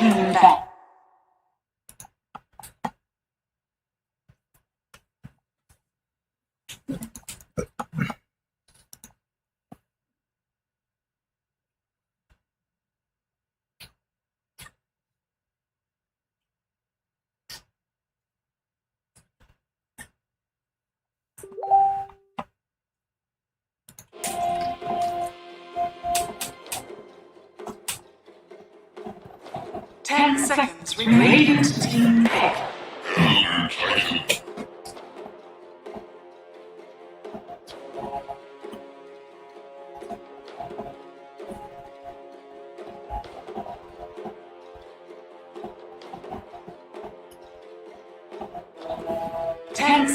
team ban. Seconds remaining. Radiant team pick.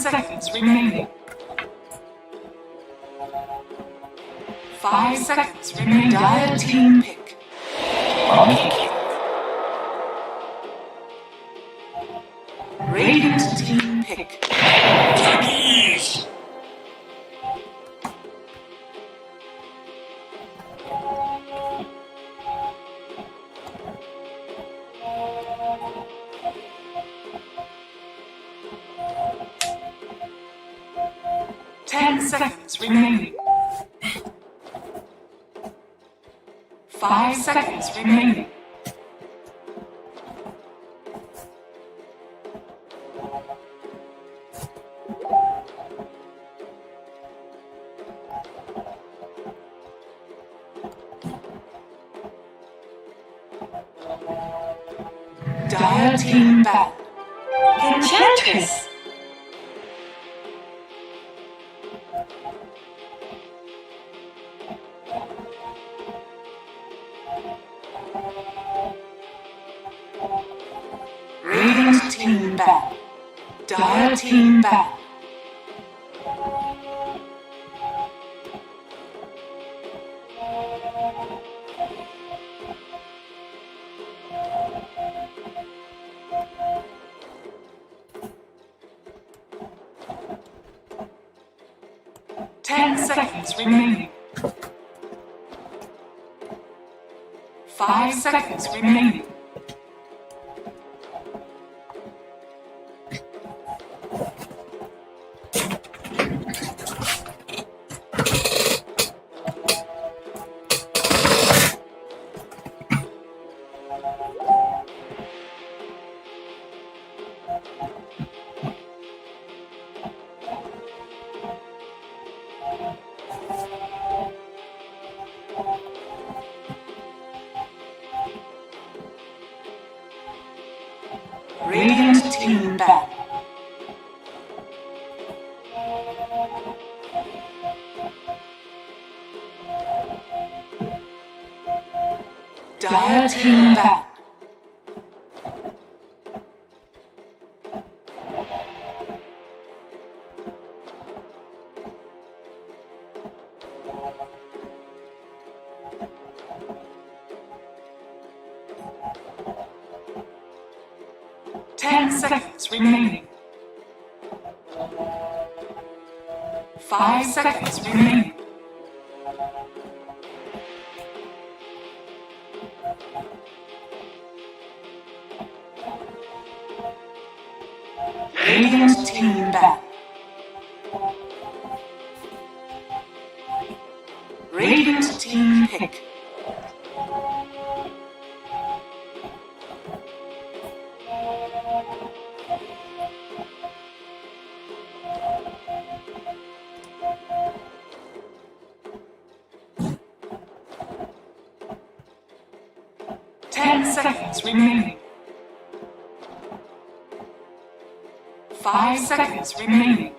Seconds remaining. 5 seconds remaining. Dire team pick. Radiant team pick. Jeez. Seconds remaining. 5 seconds remaining. Dire team ban. Enchantress. Radiant team ban. Dire team ban. Seconds remaining. 5 seconds remaining. Radiant team ban. Dire team ban. Seconds remaining. 5 seconds remaining. Radiant team ban. Radiant team pick. Seconds remaining. 5 seconds remaining.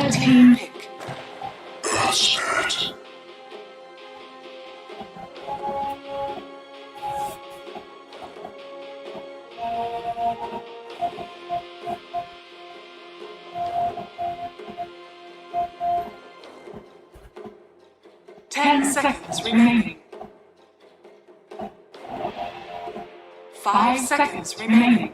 Dire team pick. 10 seconds remaining. 5 seconds remaining.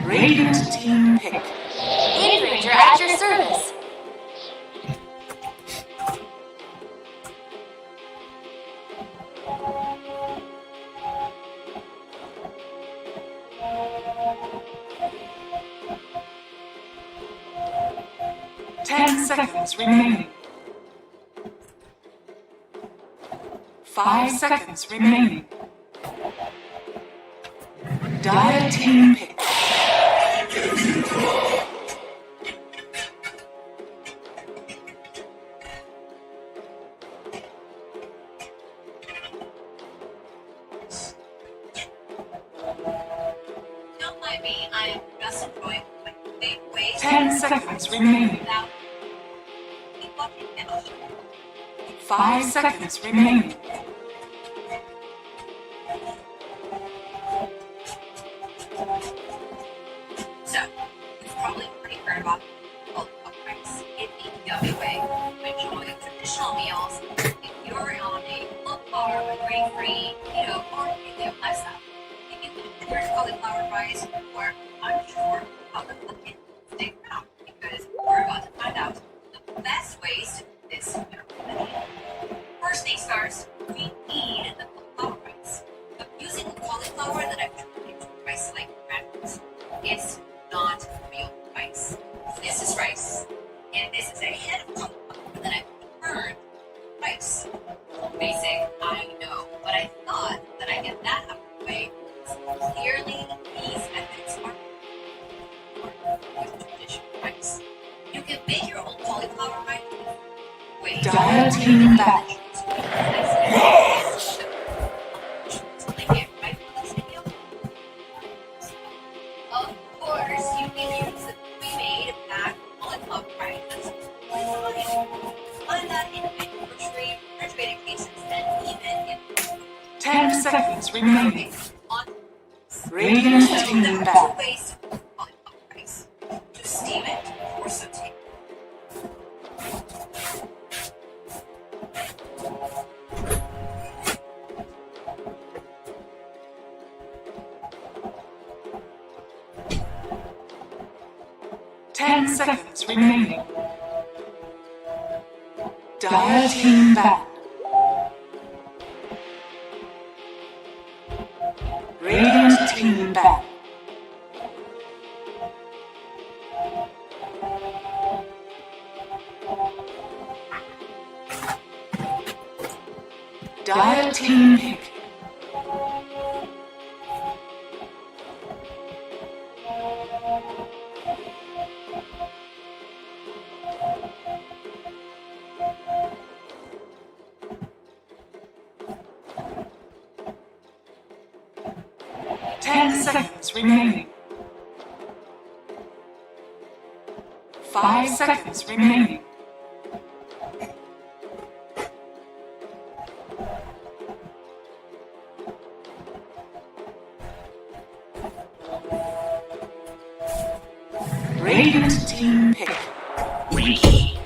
Radiant team pick. Wind Ranger at your service. Ten seconds remaining. 5 seconds remaining. Dire team pick. Don't mind me, I'm just enjoying my big ways. 10 seconds remaining. Without keep watching it. 5 seconds remaining. So, you've probably already heard about Koloks in the yummy way of enjoying traditional meals if you're on a low-carb, grain-free, keto, or paleo lifestyle. If you've been curious cauliflower rice or unsure how to cook it, stick around because we're about to find out the best ways to cook this miracle. First things first, we need the cauliflower rice. I'm using the cauliflower that I've turned into rice like granules. It's not real rice. This is rice, and this is a head of cauliflower that I've turned rice. Basic, I know, but I thought that I get that out of the way. Clearly, these methods are with traditional rice. You can make your own cauliflower rice with ways. Dire team back. Of course, you can use the pre-made packed cauliflower rice. That's totally fine. Find that in grocery, refrigerated cases, and even in 10 seconds remaining. on Radiant So team there are two back. ways to cook cauliflower rice: to steam it or saute it. 10 seconds remaining. Dire team back. Radiant team back. Dire team pick. Ten seconds remaining. 5 seconds remaining. Radiant team pick. Wiki.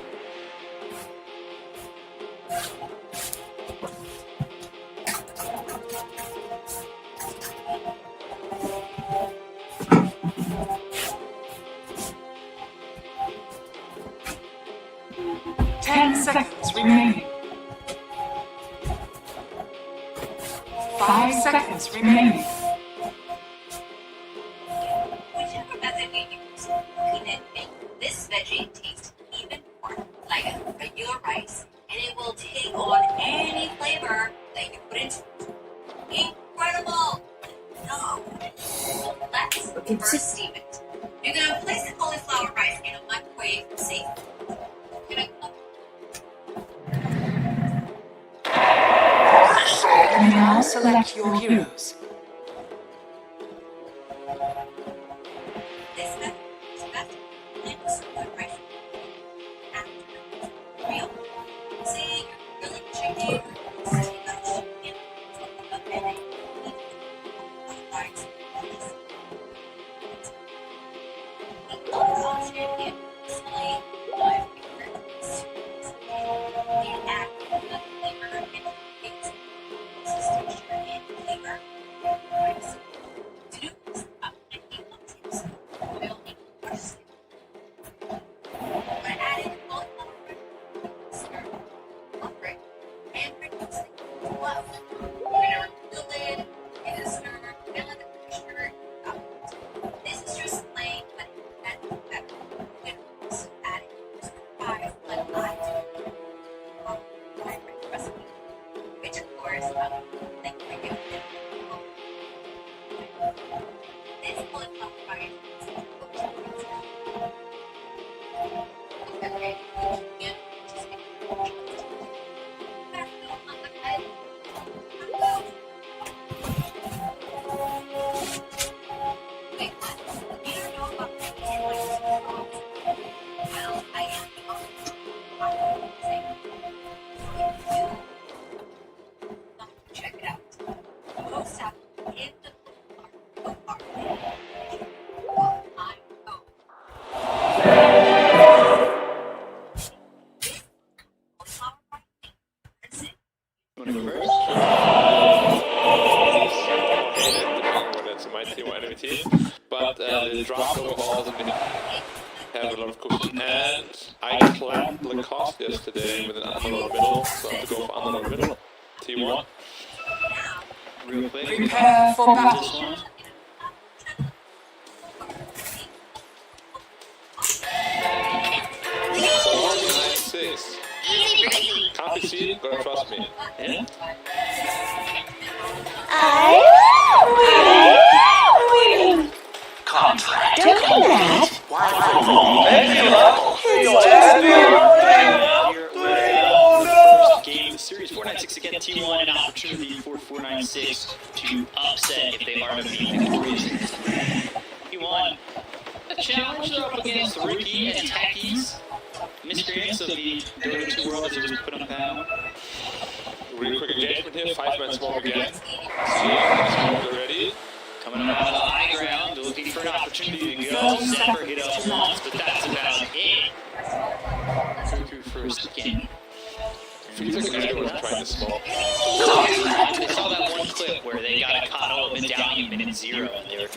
Ten seconds remaining. 5 seconds remaining. Whichever method you use, you can make this veggie taste even more like regular rice, and it will take on any flavor Let's first steam it. You're gonna place the cauliflower rice in a microwave safe. You're gonna Now select your heroes. this method is best when you serve rice after real. Say you're grilling chicken, steaming chicken, something up in it. Rice. The other option is slay my favorite soups and add the flavor and taste. Texture and flavor. Rice. To do this, I'm going to eat some tips. Oil and wash. When adding cauliflower, stir, upright, and reduce it to low. We're going to remove the lid, give it a stir, and let the texture out. This is just plain, but it's better. We're going to also add it to fries like I do. My recipe, which of course, thank you for giving it. This cauliflower fries is cooked to okay, you can just make it. Wait, what? You don't know about the well, I am check it out. Most have in the book are I know. That's it. Want to go first? Whether it's my team or enemy team, but the draft overall doesn't really have a lot of cooking. And I clamped Lacoste yesterday with an underlord middle, so I have to go for underlord middle. T1. Real quick. Prepare for battle. Six. Easy breezy. Can't be seen, gotta trust me. Yeah? Contract. Don't do that. First game of the series, 496 against T1, an opportunity for 496 to upset if they are to be victorious. T1, a challenge up against Ricky and Takis, miscreants of the Dota 2 world as it was put on panel. Really quick engagement here, 5-man smoke again. Smoke already. Coming up on the high ground, looking for an opportunity to go. Zephyr hit up once, but that's about it. Through first game. Feels like everyone's trying to smoke. They saw that one clip where they got a Kato and down in minute 0, and they were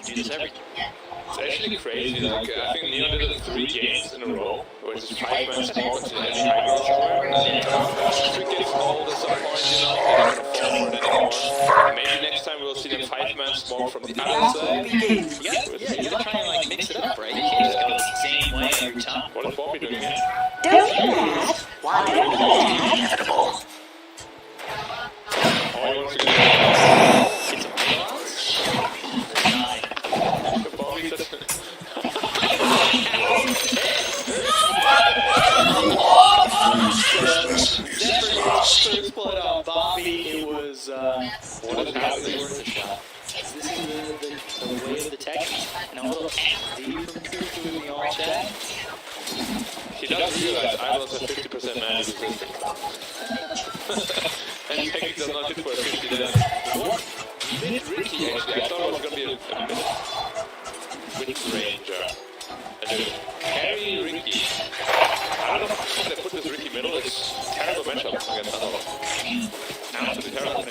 do this every game. It's actually crazy, like, I think Neon did it 3 games in a row, where it's just 5-man smoke to any high ground somewhere. If it gets old at some point, you know, they're not gonna fall for it anymore. Maybe next time we'll see them 5-man smoke from the other side. You gotta try and like mix it up, right? You can't just go the same way every time. What is Bobby doing here? Don't do that. Why don't you do inevitable? Oh, he wants to get It's a balance. Bobby just... First blood on Bobby, it was, What is happening? worth a shot. This is the way of the tech, and a little FD from Truth in the all chat. He doesn't realize Idols have 50% mana resistance. And Peggy does not hit for a 50 damage. What? Mid-Ricky, actually. I thought it was going to be a mid-ranger. And then carry Ricky. I don't know if they put this Ricky middle. It's a terrible matchup against Idols. Absolutely terrible.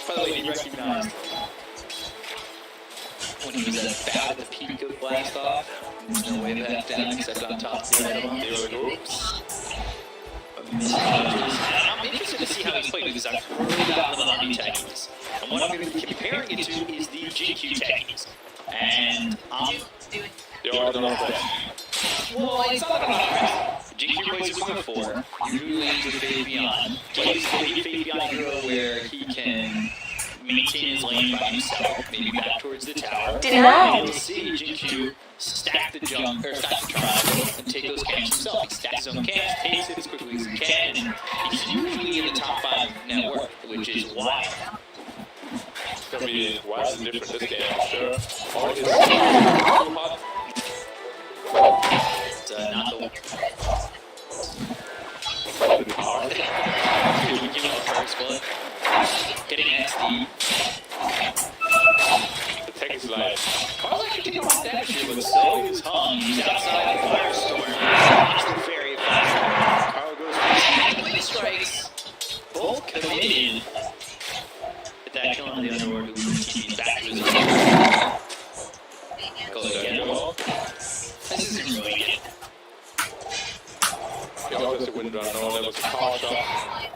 By the way, he recognized when he was about at the peak of Blast Off. No way back down except on top of the item. They were like, oops. I'm interested to see how he's played because I've heard about the Lummy techniques. And what I'm going to be comparing it to is the GQ techniques. And Yo, I don't know that. well, it's not about GQ plays a swing of 4. You lanes with Fade Beyond. Plays the Fade Beyond hero where he can maintain his lane by himself, maybe back towards the tower. Denied. And you'll see Jinju stack the jump, or stack the triangle, and take those camps himself. He stacks his own camps, takes it as quickly as he can, and he's usually in the top 5 network, which is wild. It's gonna be wildly different this game, for sure. All his It's not the one. First blood. Getting XD. the tech is like, Carl's actually taking a lot of damage here, but so is Hung. He's outside the Firestorm. Watch the fairy flash. Carl goes for 2 blade strikes. Both committed. Get that kill on the Underworld, who TP's back to his own. Go again. This isn't really good. he always has a wind run, no, there was a power shot.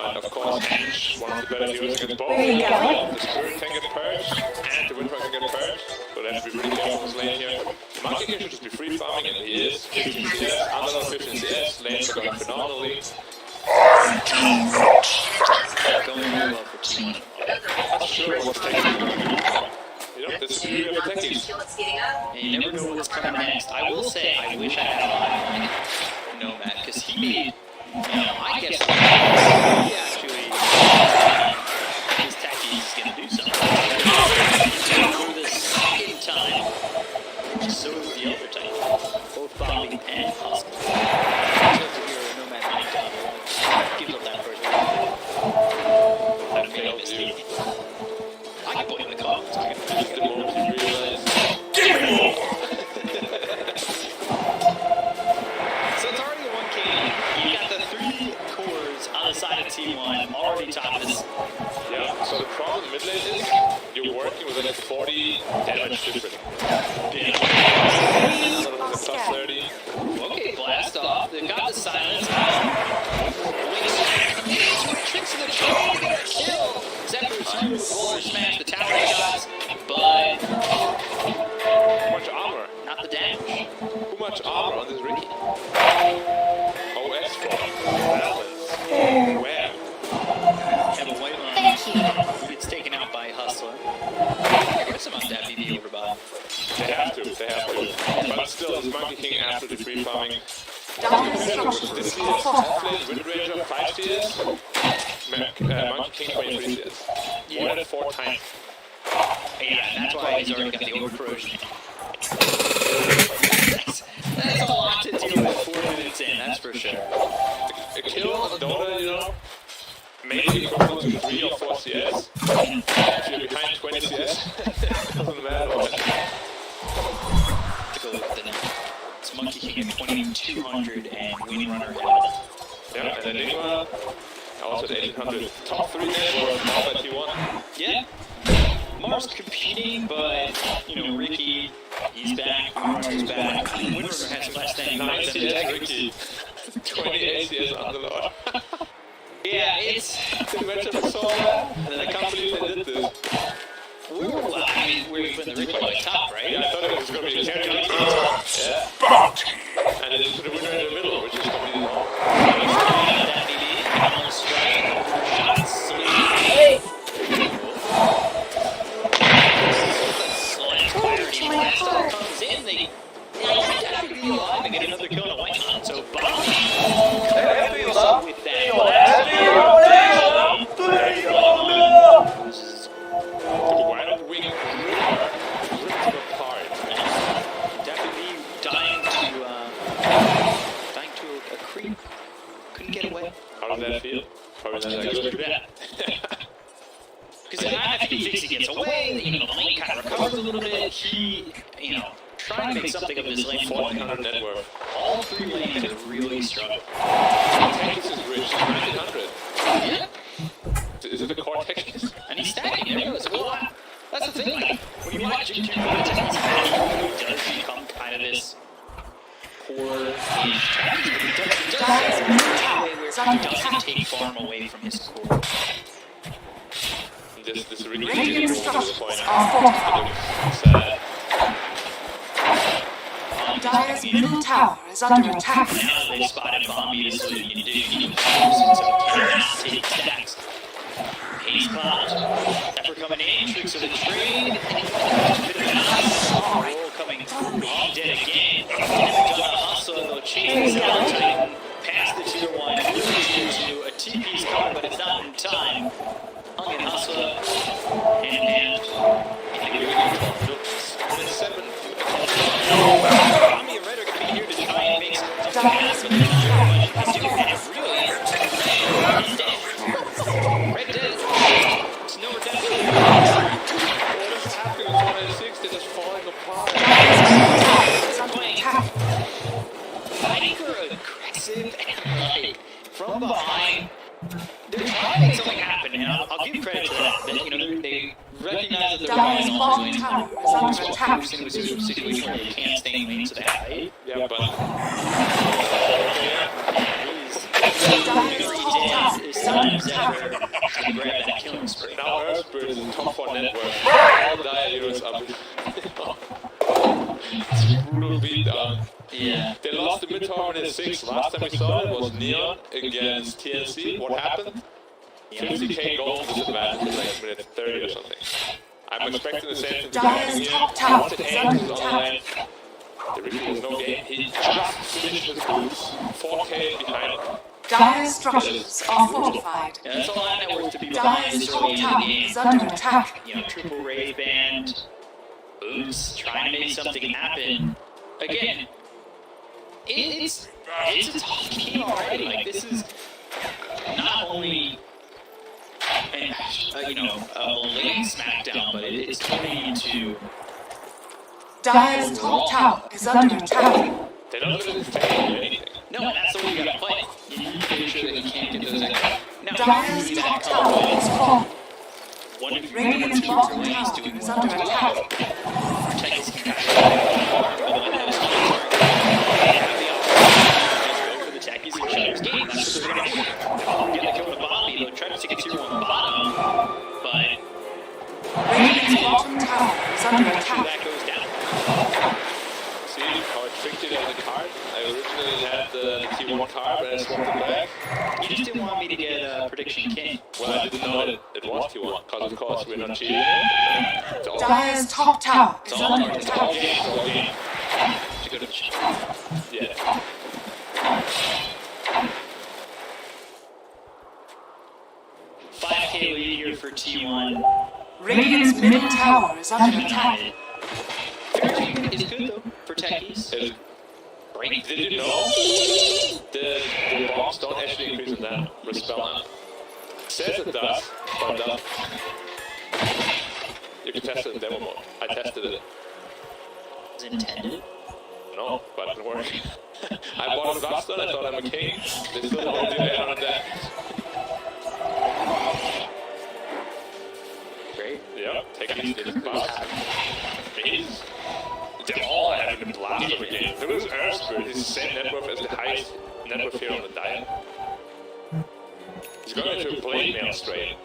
And of course, Hench, one of the better heroes against both. There you go. The Spirit can get purged, and the Windrunner can get purged. So they have to be really careful in this lane here. Monkey King should just be free farming, and he is. 15 CS, under 15 CS, lanes are going phenomenally. Going really well for T1. Not sure what's taking. You know, this is the beauty of the techies. And you never know what's coming next. I will say, I wish I had a line on Nomad, because he made, I guess, he actually, his techie is going to do something. For the second time, so is the other type, both bombing and hustle. So to hear a Nomad line down, gives up that first one. I made a mistake. I can put in the comments. Just the moment you realize. So it's already a 1K. You got the 3 cores on the side of T1 already top this. Yeah, so the problem mid lane is you're working with like 40 damage difference. Another one's a plus 30. Okay, blast off. They've got the silence. Tricks in the chain, get a kill. Zephyr 2 roller smash the tower shots, but Too much armor. not the damage. Too much armor on this Ricky. OS for balance. Where? Have a white line. Thank you. Who gets taken out by Hustler. Aggressive on that BB over bottom. They have to. But still, this Monkey King absolutely free farming. Dire structures This are CS, offlane, Wind Ranger, 5 CS. Monkey King 23 CS. More than 4 times. Yeah, that's why he's already got the over-corrosion. That's a lot to deal with 4 minutes in, that's for sure. A kill on Dota, you know, maybe equivalent to 3 or 4 CS. If you're behind 20 CS, doesn't matter what. Take a look at the net. It's Monkey King at 2200 and Windrunner at Yeah, and then Enigma, also at 1800. Top 3 networks now by T1. yeah. Mars competing, but, Ricky, he's back, Windrunner's back. Windrunner has less than 9 CS Ricky, 28 CS Underlord. Yeah, it's... The matchup is so bad, and I can't believe they did this. We're putting the Ricky on top, right? Yeah, I thought it was going to be a carry. Yeah. And then just put the winner in the middle, which is completely wrong. That BB, almost strike, shots, sleep. Slight clarity, last time comes in, they have to be alive and get another kill on a white on, so Bob with that blast. The Wild Wing ripped apart. Definitely dying to a creep. Couldn't get away. How did that feel? How did that Goes feel? through that. Because I think Dixie gets away, the lane kind of recovers a little bit. He, trying to make something of his lane. 1400 net worth. All 3 lanes are really struggling. Texas is rich, 1900. Yeah. Is it the core Texas? And he's stacking it. Well, that's the thing. Like, when you watch Jim Turner, he does become kind of this core. He doesn't take farm away from his core. This really Radiant is structures disappointing. are fortified. Sad. Dire's middle tower is under attack. Now they spotted Bombi, so you can do so cannot take stacks. He's caught. Effort coming in, tricks of the trade. Roll coming through. Bomb dead again. Done a hustle, they'll chase this out. Titan past the tier 1. Into a TP's coming, but it's not in time. Hung and hustle. And Seven. Tommy and Red are going to be here to try and make something happen. Red dead. It's no redemption. What is happening with 196? They're just falling apart. I think they're aggressive and like from behind. They're trying to make something happen, and I'll give credit to that. That, you know, they recognize that they're Dyer's going bottom on tower to is under attack. into a situation where they can't stay in lane, so they hide. Yeah, but Dyer's top tower is under attack. To grab that killing spree. now Earthbird is a top 4 network. All Dire heroes are it's brutal beatdown. Yeah. They lost the mid-tower minute 6. Last time we saw it was Neon against TNC. What happened? 50k gold disadvantage in like minute 30 or something. I'm expecting the same thing to happen Dyer's again. top tower Once it is ends under on attack. land, there really is no game. He just finished his boots. 4k behind. Dyer's structures are fortified. Yeah, that's a lot of networks to be behind Dyer's this top early in the tower game. is under attack. You know, triple raid band, boots, trying to make something happen. Again, it's a tough game already. Like, this is not only a late SmackDown, but it's turning into Dyer's top tower is under attack. They don't let it fail or anything. no, that's the way you gotta play. You need to make sure that you can't get those extra. Now, Dyer's you top that tower is fallen. one of your Radiant's two bottom lanes tower doing is more under attack. protect his for the techies and Shutter's game. That's what they're gonna do. Get the kill with the Bobby, they'll try to take a tier 1 bottom, but Radiant's bottom tower is under attack. that goes down. See how I tricked it on the card? I originally had the T1 card, but I swapped it back. You just didn't want me to get Prediction King. Well, I didn't know that it was T1, because of course we're not cheating. It's all Dyer's top tower is under it's all attack. game, it's all game. To go to the ship. Yeah. 5k lead here for T1. Radiant's middle tower is under attack. It's good though for techies. It's great. Did you know the bombs don't actually increase in damage with spell? It says it does, but it doesn't. You can test it in demo mode. I tested it. Is intended. No, but it didn't work. I bought a Blaster, I thought I'm a king. They still don't do 800 damage. Great. Yep, take these blast. They're all having a blast of a game. There was Earthbird, he's the same net worth as the highest net worth here on the dial. He's going into a blade mail straight.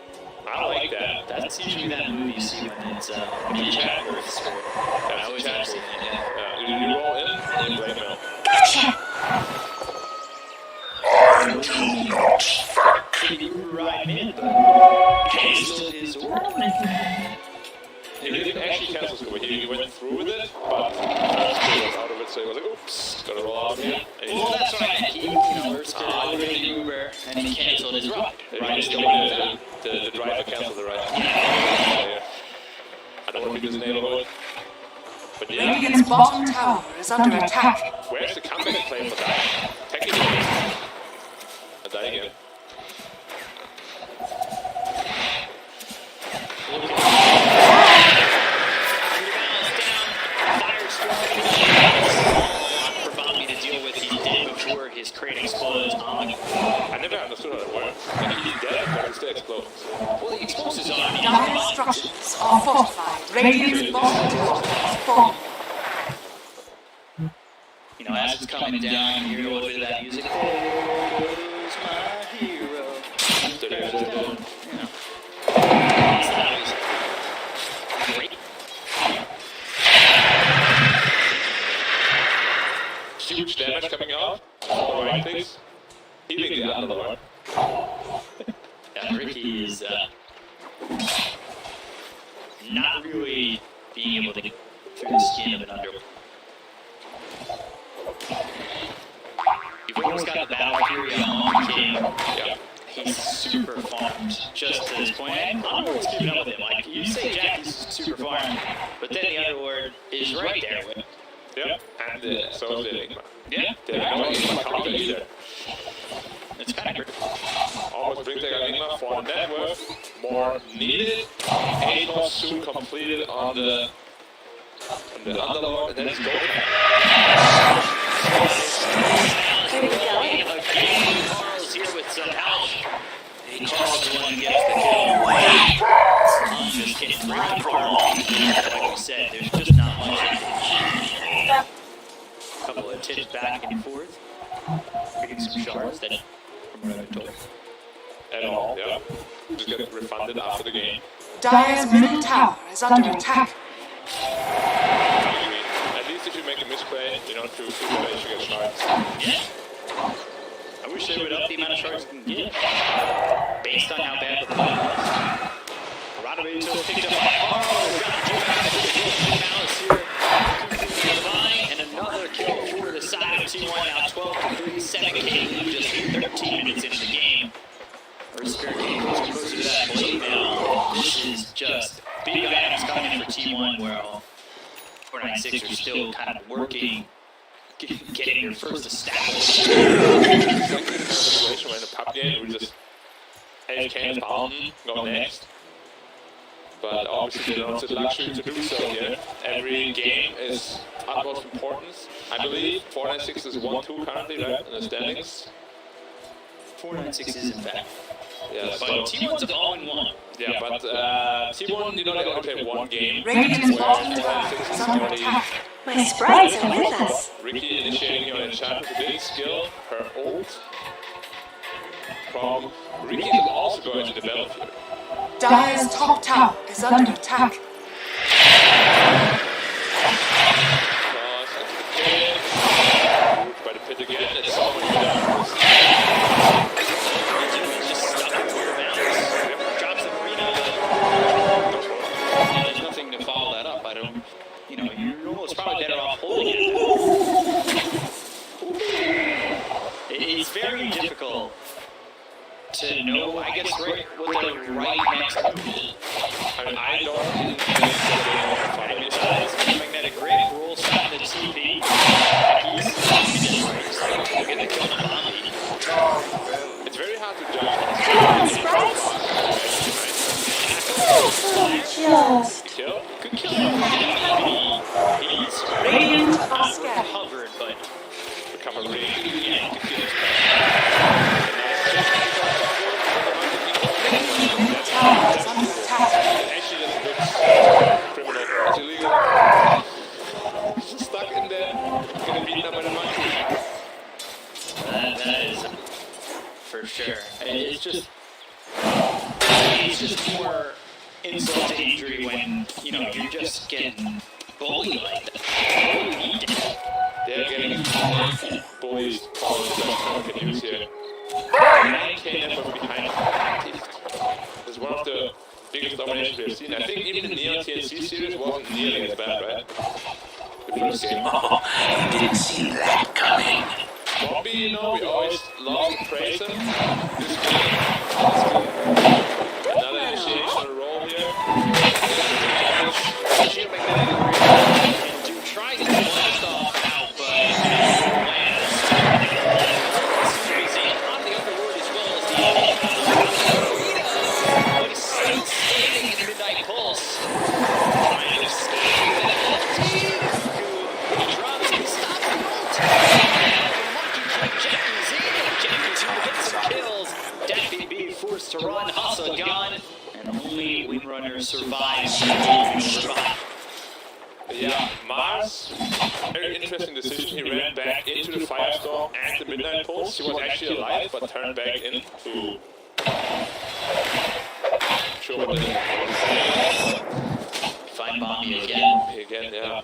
I like that. That's usually that move you see when it's when you chat or it's scored. I always have seen it, yeah. You roll in and you blade mail. You ride in, but cancel his order. He didn't actually cancel scuba, he went through with it, but Earthbird was out of it, so he was like, oops, gotta roll out here. And he Well, that's what I meant. He, ordered an Uber and he canceled his ride. Right, is going the driver canceled the ride. I don't want to be this neighborhood. But yeah, Radiant's bottom tower is under attack. where's the comeback play for that? Technically, I die again. For Bobby to deal with, he did before his crate explodes on. I never understood how that works. Like, he's dead, but it still explodes. Well, the explosives on. Dyer's structures are fortified. Radiant's bottom tower is fallen. You know, as it's coming down, you hear a little bit of that music. Oh, goes my hero. You know. Great. Huge damage coming out. All right, please. Healing the underlord. Yeah, Ricky is not really being able to get through the skin of an underworld. You've always got the Battle Fury on the King. Yeah. He's super farmed just to this point. And Underworld's keeping up with him. Like, you say Jackie's super farmed, but then the Underworld is right there with him. Yep. And so is the Enigma. Yeah. There's no Enigma counter either. It's kind of great. Almost brings the Enigma for net worth. More needed. A+ soon completed on the Underlord, and then it's Dota. Carl's here with some help. Carl's the one who gets the kill. Just getting right from like we said, there's just not much. A couple of tips back and forth. Getting some shards that, from what I've been told. At all, yeah. Just get refunded after the game. Dire's middle tower is under attack. At least if you make a misplay, you know, to play, you get shards. Yeah. I wish they would up the amount of shards you can get based on how bad the play was. Radovic picked up by Carl. Malice here. Divine, and another kill for the side of T1. Now 12-3, 7K lead just 13 minutes into the game. Or Spirit King closer to that blade now. This is just big items coming in for T1, where 496 are still kind of working, getting their first established. Situation when the pub game, we just AFK Fountain, go next. But obviously they don't have the luxury to do so here. Every game is utmost importance. I believe 496 is 1-2 currently, right, in the standings. 496 is in fact. Yeah, But so, T1's an all-in-one. yeah, but T1, you know, they only play one game. Radiant's Where bottom tower 496 is is under already attack. My sprites are with us. Ricky initiating here on enchantment with great skill, her ult. From Ricky is also going to the battlefield. Dire's top tower is under attack. Cross into the pit. Moved by the pit again. It's so much better. Just stuck in the mountains. Drops the arena. And there's nothing to follow that up. I don't, you know, you're almost probably better off holding it. It's very difficult to know, I guess, right, what the right next move is. I mean, I don't think that I mean, they are it's magnetic great roll stop the TP. He's getting the kill on the bomb. It's very hard to judge. Just Kill? Good kill. He's Radiant are not scared. recovered, but Become a ring. yeah, good kill. Middle tower is under attack. Actually, that's a good criminal. It's illegal. He's stuck in there. Getting beaten up by the monkey. That is for sure. It's just more insult to injury when, you know, you're just getting bullied like that. They're getting bullies all the stuff that can use here. 9K net worth behind. It's one of the biggest dominations we've seen. I think even the Neon TNC series wasn't nearly as bad, right? The first game. Oh, you didn't see that coming. Bobby, you know, we always love to praise him. This game. Another initiation on a roll here. Shield magnetic and do try to blast off out, but lands. Crazy on the Underlord as well as the but he's still standing in the Midnight Pulse. Trying to escape that team who drops and stops the ult. Jackie's in. Jackie's who gets some kills. DPC forced to run, hustle gun, and only Windrunner survives. Yeah, Mars, very interesting decision. He ran back into the Firestorm and the Midnight Pulse. He was actually alive, but turned back in to show what Find Bombi again. again, yeah.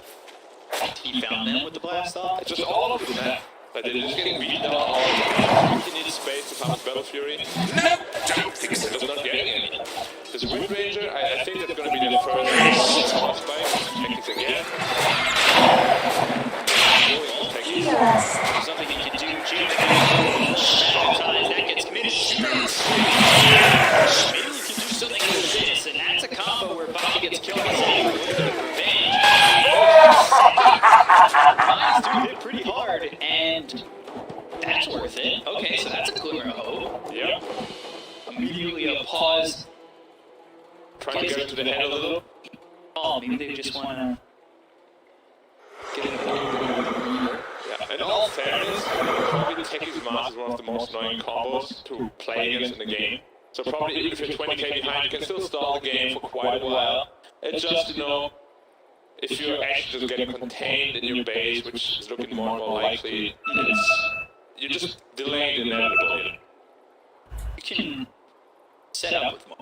He found them with the blast off. It's just all over the map. Like, they're just getting beaten down all the time. He needs space to farm his Battle Fury. No, don't think He's so. just not getting any. This Wind Ranger, I think that's going to be the first power spike. Techniques again. There's nothing he can do. Jim, that gets committed. Maybe you can do something with this, and that's a combo where Bobby gets killed and saying, look at the revenge. Mines do hit pretty hard, and that's worth it. Okay, so that's a glimmer of hope. Yep. Immediately a pause. Trying to get into the head a little. Oh, maybe they just want to get in the Yeah, in all fairness, probably Techies Mask is one of the most annoying combos to play against in the game. So probably even if you're 20k behind, you can still stall the game for quite a while. It's just, you know, if you're actually just getting contained in your base, which is looking more and more likely, you're just delaying the inevitable. You can set up with more.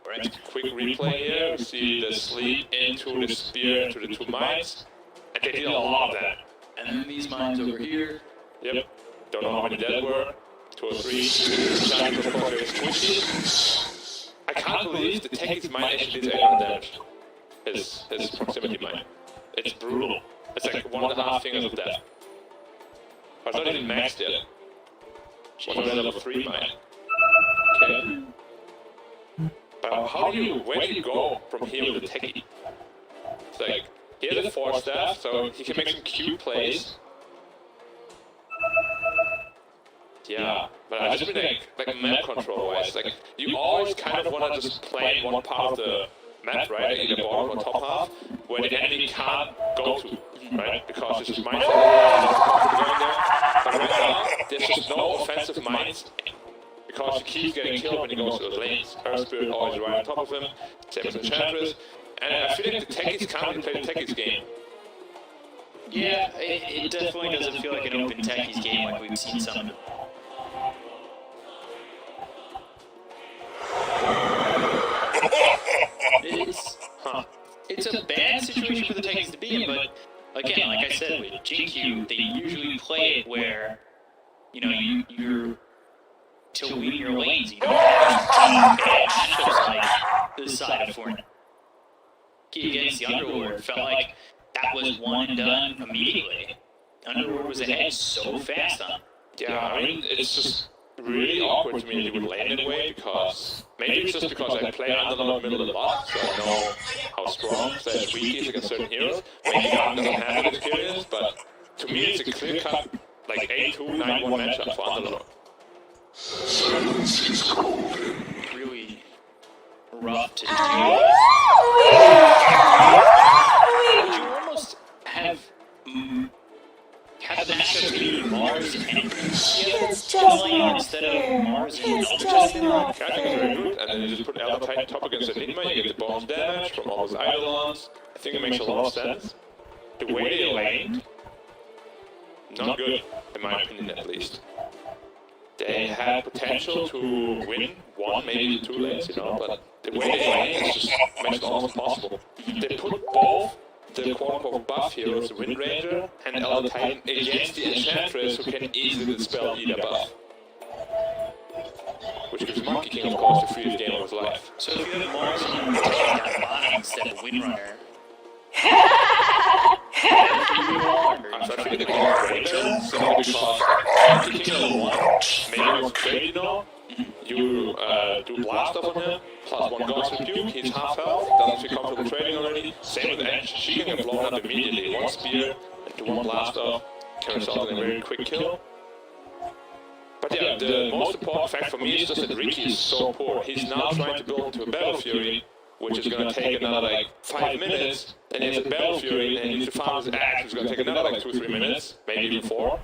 Right? Quick replay here, we see the sleep into the spear, into the 2 mines, and they did a lot of that. And then these mines over here. Yep, don't know how many that were. 2 or 3. Chances of course very squishy. I can't believe the Techies mine actually did 800 damage. His proximity mine. It's brutal. It's like 1.5 fingers of death. But it's not even maxed yet. What's on level 3 mine? Okay. But where do you go from here with the Techie? It's like, he has a 4 staff, so he can make some cute plays. Yeah, but I just mean like map control wise, like you always kind of want to just play in one part of the map, right? Either bottom or top half, where the enemy can't go to, right? Because there's just mines everywhere, but right now, there's just no offensive mines. Because he keeps getting killed when he goes to the lanes. Earth Spirit always right on top of him, same as Enchantress. And I feel like the Techies can't really play the Techies game. Yeah, it definitely doesn't feel like an open Techies game like we've seen some. It's a bad situation for the Techies to be in, but again, like I said, with GQ, they usually play it where, you know, you're to win your lanes. You don't have bad matchups like this side of Fortnite. Against the Underlord, felt like that was one and done immediately. Underlord was ahead so fast on him. Yeah, I mean, it's just really awkward to me that he would land anyway, because maybe it's just because I play Underlord middle a lot, so I know how strong / weak he is against certain heroes. Maybe God doesn't have that experience, but to me it's a clear-cut, like 8-2, 9-1 matchup for Underlord. Silence is golden. Really rough to do. Would you almost have the matchup be Mars and Alien instead of Mars and Ultra? I think it's very good, and then you just put Elder Titan top against Enigma, you get the bonus damage from all those Eidolons. I think it makes a lot of sense. The way they laned, not good, in my opinion at least. They had potential to win 1, maybe 2 lanes, you know, but the way they lane is just makes it almost impossible. They put both the quote-unquote buff heroes, Wind Ranger and Elder Titan, against the Enchantress, who can easily dispel either buff. Which gives Monkey King, of course, the freest game of his life. So if you have Mars and down the bottom instead of Windrunner, I'm sorry, I think the game is better, simply because Monkey King level 1, maybe was great, you know? You do blast off on him, plus 1 God's Rebuke, he's half health, doesn't feel comfortable trading already. Same with Edge, she can get blown up immediately. 1 spear, and do 1 blast off, can result in a very quick kill. But yeah, the most important fact for me is just that Ricky is so poor. He's now trying to build into a Battle Fury, which is going to take another like 5 minutes, then he has a Battle Fury, and he needs to farm his axe, which is going to take another like 2-3 minutes, maybe even 4.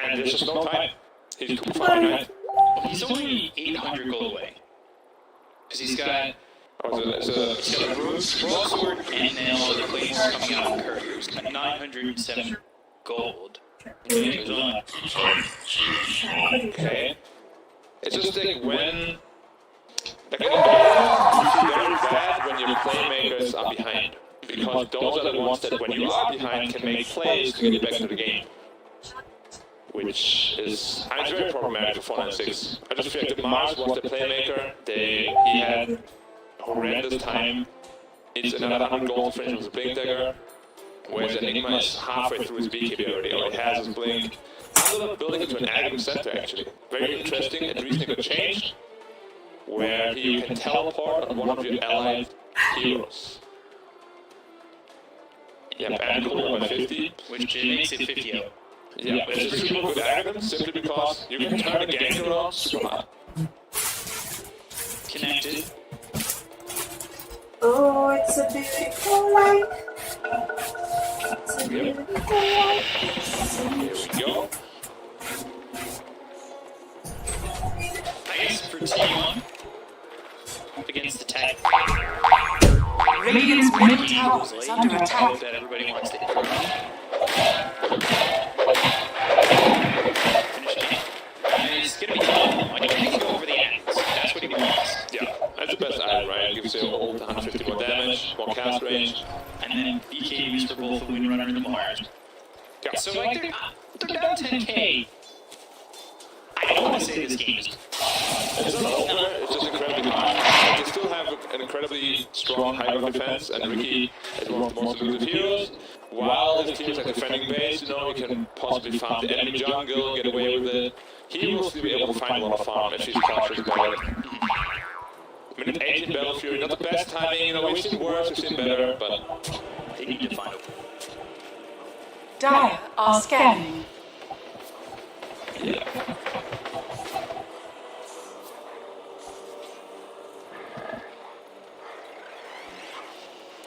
And there's just no time. He's too far behind. he's only 800 gold away. Because he's got a broadsword and then all the claims coming out of couriers. 907 gold. Okay. It's just like when... Like in Dota, you feel very bad when your playmakers are behind. Because those are the ones that when you are behind can make plays to get you back into the game. which is it's very problematic for 496. I just feel like the Mars was the playmaker. He had horrendous time. It's another 100 gold to finish with a Blink Dagger, whereas Enigma is halfway through his BKB already. Already has his Blink. I'm building into an aggro center actually. Very interesting and recently changed, where you can teleport on one of your allied heroes. Yeah, and gold by 50. Which makes it 50-0. Yeah, it's a super good aggro simply because you can turn the game around super hard. Connected. Oh, it's a beautiful life. It's a beautiful life. Here we go. I guess for T1 against the tag. Radiant's middle tower is under attack. That everybody wants to improve. Finish game. And it's gonna be tough. Like, he can go over the axe. That's what he wants. Yeah, that's the best item, right? It gives you ult 150 more damage, more cast range. And then BKBs for both the Windrunner and the Mars. Yeah. So like they're down 10k. I don't want to say this game is. It's not over, it's just incredibly hard. They still have an incredibly strong high defense, and Ricky is one of the most elusive heroes. While his team is like defending base, you know, he can possibly farm the enemy jungle, get away with it. He will still be able to find a lot of farm if he's captured by it. Minute 18 Battle Fury, not the best timing, you know, we've seen worse, we've seen better, but They need to find a. Dire are scanning. yeah.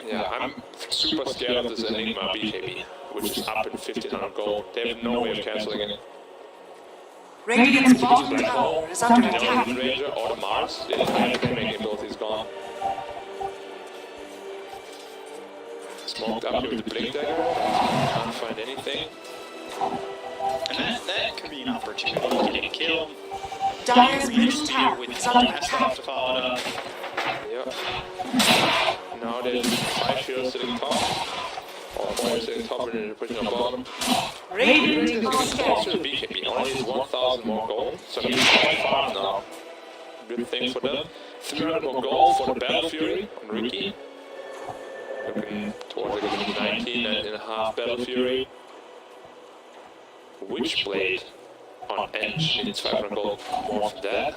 Yeah, I'm super scared of this Enigma BKB, which is up in 1500 gold. They have no way of cancelling it. Radiant's bottom tower is under The attack. Ranger or the Mars, the entire making ability is gone. Smoked up here with the Blink Dagger, can't find anything. And that could be an opportunity to get a kill. Dire's middle Used to tower with is under Best attack. to follow it up. Yep. Now there's 5 heroes sitting top, or 4 sitting top and they're pushing on bottom. Radiant are Also scanning. the BKB only needs 1000 more gold, so he's quite far now. Good thing for them. 300 more gold for the Battle Fury on Ricky. Looking towards like 19.5 Battle Fury. Witchblade on Edge needs 500 gold more for that.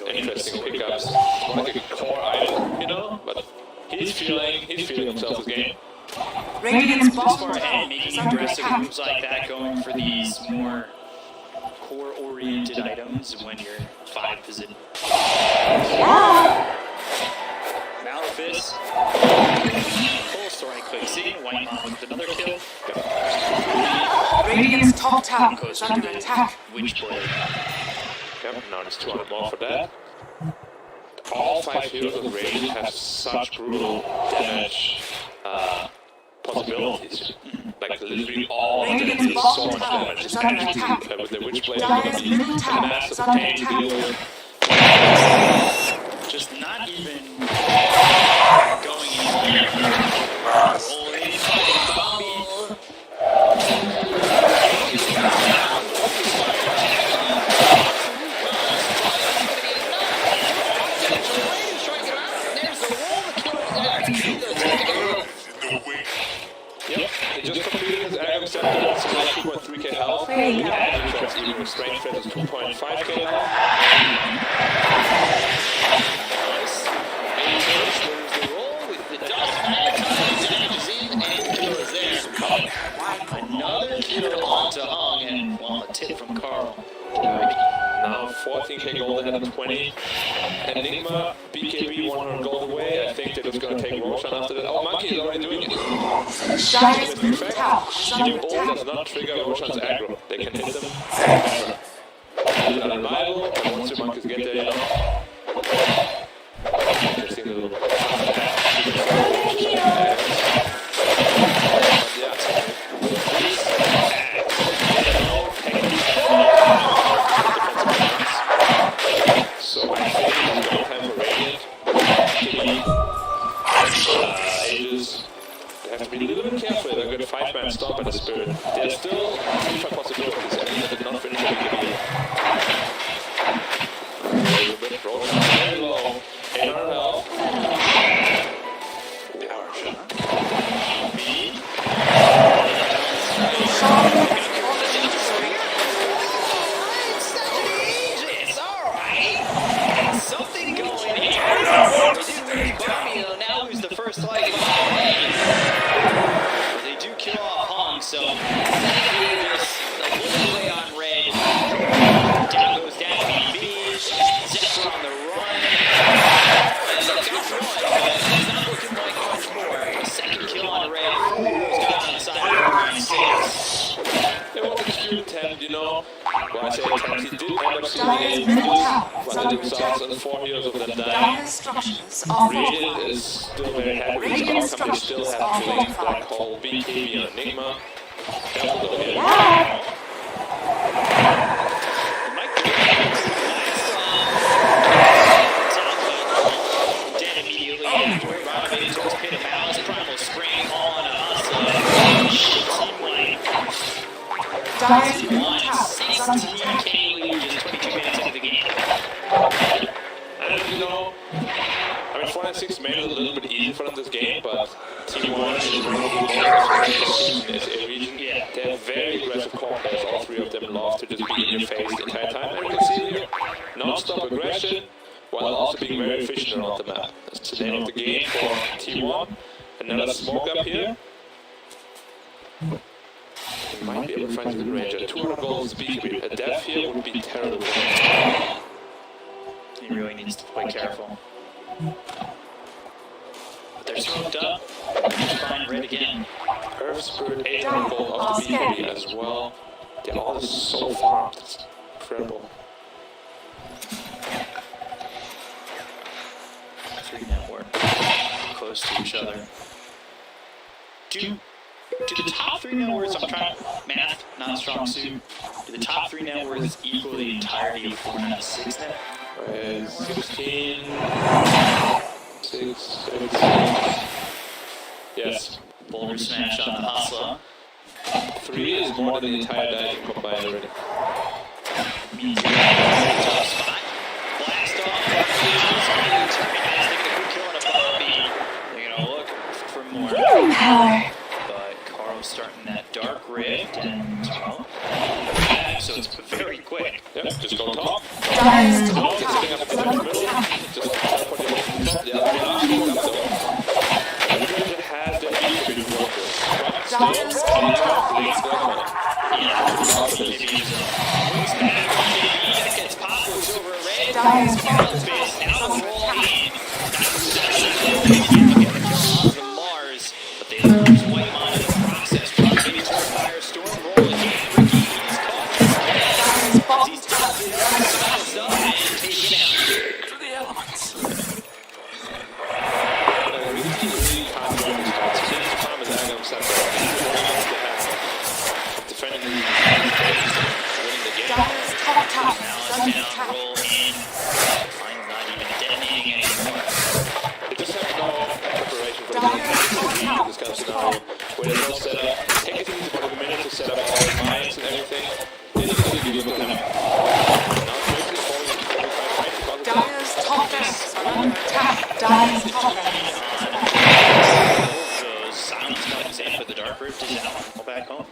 Interesting pickups. More like a core item, you know, but he's feeling himself this game. Radiant's This bottom far ahead, tower making is under aggressive attack. moves like that, going for these more core-oriented items when you're 5 position. Malefice. Full story quick scene. White Mom with another kill. Radiant's top tower is under attack. Witchblade. Yep, now there's 200 more for that. All 5 heroes of Radiant have such brutal damage possibilities. Like literally all of them Radiant's do so bottom much tower damage. is under attack. With the Witchblade, Dire's it's going to middle be a tower is massive under pain to deal attack. with. Just not even going in. Rolling. Yep, he just completed his aggro center, so like 2.3k health. He added shots even with strength threat is 2.5k health. Another kill onto Hung, and well, a tip from Carl. Now 14k gold ahead of 20. Enigma, BKB 100 gold away. I think they're just going to take Roshan after that. Oh, Monkey is already doing it. Dire's middle tower is under New ult attack. does not trigger Roshan's aggro. They can hit them. It's unreliable, and once your monkeys get there, you know. Interesting little. So I think it's no time for Radiant. Ages. They have to be a little bit careful. They've got 5-man stop at the Spirit. There's still 3 possibilities, and they did not finish the BKB. A little bit, roll down very low. 800 health. Power shot. B. It's alright. Something going here. Now who's the first light? They do kill off Hong, so just a little play on red. Down goes down BB. Zephyr on the run. And that's one, but it's not looking like much more. Second kill on red. Goes down on the side of the 6. They want to Q attempt, you know. Well, I say attempt, he did end up seeing it. But they themselves and 4 heroes of them died. Dire structures are Radiant fortified. is still very happy with his outcome. They still have Flame, Black Hole, BKB, and Enigma. Careful though here. Dead immediately after Robin towards Pit of Malice. Primal Spring on us. Team White. Dire's middle One tower is under 16 attack. K lead just 22 minutes into the game. And you know, I mean, 496 made it a little bit easy for them this game, but Team 1 is one of the most aggressive in this region. Yeah. They have very aggressive core players. All 3 of them love to just be in your face the entire time. And you can see here, non-stop aggression, while also being very efficient around the map. That's the name of the game for Team 1. Another smoke up here. He might be able to find the Ranger. 200 gold is BKB. A death here would be terrible. He really needs to play careful. But they're smoked up. Find red again. Earth Spirit, 800 gold off the BKB as well. They're all so farmed. It's incredible. 3 network. Close to each other. Do the top 3 net worths, I'm trying to math, not a strong suit. Do the top 3 net worths equal the entirety of 496 net? 16, 6, 7, 6. Yes. Boulder smash on the hustler. 3 is more than the entire dive combined already. Means tough spot. Blast off. Killing a Bobby. They're gonna look for more. Power. But Carl's starting that dark rift, and well, so it's very quick. Yep, just go top. Dire's top Just tower sitting up is in the under middle. attack. Just teleport your way to the top. The other way up though. And you can have the BKB workers. Dire's top tower is under That gets popped over a red. Dire's bottom Space tower is now under roll attack. in. Mars, but they lose White on in the process. Maybe to a firestorm, roll again. Ricky is caught. Dire's bottom He's tower is under attack. up and taken out. To the elements. We really can't do this. His farm is Agam Center. Defending the winning the game. Dire's top tower is under Down, attack. roll in. Mine's not even detonating anymore. They just have no preparation for Dire's top this tower kind of scenario where they don't set up. Take it easy for a minute to set up all the mines and everything. They just need to give them. Now basically falling 45 points. Dire's top tower is under attack. Dire's top tower. Those silence comes in, but the dark rift is out. Go back home.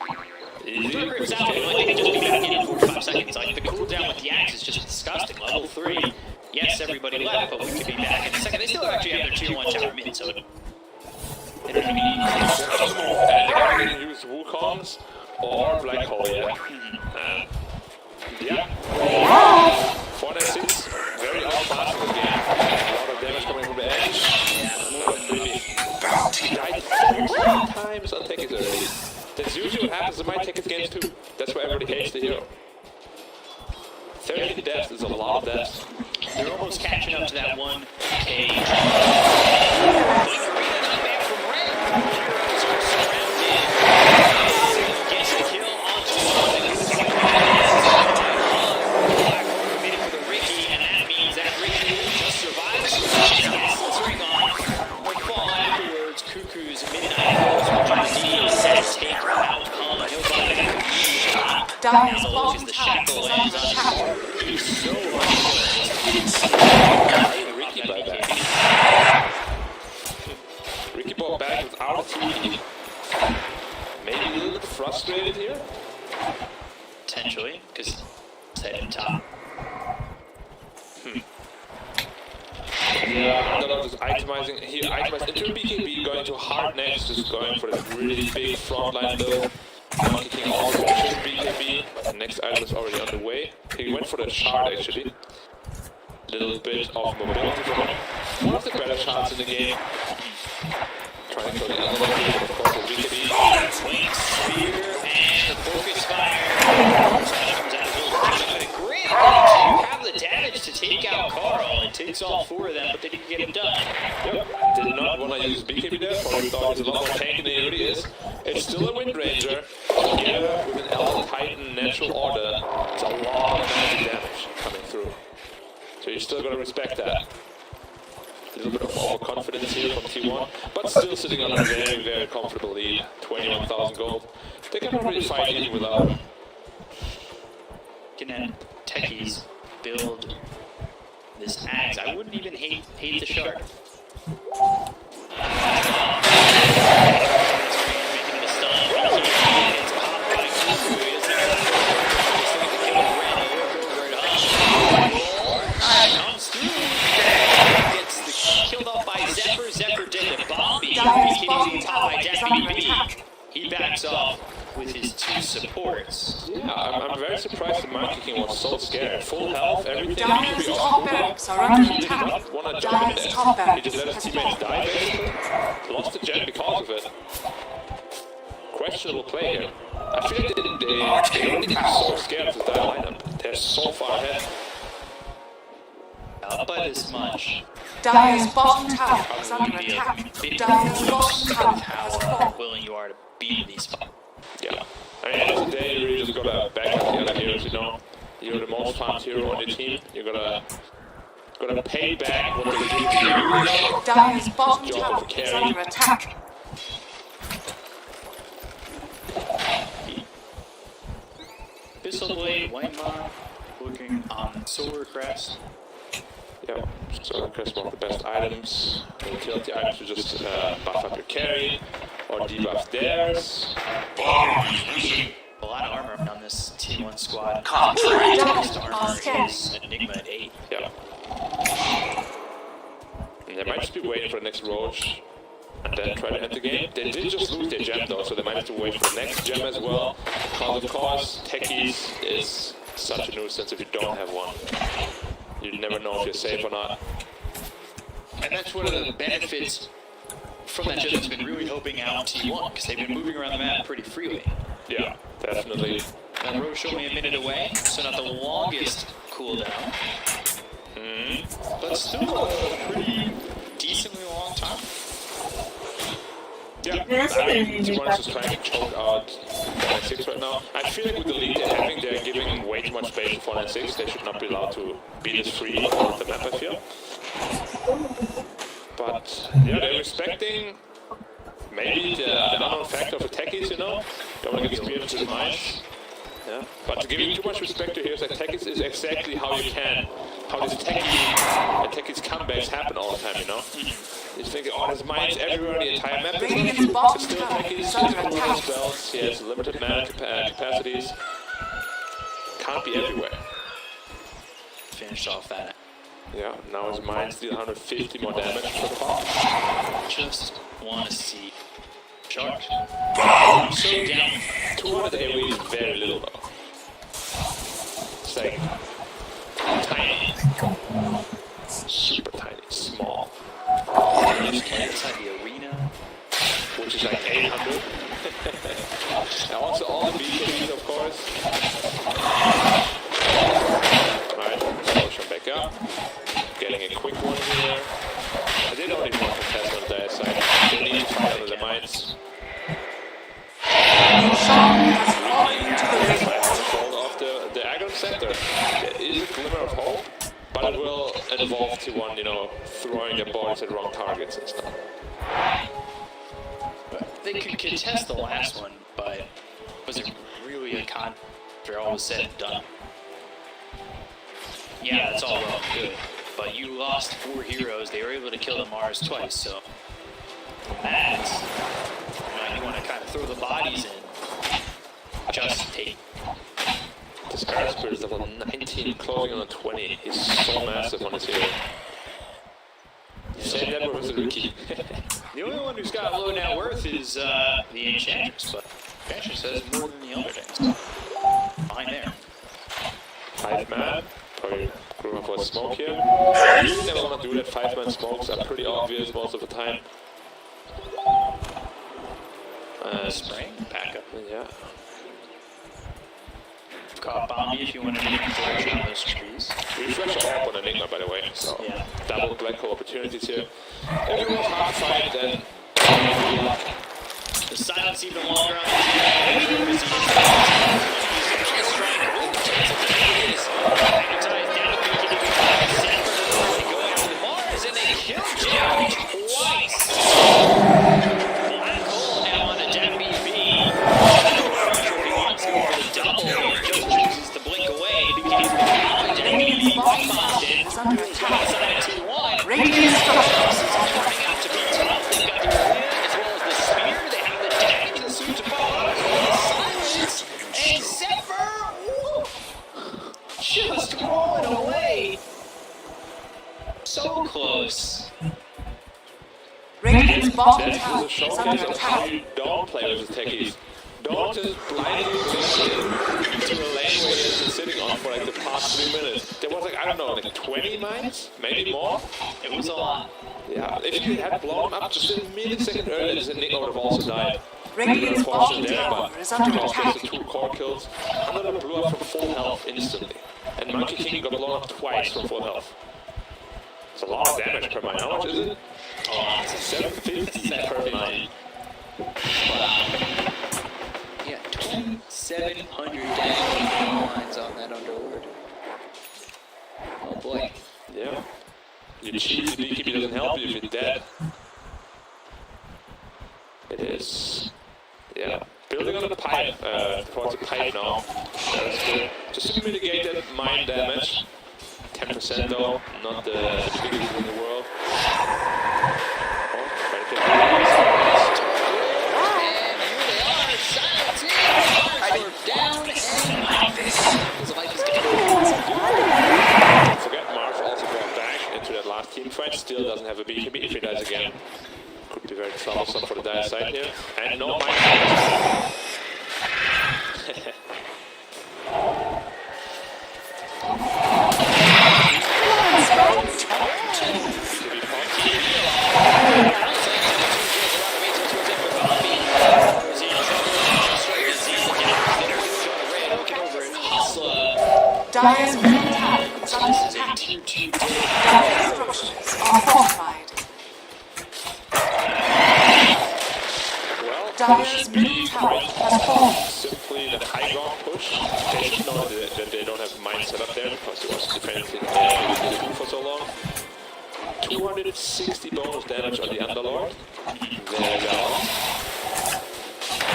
The dark rift's out, but they can just be back in 45 seconds. Like, the cooldown with the axe is just disgusting. Level 3. Yes, everybody left, but we could be back in a second. They still actually have their tier 1 tower mid, so they don't need And they can use Wukongs or Black Hole, yeah. Yeah. 496, very fast in the game. A lot of damage coming from the edge. Really. He died 13 times on tickets already. That's usually what happens in my tickets games too. That's why everybody hates the hero. 30 deaths is a lot of deaths. They're almost catching up to that 1K. Gets the kill onto Ricky, and that means that Ricky just survives. Gets the ring on. Will fall afterwards. Cuckoo's midnight Dire's Now bottom as the tower shackle is lands under on attack. he's so Ricky by back. Ricky ball back without a TP. Maybe a little bit frustrated here. potentially, because it's heading top. Yeah, Dota just itemizing. He itemized into BKB, going to hard next, just going for this really big frontline build. Monkey King also pushes BKB. Next item is already on the way. He went for the shard actually. Little bit of mobility for him. One of the better shards in the game. Trying to kill the other one here, but of course the BKB. Swing, spear, and the focus fire. Comes out of the grid. You have the damage to take out Carl. It takes all four of them, but they didn't get him done. Yep, did not want to use BKB there, probably thought he's a lot more tanky than he really is. It's still a Wind Ranger, together with an Elder Titan natural order. It's a lot of magic damage coming through. So you're still gonna respect that. A little bit of overconfidence here from T1, but still sitting on a very, very comfortable lead. 21,000 gold. They can probably fight even without him. Can have techies build this axe. I wouldn't even hate the shard. Making the stun. Gets popped by comes through. Gets killed off by Zephyr. Zephyr did the bomb. Dire's Getting bottom popped tower by is under DPC. attack. He backs off with his two supports. Yeah, I'm very surprised the Monkey King was so scared. Full health, everything. Dire's top barracks are under He did attack. not want to jump in Dire's top there. He barracks just let his has teammates fallen. die basically. Lost the gen because of it. Questionable play here. I feel like they already are so scared of the Dire lineup. They're so far ahead. Up by this much. Dire's bottom tower is under attack. Dire's bottom tower has How fallen. willing you are to be in these spots. Yeah. I mean, at the end of the day, you really just gotta back up the other heroes, you know. You're the most farmed hero on your team. You gotta pay back what they give to you. Dire's bottom Job tower of is carry. under attack. Pistol Blade, White Mark, looking on Solar Crest. Yeah, so that's one of the best items. Utility items to just buff up your carry or debuff theirs. A lot of armor on this T1 squad. Dire's Most are armor scared. is Enigma at 8. Yeah. And they might just be waiting for the next Roach and then try to end the game. They did just lose their gem though, so they might have to wait for the next gem as well. Because of course, techies is such a nuisance if you don't have one. You never know if you're safe or not. And that's one of the benefits from that gem that's been really helping out T1, because they've been moving around the map pretty freely. Yeah, definitely. That row showed me a minute away, so not the longest cooldown. But still a pretty decently long time. Yeah, That's I mean, really T1 is just trying to choke out 496 right now. I feel like with the lead they're having, they're giving way too much space to 496. They should not be allowed to be this free on the map, I feel. But, yeah, they're respecting maybe the unknown factor of the techies, you know? Don't want to give spear to the mines. Yeah. But giving too much respect to heroes like techies is exactly how this techies comebacks happen all the time, you know? You think, oh, there's mines everywhere, the entire map is Radiant's left. bottom But still, tower techies, is he under has cooldown attack. spells, he has limited mana capacities. Can't be everywhere. Finished off that. Yeah, now his mines deal 150 more damage for the pop. Just want to see Shark. So down. 200 AoE is very little though. It's like tiny. Super tiny, small. Just playing inside the arena. Which is like 800. And also all the BKBs, of course. Alright, motion back up. Getting a quick one here. I did only want to test on their side. They need to fight under the mines. Sean has fallen into the ring. Control of the aggro center. There is a glimmer of hope, but it will involve T1, you know, throwing their bodies at wrong targets and stuff. they could contest the last one, but was it really a con after all was said and done? Yeah, that's all well and good, but you lost 4 heroes. They were able to kill the Mars twice, so that's, you want to kind of throw the bodies in. Just take. This guy's spirit is level 19, closing on 20. He's so massive on his hero. Same that with Rookie. The only one who's got low net worth is the Enchantress, but Enchantress has more than the other things. Fine there. 5 man. Probably grew up with smoke here. You never want to do that. 5-man smokes are pretty obvious most of the time. Spring, backup. Yeah. Got Bombi if you want to do conversion on those trees. Refresh all up on Enigma, by the way. So, Yeah. double black hole opportunities here. Everyone's hard fight, then. The silence even longer on the Mars, and they killed Jam twice. Black hole now on a dead BB. Double, he just chooses to blink away because the BB Is under attack. 2-1. Radiant structures. Turning out to be tough. They've got the Orlean as well as the spear. They have the damage, the suit to follow, the silence, and Zephyr just rolling away. So close. Radiant's bottom This is tower a is showcase under of attack. how you don't play with the techies. Don't just blindly position to a lane where you've been sitting on for like the past 3 minutes. There was like, I don't know, like 20 mines? Maybe more? It was a lot. Yeah, if you had blown up just a millisecond earlier, this Enigma would have also died. Radiant's bottom tower is under Koloks attack. gets the 2 core kills. Another blew up from full health instantly. And Monkey King got blown up twice from full health. It's a lot of damage per mine. How much is it? Oh, it's 750 per mine. Yeah, 2,700 damage lines on that Underlord. Oh boy. Yeah. You cheat, the beekeeper doesn't help you if you're dead. It is. Yeah. Building on the pipe, towards the pipe now. That's good. Just to mitigate that mine damage. 10% though, not the biggest in the world. Oh, try to get Don't forget, Marv also brought back into that last team fight. Still doesn't have a BKB. If he dies again, could be very troublesome for the dire side here. And no mine. Dire's middle tower is under attack. Dire's structures are fortified. Well, Dire's middle tower has fallen. simply the high ground push. They should know that they don't have mine set up there because it was defending for so long. 260 bonus damage on the Underlord. There we go.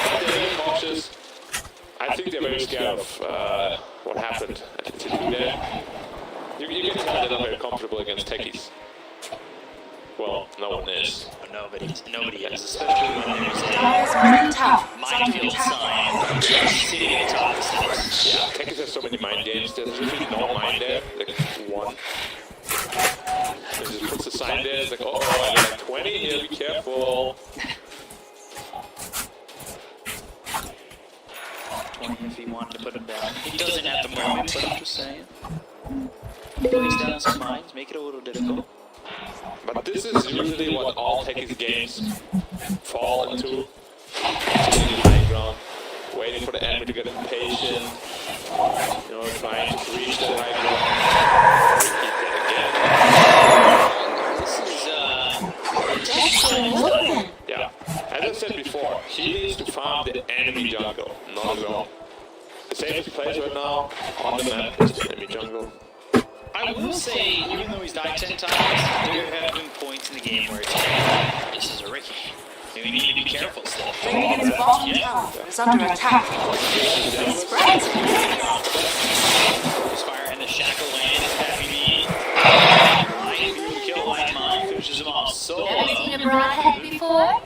But they're very cautious. I think they're very scared of what happened at the T2 there. You can tell they're not very comfortable against techies. Well, no one is. Nobody is, especially when there's Dire's middle tower is under minefield attack. sign sitting atop the steps. Yeah, techies have so many mind games. There's usually no mine there, like one. It just puts a sign there, it's like, oh, I got like 20 here, be careful. 20 if he wanted to put him down. He doesn't at the moment, but I'm just saying. Place down some mines, make it a little difficult. But this is usually what all techies games fall into. Sitting in high ground, waiting for the enemy to get impatient, you know, trying to reach that high ground. Repeat that again. Yeah, as I said before, he needs to farm the enemy jungle, not his own. The safest place right now on the map is the enemy jungle. I will say, even though he's died 10 times, there have been points in the game where it's like, this is a Ricky. We need to be careful still. Radiant's bottom tower is under attack. Spread. Fire and the shackle land. That we need. Light kill Light Mine finishes him off solo. Ever seen a broadhead before?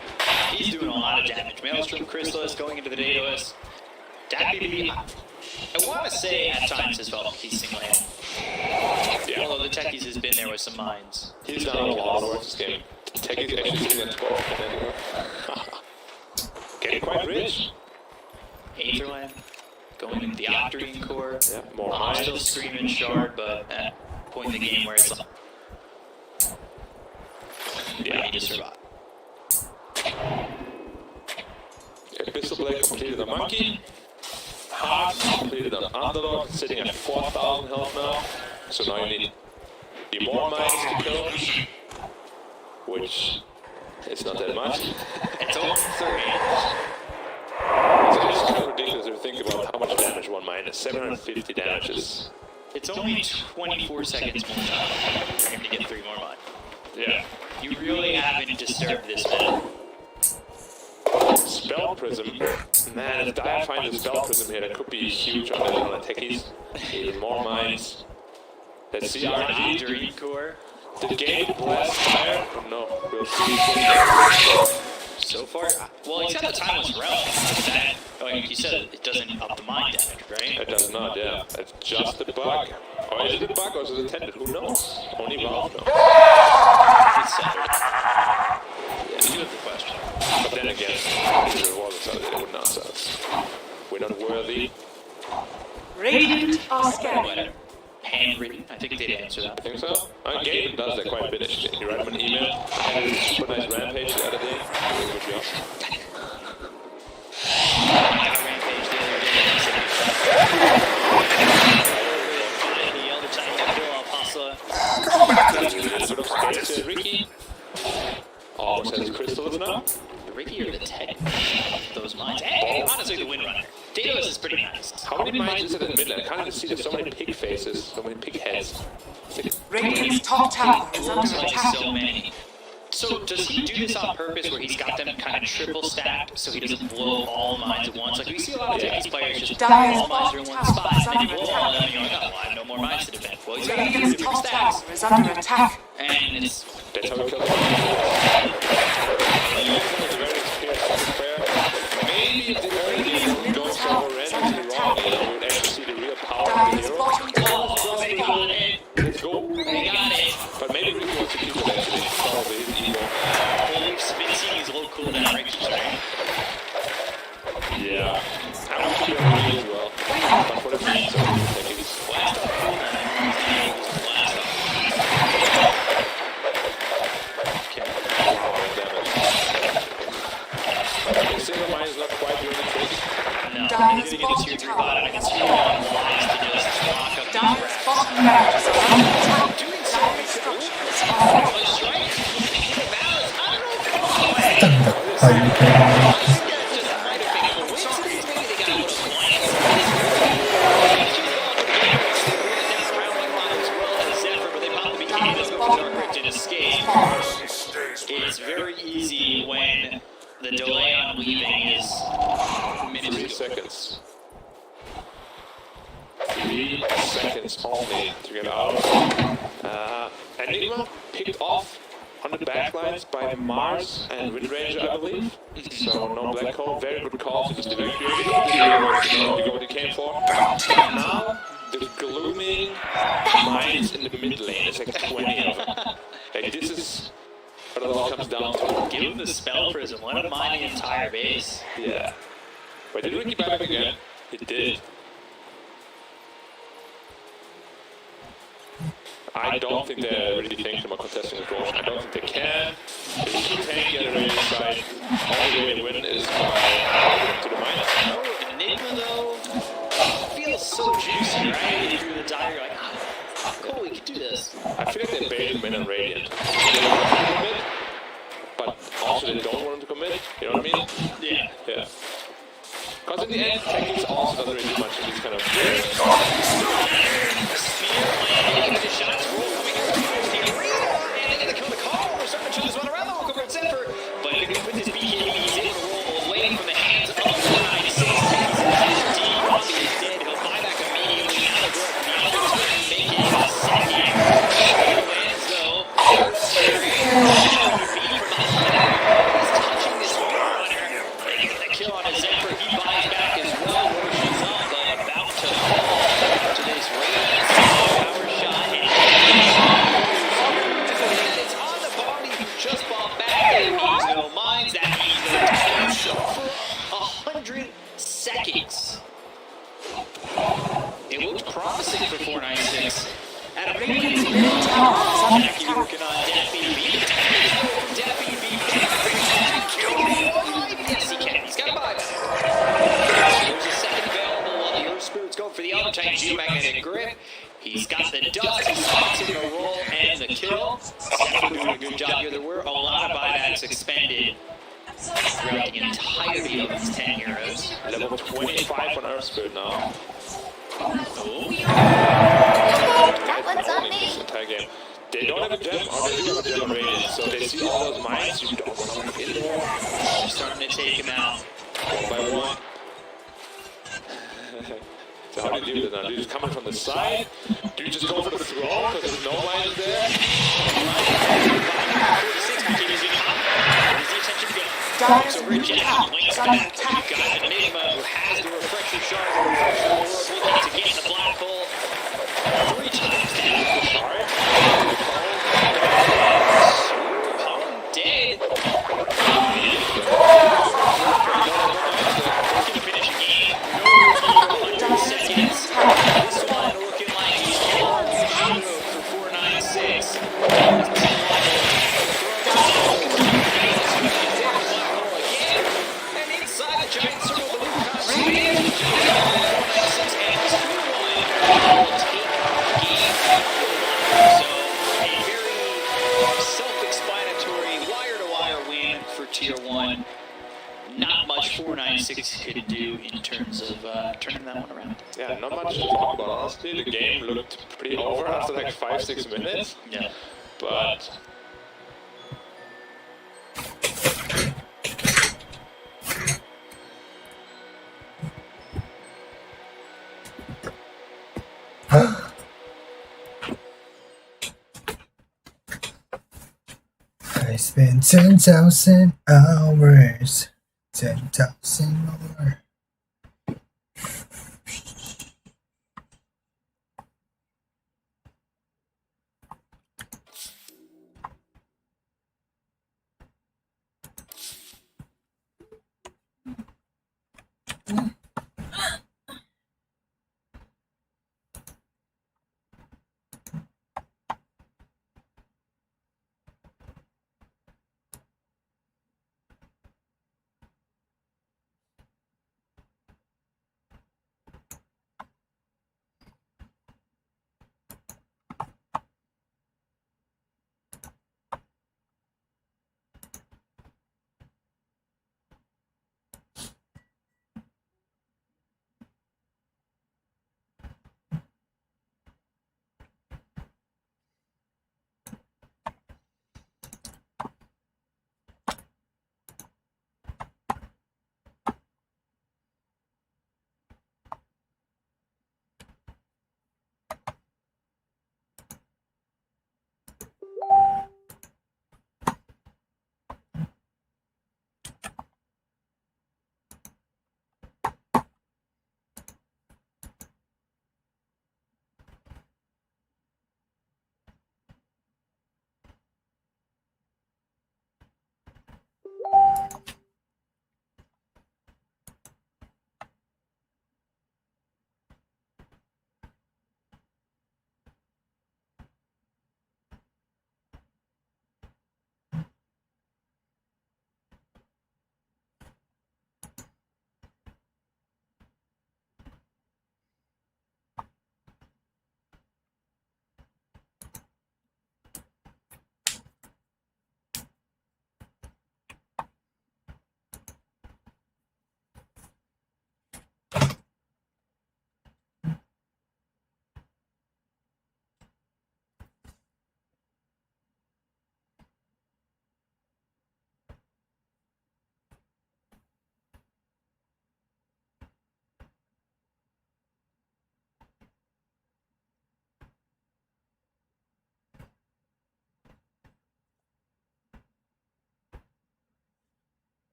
He's doing a lot of damage. Maelstrom, Chrysalis going into the Daedalus. DPC, I want to say at times has felt like he's single-handed. Yeah. Although the Techies has been there with some mines. He's done a lot of work this game. Techies actually sitting at 12. Getting quite rich. Aetherland going into the Octarine core. Yeah, more Still mines. Screaming Shard, but at a point in the game where it's like, yeah, need to survive. Pistol Blade completed a monkey. Heart completed an underdog, sitting at 4,000 health now. So now you need more mines to kill, which is not that much. It's over 30. So it's kind of ridiculous if you think about how much damage one mine is. 750 damages. It's only 24 seconds more time for him to get 3 more mines. Yeah. You really haven't disturbed this bit. Spell Prism. Man, if Dire finds a Spell Prism here, that could be huge on the techies. Even more mines. Let's see RNG. Octarine core. The game blast fire? Oh no, we'll see. So far, well, he said the timeless realm. That, like you said, it doesn't up the mine damage, right? It does not, yeah. It's just a bug. Or is it a bug or is it intended? Who knows? Only Valve knows. It's Saturday. Yeah, you have the question. But then again, if it was a Saturday, they would not answer us. We're not worthy. Radiant are scared. Whatever. Handwritten. I think they'd answer that. Think so? Gaben does that quite a bit actually. You write him an email, and it's a super nice rampage the other day. Good job. I got Rampage the other day. The Elder Titan got kill Apostle. Ricky. Almost has crystals now. The Ricky or the Tech? Those mines. Hey, honestly, the Windrunner. Daedalus is pretty nice. How many mines is it in Midland? I can't even see there's so many pig faces, so many pig heads. Radiant's top tower is under Like attack. so many. So does he do this on purpose where he's got them kind of triple stacked so he doesn't blow all mines at once? Like we see a lot of Techies players just Dyer's all mines are in bottom one tower spot is and then you under blow all of them attack. and you're like, oh, well, I have no more mines to defend. Well, he's got to do Radiant's different top stacks. tower is under attack. And it's That's how we kill them. Maybe if the early game goes so horrendously wrong, you would actually see the real power of the Dyer's hero. bottom tower is oh, they under got attack. it. Let's go. They got it. But maybe Ricky wants to keep it actually. Probably his ego. Well, we've been seeing his low cooldown Ricky's right? Yeah. I want to keep it on me as well. But for the fans, I think it's Blast off cooldown. Blast off. Okay. The single mine is not quite doing the trick. No, Dyer's he's gonna get to your 3 bottom bottom. I can see him on wise to just rock up the Dyer's grass. bottom barracks are under attack. Doing so Dyer's structures are Oh, strike. Balance. I don't know. Are you kidding me? Just might have been coincidence. Maybe they got a little plan. Dyer's bottom barracks It's very easy when the delay on leaving is 3 minutes. seconds. 3 seconds only to get out. Enigma picked off on the backlines by Mars and Windranger, I believe. So no black hole. Very good call to just evacuate. You go what you came for. Now the glooming mines in the mid lane. It's like 20 of them. Like this is what it all comes down to. Give him the spell prism. Let him mine the entire base. Yeah. But did Ricky back up again? He did. I don't think they're really thinking about contesting the goals. I don't think they can. If you keep tanking at the radio side, only way to win is by to the minus. Oh, Enigma though feels so juicy, right? If you're the Dire, you're like, oh, cool, we can do this. I feel like they baited him in on Radiant. They want him to commit, but also they don't want him to commit. You know what I mean? Yeah. Yeah. Because in the end, Techies also doesn't really do much of these kind of... Spear landing, the shots roll coming in towards the arena, and they're gonna kill the call. we're starting to turn this one around. We'll go for Zephyr. But with his BKB, he's able to roll away from the hands of 496. His D Robbie is dead. He'll buy back immediately out of the door. The other turn making a second. Lands though. He's touching this runner. They get the kill on his Zephyr. He buys back as well. Roshan's on, but about to fall after this radiant power shot. And it's on the body who just bought back. That means no mines. That means no time for 100 seconds. It looked promising for 496. Adam Mayweather's Jackie working on DPC. Yes, he can. He's got a buyback. There's a second available while the Earth Spirit's going for the other tank, Geomagnetic Grip. He's got the dust, he spots in the roll and the kill. Zephyr doing a good job here. There were a lot of buybacks expended throughout the entirety of his 10 heroes. Level 25 on Earth Spirit now. Oh. That one's on me. This entire game. They don't have a gem, or they do have a gem rated, so they see all those mines, you don't want to get in there. They're starting to take him out. One by one. So how do you do this now? Do you just come in from the side? Do you just go for the throw because there's no mines there? So Reject links back to the guy Enigma who has the refresher shard, the refresher world looking to get in the black hole 3 times. Dead. Looking to finish a game. No 100 seconds. This one looking like he's on the shield for 496. Giant circle, the blue comes in. 496 and 2-1 will take the game. So a very self-explanatory wire-to-wire win for Tier 1. Not much 496 could do in terms of turning that one around. Yeah, not much to talk about, honestly. The game looked pretty over after like 5-6 minutes. Yeah. But I spent 10,000 hours. 10,000 more.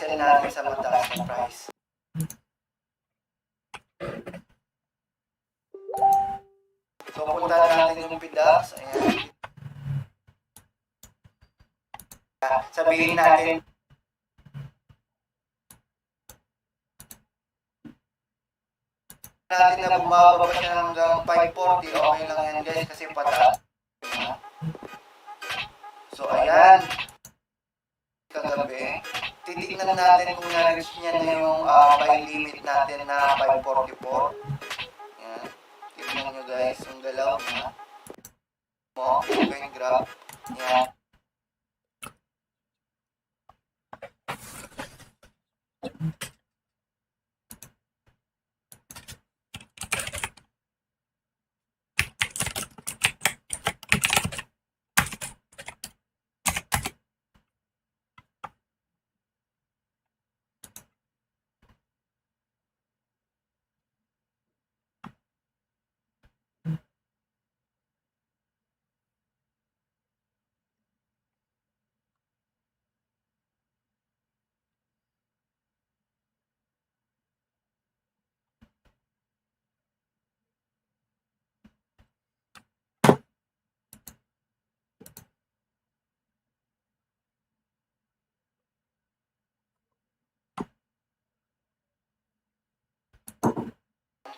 i-sell natin sa mataas na price. So, punta natin yung PDAX. Ayan. Sabihin natin na bumaba pa siya hanggang 540. Okay lang yan guys kasi pataas. So, ayan. Kagabi. Titignan natin kung na-reach niya na yung buy limit natin na 544. Ayan. Tignan nyo guys yung galaw niya. Yung graph. Ayan.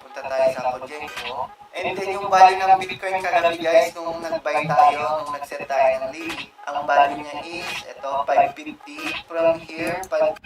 Punta tayo sa projecto. And then yung value ng Bitcoin kagabi guys, nung nag-buy tayo, nung nag-set tayo ng limit, ang value niya is, ito, 550. From here, 5...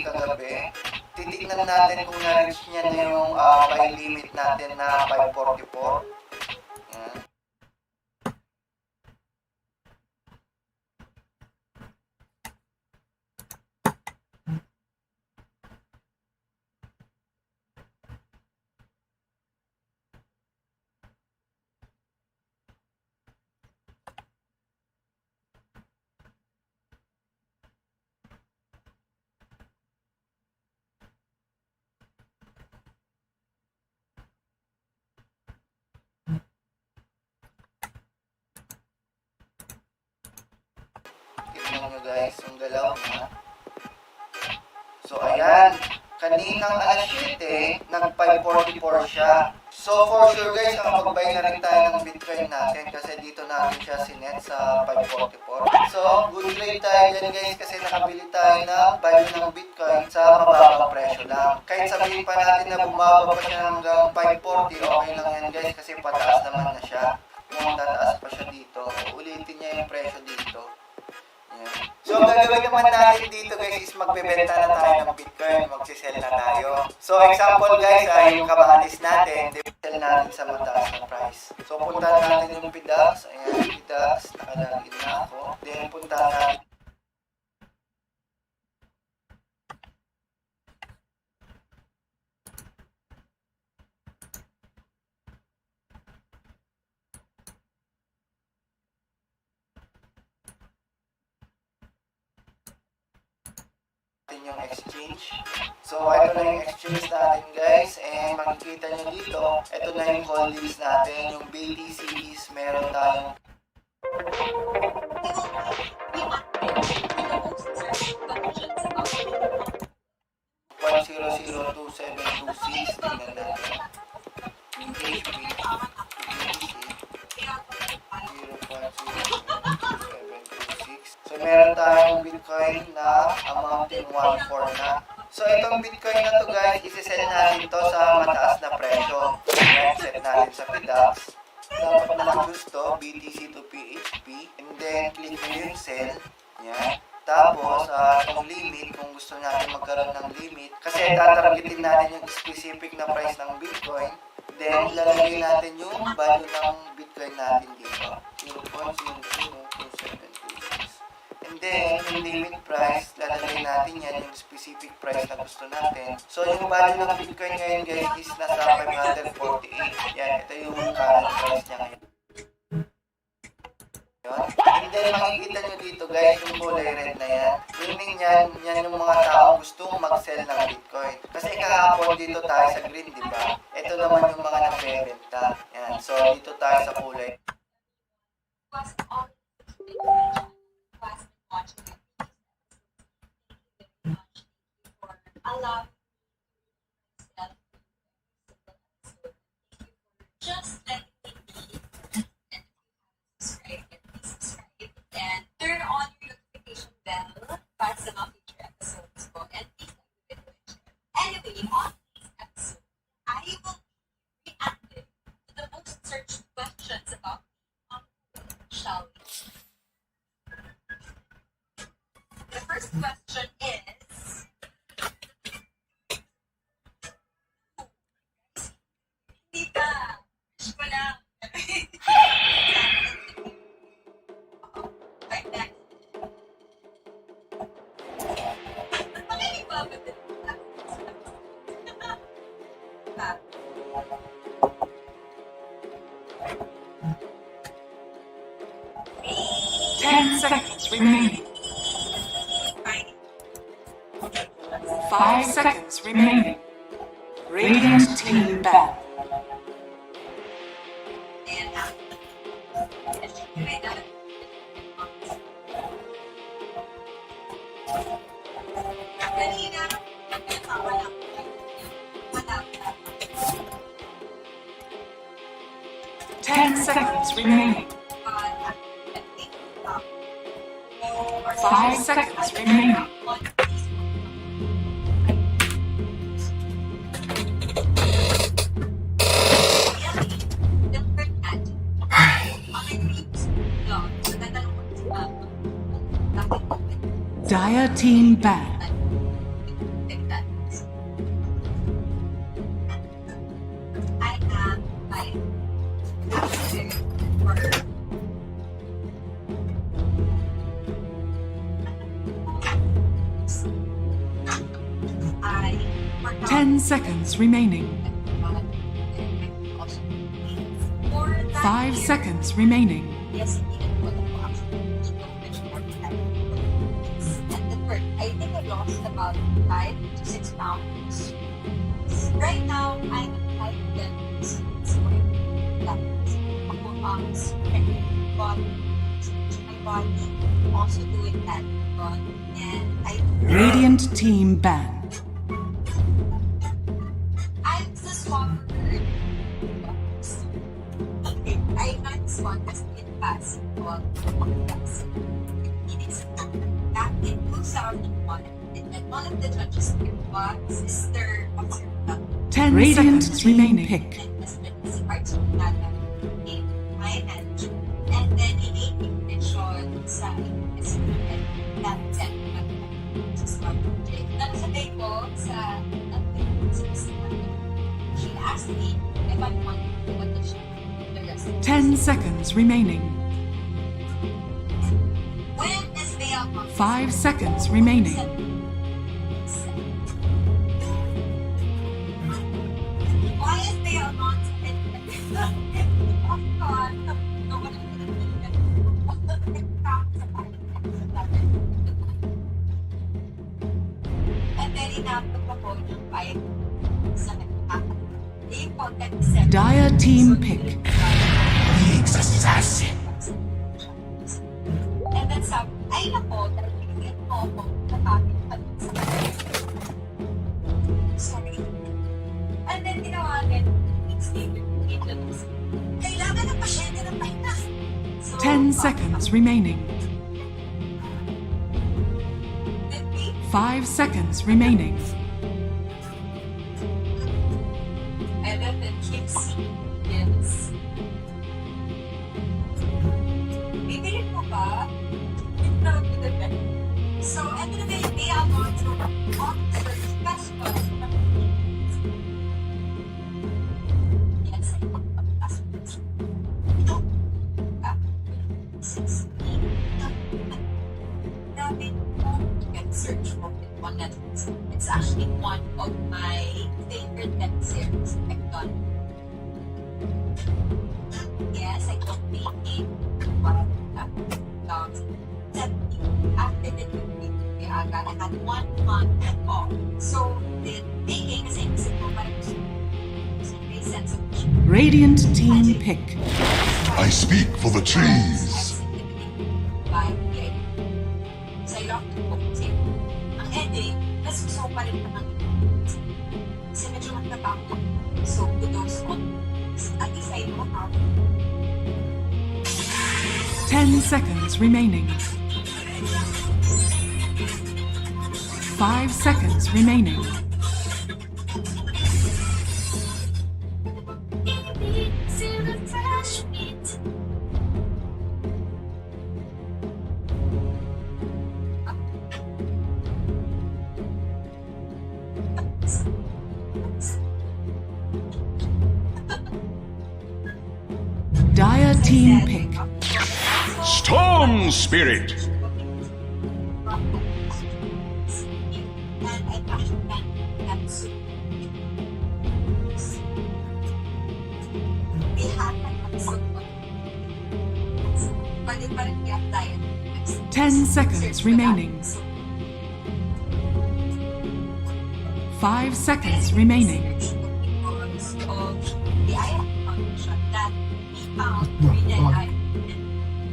kagabi. Titignan natin kung na-reach niya na yung buy limit natin na 544. Yan. guys, yung galaw niya. So ayan, kaninang alas 7, nag-544 siya. So for sure guys, nakapag-buy na rin tayo ng Bitcoin natin kasi dito natin siya sinet sa 544. So good trade tayo dyan guys kasi nakabili tayo ng value ng Bitcoin sa mababang presyo lang. Kahit sabihin pa natin na bumaba pa siya hanggang 540, okay lang yan guys kasi pataas naman na siya. Kung tataas pa siya dito, ulitin niya yung presyo dito. Yan. So, ang gagawin naman natin dito guys is magbebenta na tayo ng Bitcoin, magsisell na tayo. So, example guys, ay yung kamatis natin, sell natin sa mataas na price. So, puntahan natin yung PDAX. Ayan, PDAX, nakalagin na ako. Then, puntahan natin. Yung exchange. So, ito na yung exchange natin guys, and makikita nyo dito, ito na yung holdings natin. Yung BTC is meron tayong 1002726. Tingnan natin. Yung HP, BTC 0.02726. So, meron tayong Bitcoin na amounting 1.4 na. So, itong Bitcoin na to guys, isi-sell natin to sa mataas na presyo. Ayan, set natin sa PDAX. Dapat na lang gusto, BTC to PHP. And then, click nyo yung sell. Ayan. Tapos, itong limit, kung gusto natin magkaroon ng limit. Kasi tatargetin natin yung specific na price ng Bitcoin. Then, lalagay natin yung value ng Bitcoin natin dito. 0.00276. And then, yung limit price, lalagay natin yan yung specific price na gusto natin. So, yung value ng Bitcoin ngayon guys is nasa 548. Yan, ito yung current price niya ngayon. And then, makikita nyo dito guys, yung kulay red na yan. Meaning yan yung mga taong gustong mag-sell ng Bitcoin. Kasi kahapon dito tayo sa green, di ba? Ito naman yung mga nagbebenta. Yan, so dito tayo sa kulay. Just let me be. And subscribe and turn on your notification bell para sa mga future episodes ko. And please like the video and share. Anyway, on this episode, I will be reacting to the most searched questions about shall we? The first question is, hindi ba? Wish ko lang. Right next. Makinig ba ba din? 10 seconds remaining. 5 seconds remaining. Radiant team back. Kanina, wala. 10 seconds remaining. 5 seconds remaining. Dire team back. I have like I 10 seconds remaining. 5 seconds remaining. Yes, and the third, I think I lost about 5 to 6 pounds. Right now, I'm at 5 but my body also doing that. And Radiant team ban. I just want I not this one as it pass on it is that in 2001 and one of the judges was Sister Observer 10 seconds remaining. Pick. and Mr. Parts of that in my hand and then in 18 edition sa that 10 Nagsabay ko sa she asked me if I wanted to audition the rest of 10 seconds remaining. when is Bea 5 seconds remaining. why is Bea not oh God no one and then inapot ako yung 5 sa Dire team pick. and then sabi ay nako dahil pinigyan mo ako nakapit pa sa sorry and then tinawagan kailangan ng pasyente ng pahinga so 10 seconds remaining. then we 5 seconds remaining. and then the kids is bibili mo ba? No, so ito na yung day ako to officer special yes I want to ask ito 16 grabe get search for it on Netflix. It's actually one of my favorite web series I've done. Yes, I don't make it. But after the movie, I had 1 month off. So, the thinking is impossible, but it makes sense of Radiant team pick. I speak for the trees. So, I love to cook too. Ang ending, nasuso pa rin naman. Kasi medyo magkatapos. So, kudos ko. At least I know how. 10 seconds remaining. 5 seconds remaining. Dire team pick. Storm Spirit. Ten seconds remaining. 5 seconds remaining.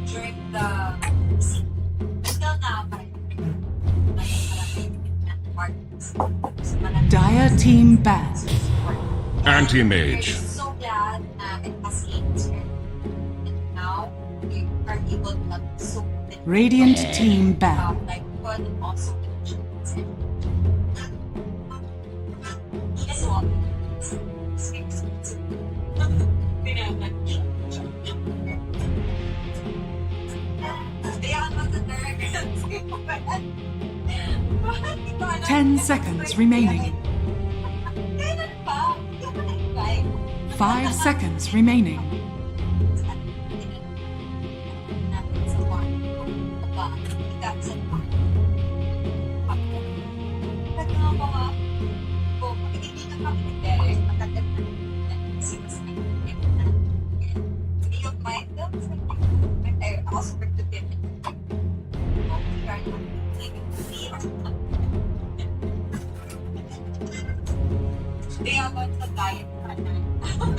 During the until now, Dire team ban. Anti-Mage. So glad it has changed. And now we are able to have so many Radiant team ban. like fun and also guess what? They are not the Americans. 10 seconds remaining. 5 seconds remaining.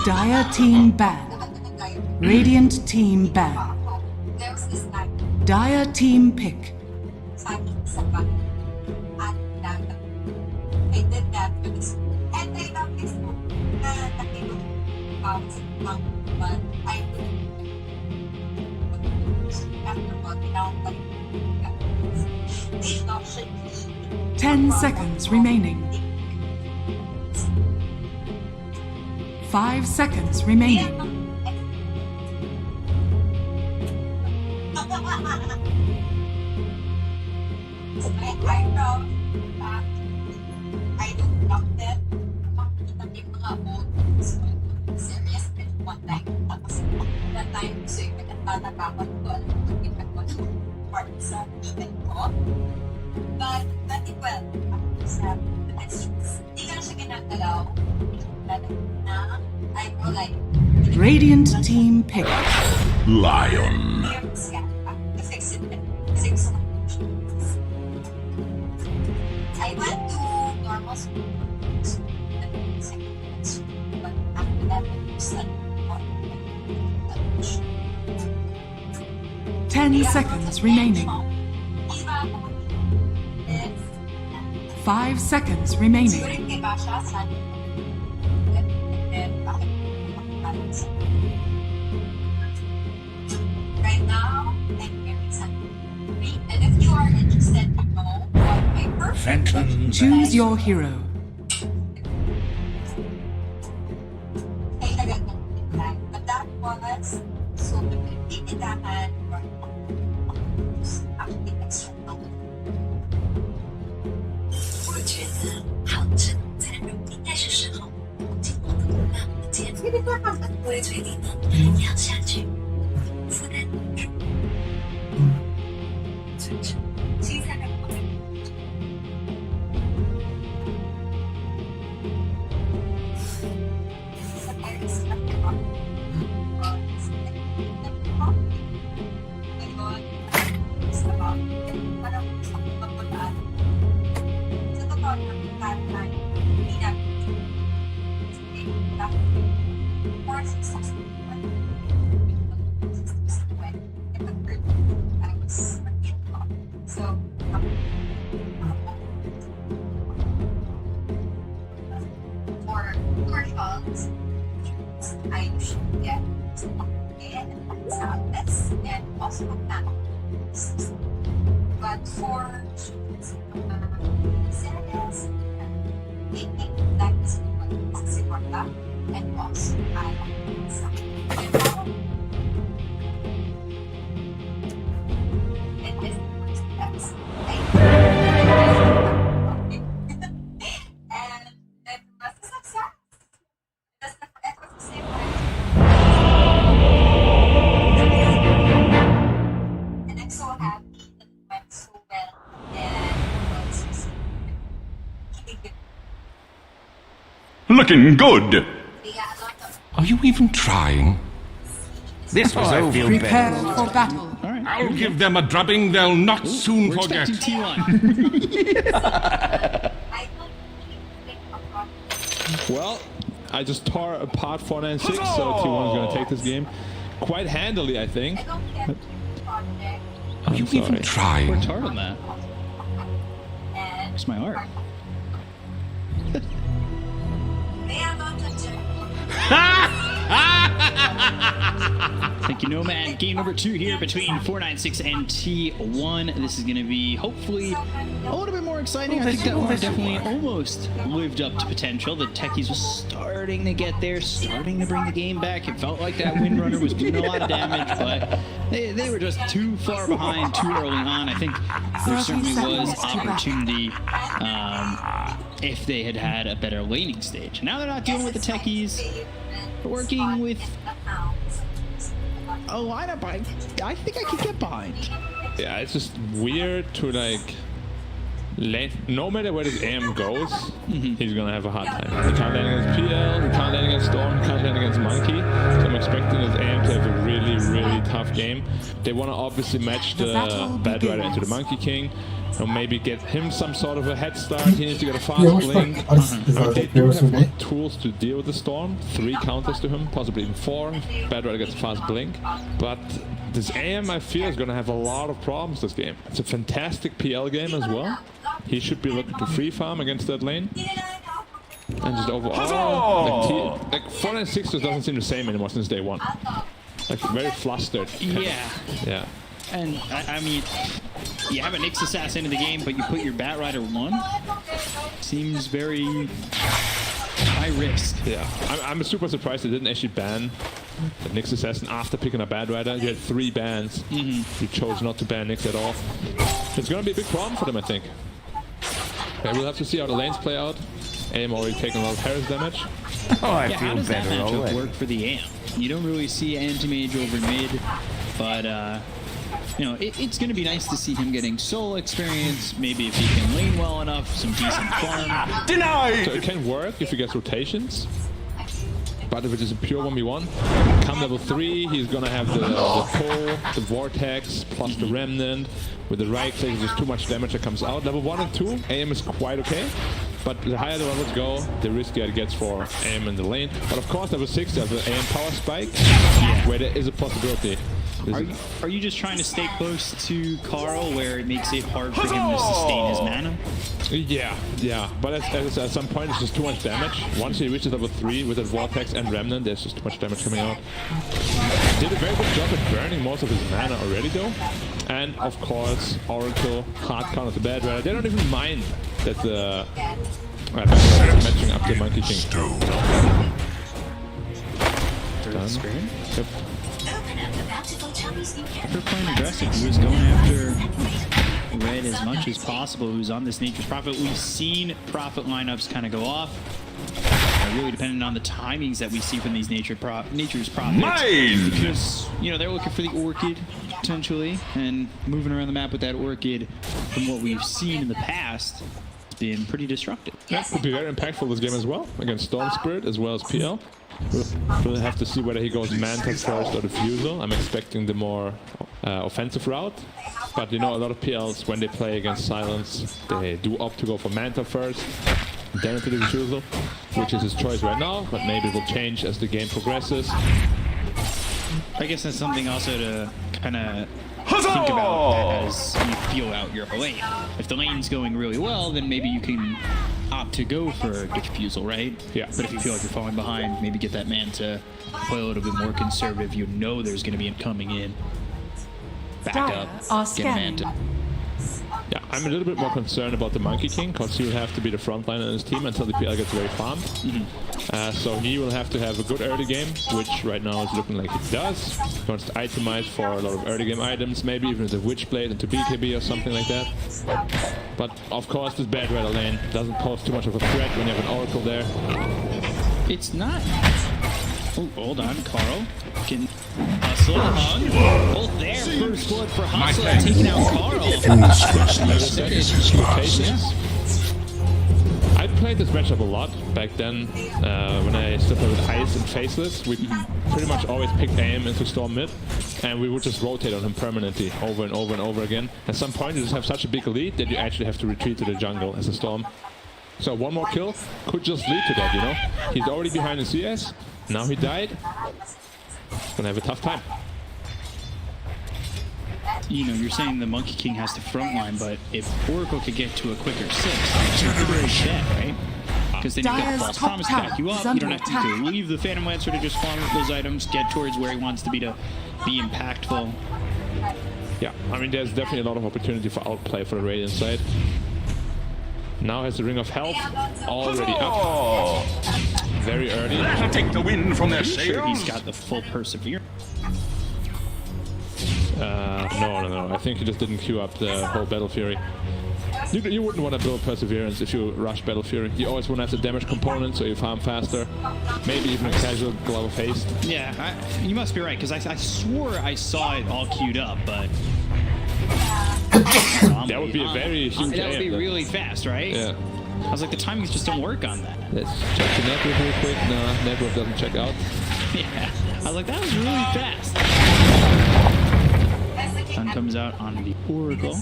Dire team ban. Radiant team ban. There's this night. Dire team pick. Sabi sa pa at dagat. I did that for this. And I love this book na nakilong about but I wouldn't after working out like 10 seconds remaining. 5 seconds remaining. My eyebrows, I don't love them. Makikita ko yung mga old serious one time. Tapos, that time, so yung nagkatatapapan ko, alam ko, ginagawa ko part sa event ko. But it well, sa hindi ka na siya ginagalaw. Na, I go like, Radiant team pick. Lion. I went to normal school, but after that, I studied 10 seconds remaining. 5 seconds remaining. Right now, I'm very excited. And if you are interested to know what my perfect Choose your hero. but that was so pinititahan or actually extra long. 我觉得好整才人应该是时候进我的无量的剑，我也决定了要下去负担住。青菜人So, for commercials, I usually get salads and also apples. But for cereals, baking, that is sigurta, and also I like some. And this that's and it was a success. It was the same way. And I'm so happy that it went so well and was keeping it. Looking good. Yeah, a lot of Are you even trying? This was over. Prepare for battle. I'll give them a drubbing they'll not soon We're forget. expecting T1. I don't think about Well, I just tore apart 496, so T1 is going to take this game quite handily, I think. I don't get project Are you even We're trying? hard on that. and It's my art. they are not a Thank you, Nomad. Game number 2 here between 496 and T1. This is going to be hopefully a little bit more exciting. I think that one definitely almost lived up to potential. The Techies was starting to get there, starting to bring the game back. It felt like that Windrunner was doing a lot of damage, but they were just too far behind too early on. I think there certainly was opportunity if they had had a better laning stage. Now they're not dealing with the Techies. They're working with a lineup I think I could get behind. Yeah, it's just weird to like no matter where this AM goes, he's gonna have a hard time. He can't land against PL, he can't land against Storm, he can't land against Monkey. So I'm expecting this AM to have a really, really tough tough game. They want to obviously match the Bad Rider into the Monkey King, or maybe get him some sort of a head start. He needs to get a fast blink. They do have tools to deal with the Storm. 3 counters to him, possibly even 4. Bad Rider gets a fast blink. But this AM, I feel, is going to have a lot of problems this game. It's a fantastic PL game as well. He should be looking to free farm against that lane. And just overall, like 496 just doesn't seem the same anymore since day 1. Like very flustered. Yeah. And I mean, you have a Nyx Assassin in the game, but you put your Bat Rider 1. Seems very high risk. Yeah, I'm super surprised they didn't actually ban the Nyx Assassin after picking a Bad Rider. You had 3 bans. You chose not to ban Nyx at all. It's going to be a big problem for them, I think. Okay, we'll have to see how the lanes play out. AM already taking a lot of Harris damage. Oh, I how feel does that better matchup already. work for the AM? You don't really see anti-mage over mid, but you know, it's going to be nice to see him getting solo experience. Maybe if he can lane well enough, some decent farm. Denied! So it can work if he gets rotations. But if it is a pure 1v1, come level 3, he's gonna have the pull, the vortex, plus the remnant. With the right click, there's too much damage that comes out. Level 1 and 2, AM is quite okay. But the higher the levels go, the riskier it gets for AM in the lane. But of course, level 6, there's an AM power spike, where there is a possibility. Are you just trying to stay close to Carl, where it makes it hard for him to sustain his mana? Yeah. But at some point, it's just too much damage. Once he reaches level 3 with a Vortex and Remnant, there's just too much damage coming out. Did a very good job at burning most of his mana already, though. And of course, Oracle, hard counter to Bad Rider. They don't even mind that the matching up the Monkey King. Done. Yep. If they're playing aggressive, he was going after Red as much as possible, who's on this Nature's Prophet. We've seen Prophet lineups kind of go off. Really dependent on the timings that we see from these Nature's Prophets. Because, you know, they're looking for the Orchid, potentially, and moving around the map with that Orchid, from what we've seen in the past, it's been pretty destructive. Yeah, would be very impactful this game as well, against Storm Spirit as well as PL. We'll have to see whether he goes Manta first or Diffusal. I'm expecting the more offensive route. But you know, a lot of PLs, when they play against Silence, they do opt to go for Manta first, then into the Diffusal, which is his choice right now, but maybe it will change as the game progresses. I guess that's something also to kind of think about as you feel out your lane. If the lane's going really well, then maybe you can opt to go for Diffusal, right? Yeah. But if you feel like you're falling behind, maybe get that Manta, play a little bit more conservative. You know there's going to be him coming in. Back up, get a Manta. Yeah, I'm a little bit more concerned about the Monkey King, because he will have to be the frontliner in his team until the PL gets very farmed. So he will have to have a good early game, which right now is looking like he does. He wants to itemize for a lot of early game items, maybe even with a Witchblade into BKB or something like that. But of course, this Bad Rider lane doesn't pose too much of a threat when you have an Oracle there. It's not. Oh, hold on, Carl. Can Hustle hung. Both there. First blood for Hustle, taking out Carl. I played this matchup a lot back then when I still played with Ice and Faceless. We pretty much always picked aim into Storm mid, and we would just rotate on him permanently over and over and over again. At some point, you just have such a big lead that you actually have to retreat to the jungle as a Storm. So one more kill could just lead to that, you know? He's already behind the CS. Now he died. Gonna have a tough time. You know, you're saying the Monkey King has the front line, but if Oracle could get to a quicker 6, it's dead, right? Because then you get the false promise to back you up. You don't have to either leave the Phantom Lancer to just farm those items, get towards where he wants to be impactful. Yeah, I mean, there's definitely a lot of opportunity for outplay for the Radiant side. Now has the Ring of Health already up. Very early. Take the wind from their Sure, sails. he's got the full Perseverance. No. I think he just didn't queue up the whole Battle Fury. You wouldn't want to build Perseverance if you rush Battle Fury. You always want to have the damage component, so you farm faster. Maybe even a casual Glove of Haste. Yeah, you must be right, because I swore I saw it all queued up, but... That would be a very huge That would be AM, really fast, right? Yeah. I was like, the timings just don't work on that. Let's check the network real quick. No, network doesn't check out. Yeah. I was like, that was really fast. Sun comes out on the Oracle.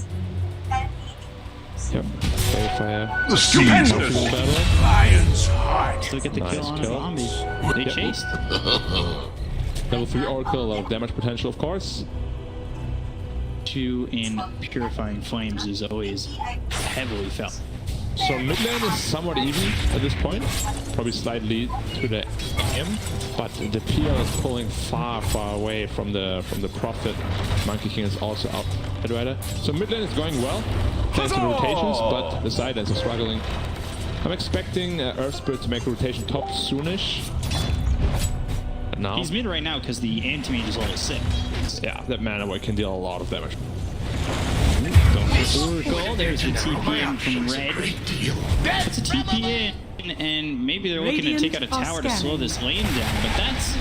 Yep. Fire. The stupendous battle. lion's heart. Look at the Nice kill on kill. Zombie. They Yep. chased. Level 3 Oracle, a lot of damage potential, of course. 2 in Purifying Flames is always heavily felt. So mid lane is somewhat even at this point. Probably slightly to the AM, but the PL is pulling far away from the Prophet. Monkey King is also up at rider. So mid lane is going well, thanks to the rotations, but the side lanes are struggling. I'm expecting Earth Spirit to make a rotation top soonish. But now, He's mid right now because the anti-mage is level 6. yeah, that mana boy can deal a lot of damage. Oracle, there's the TP in from Red. That's a TP in, and maybe they're looking to take out a tower to slow this lane down, but that's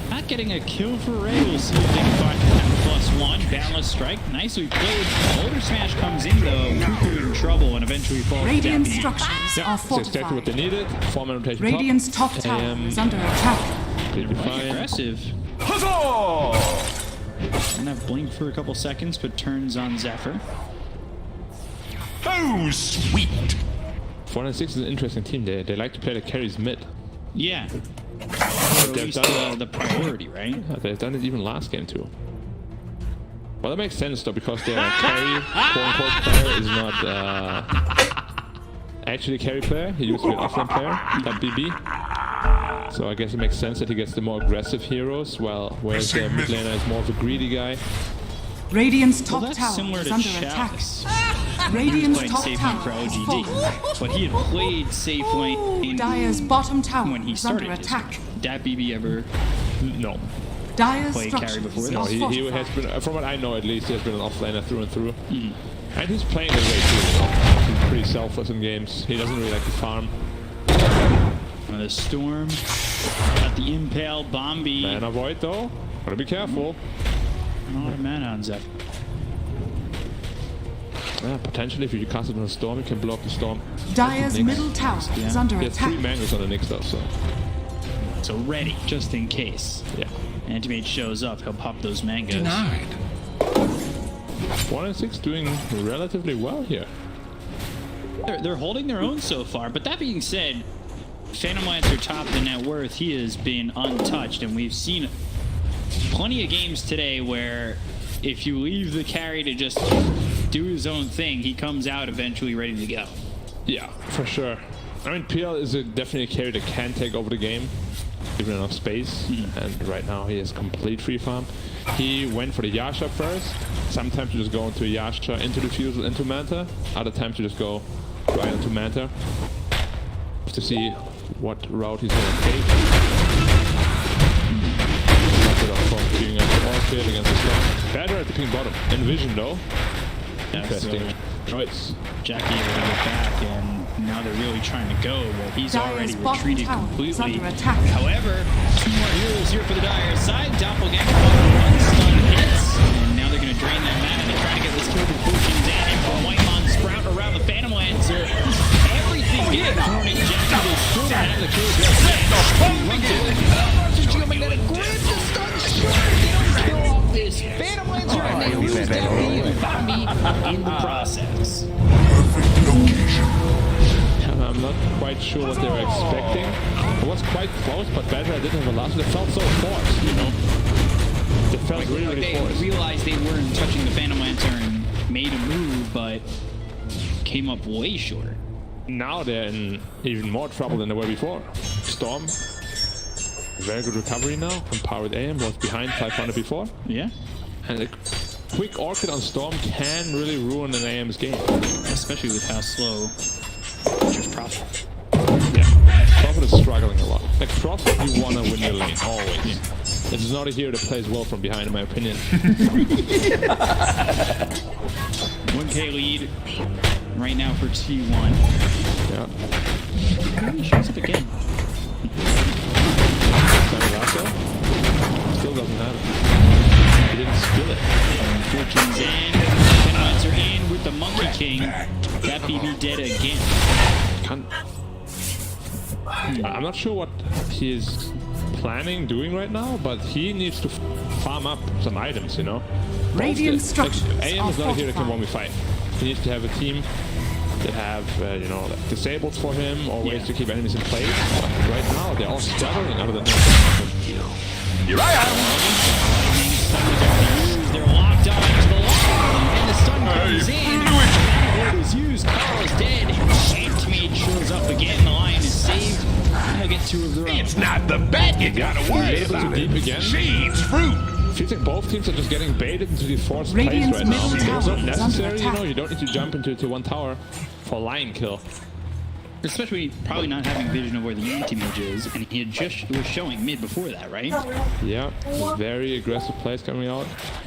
not getting a kill for Red. We'll see if they can find that +1. Boundless Strike, nicely played. Boulder Smash comes in though, Cuckoo in trouble, and eventually falls Radiant down. structures Yeah, are that's exactly what they fortified. needed. 4-man rotation Radiant's top tower AM. is under attack. They'll be fine. Aggressive. Huzzah! And that blink for a couple seconds, but turns on Zephyr. Oh, sweet. 496 is an interesting team. They like to play the carries mid. Yeah. Or at They've least done- the priority, right? Yeah, they've done it even last game too. Well, that makes sense though, because their carry, quote-unquote, player is not actually a carry player. He used to be an offlane player, that BB. So I guess it makes sense that he gets the more aggressive heroes, whereas the mid laner is more of a greedy guy. Radiant's Well, top that's tower similar is to under attack. Chalice. Radiant's Playing top safe tower for is OGD, falling. but he had played safe lane Dire's bottom tower when he is under started. attack. That BB ever No. Dire's Played carry structures before No, are he fortified. has been, from what I know at least, he has been an offlaner through and through. And he's playing that way too. He's pretty selfless in games. He doesn't really like to farm. the storm. Got the impaled Bombi. Mana void though. Gotta be careful. A lot of mana on Zeph. Yeah, potentially if you cast it on a storm, you can block the storm. Dire's Nyx. middle tower is Yeah. under He has attack. 3 mangoes on the Nyx though, so So ready, just in case. yeah. Antimate shows up, he'll pop those mangoes. Denied. 1 and 6 doing relatively well here. They're holding their own so far, but that being said, Phantom Lancer top the net worth, he has been untouched, and we've seen plenty of games today where if you leave the carry to just do his own thing, he comes out eventually ready to go. Yeah, for sure. I mean, PL is definitely a carry that can take over the game, given enough space, and right now he has complete free farm. He went for the Yasha first. Sometimes you just go into Yasha, into the Fusel, into Manta. Other times you just go right into Manta to see what route he's going to take. Queuing up the Orchid against the Storm. Better at the pink bottom. Envision though. Interesting. choice. Jackie able to get back, and now they're really trying to go, but he's Dire's already bottom retreated tower is completely. under attack. However, 2 more heroes here for the Dire side. Doppelganger one stun hits, and now they're going to drain that mana. They're trying to get this kill conclusions in, and from Whitemon Sprout around the Phantom Lancer. Everything in Hornet Jackie goes short out of the kill. Magnetic grip to stun short. They don't throw off this Phantom Lancer, and they lose that Bombi in the process. I'm not quite sure what they were expecting. It was quite close, but Badger didn't have a last. It felt so forced, you know? It felt really, really They forced. realized they weren't touching the Phantom Lancer and made a move, but came up way short. Now they're in even more trouble than they were before. Storm, very good recovery now. And Powered AM was behind 500 before. Yeah. And a quick Orchid on Storm can really ruin an AM's game. Especially with how slow just Prophet. Yeah, Prophet is struggling a lot. Like Prophet, you wanna win your lane, always. Yeah. It's not a hero that plays well from behind, in my opinion. 1K lead right now for T1. Yeah. He shows up again. Still doesn't have it. He didn't steal it. Fortune's in. Phantom Lancer in with the Monkey King. That BB dead again. I'm not sure what he is planning doing right now, but he needs to farm up some items, you know. Radiant structures AM are is not here that can fortified. 1v5. He needs to have a team that have, you know, like disables for him or ways to keep enemies in place. But right now, they're all struggling out of the net. Here I am. They're locked on to the line, and the stun comes in. It is used. Carl's dead. Antimate shows up again. The line is saved. And they'll get 2 of their own. It's not the bet you gotta worry about. Deep again. Seeds fruit. Feels like both teams are just getting baited into the forced Radiant's place right now. middle It's tower not is under necessary, you know. attack. You don't need to jump into one tower for line kill. Especially probably not having vision of where the anti-mage is, and he had just was showing mid before that, right? Yeah, very aggressive plays coming out.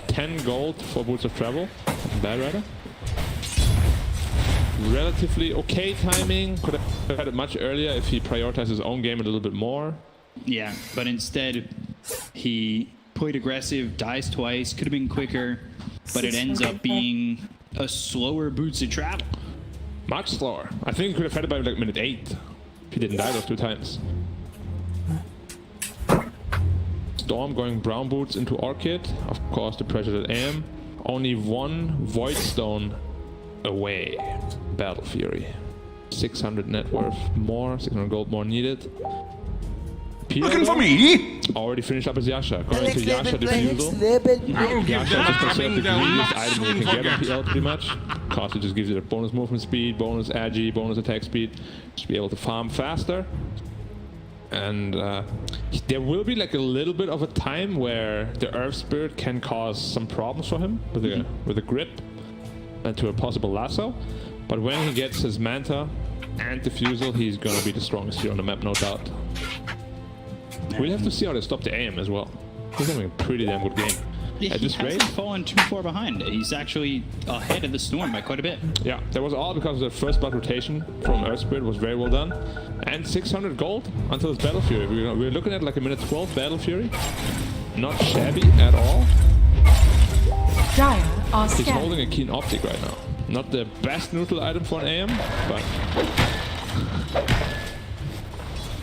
10 gold for Boots of Travel. Bad Rider. Relatively okay timing. Could have had it much earlier if he prioritized his own game a little bit more. Yeah, but instead he played aggressive, dies twice, could have been quicker, but it ends up being a slower Boots of Travel. Much slower. I think he could have had it by like minute 8 if he didn't die those 2 times. Storm going brown boots into Orchid. Of course, the pressure at AM. Only 1 Void Stone away. Battle Fury. 600 net worth more, 600 gold more needed. Looking for me? Already finished up his Yasha. Going to Yasha Diffusal. I'll give Yasha that just considered the having greatest the item you can get on PL pretty much. Cause it just gives you the bonus movement speed, bonus agi, bonus attack speed. Just be able to farm faster. And there will be like a little bit of a time where the Earth Spirit can cause some problems for him with the grip and to a possible lasso. But when he gets his Manta and Diffusal, he's gonna be the strongest here on the map, no doubt. We'll have to see how they stop the AM as well. He's having a pretty damn good game. Yeah, At he this rate, hasn't fallen too far behind. He's actually ahead of the Storm by quite a bit. yeah, that was all because the first blood rotation from Earth Spirit was very well done. And 600 gold until his Battle Fury. We're looking at like a minute 12 Battle Fury. Not shabby at all. Dire are He's scanning. holding a keen optic right now. Not the best neutral item for an AM, but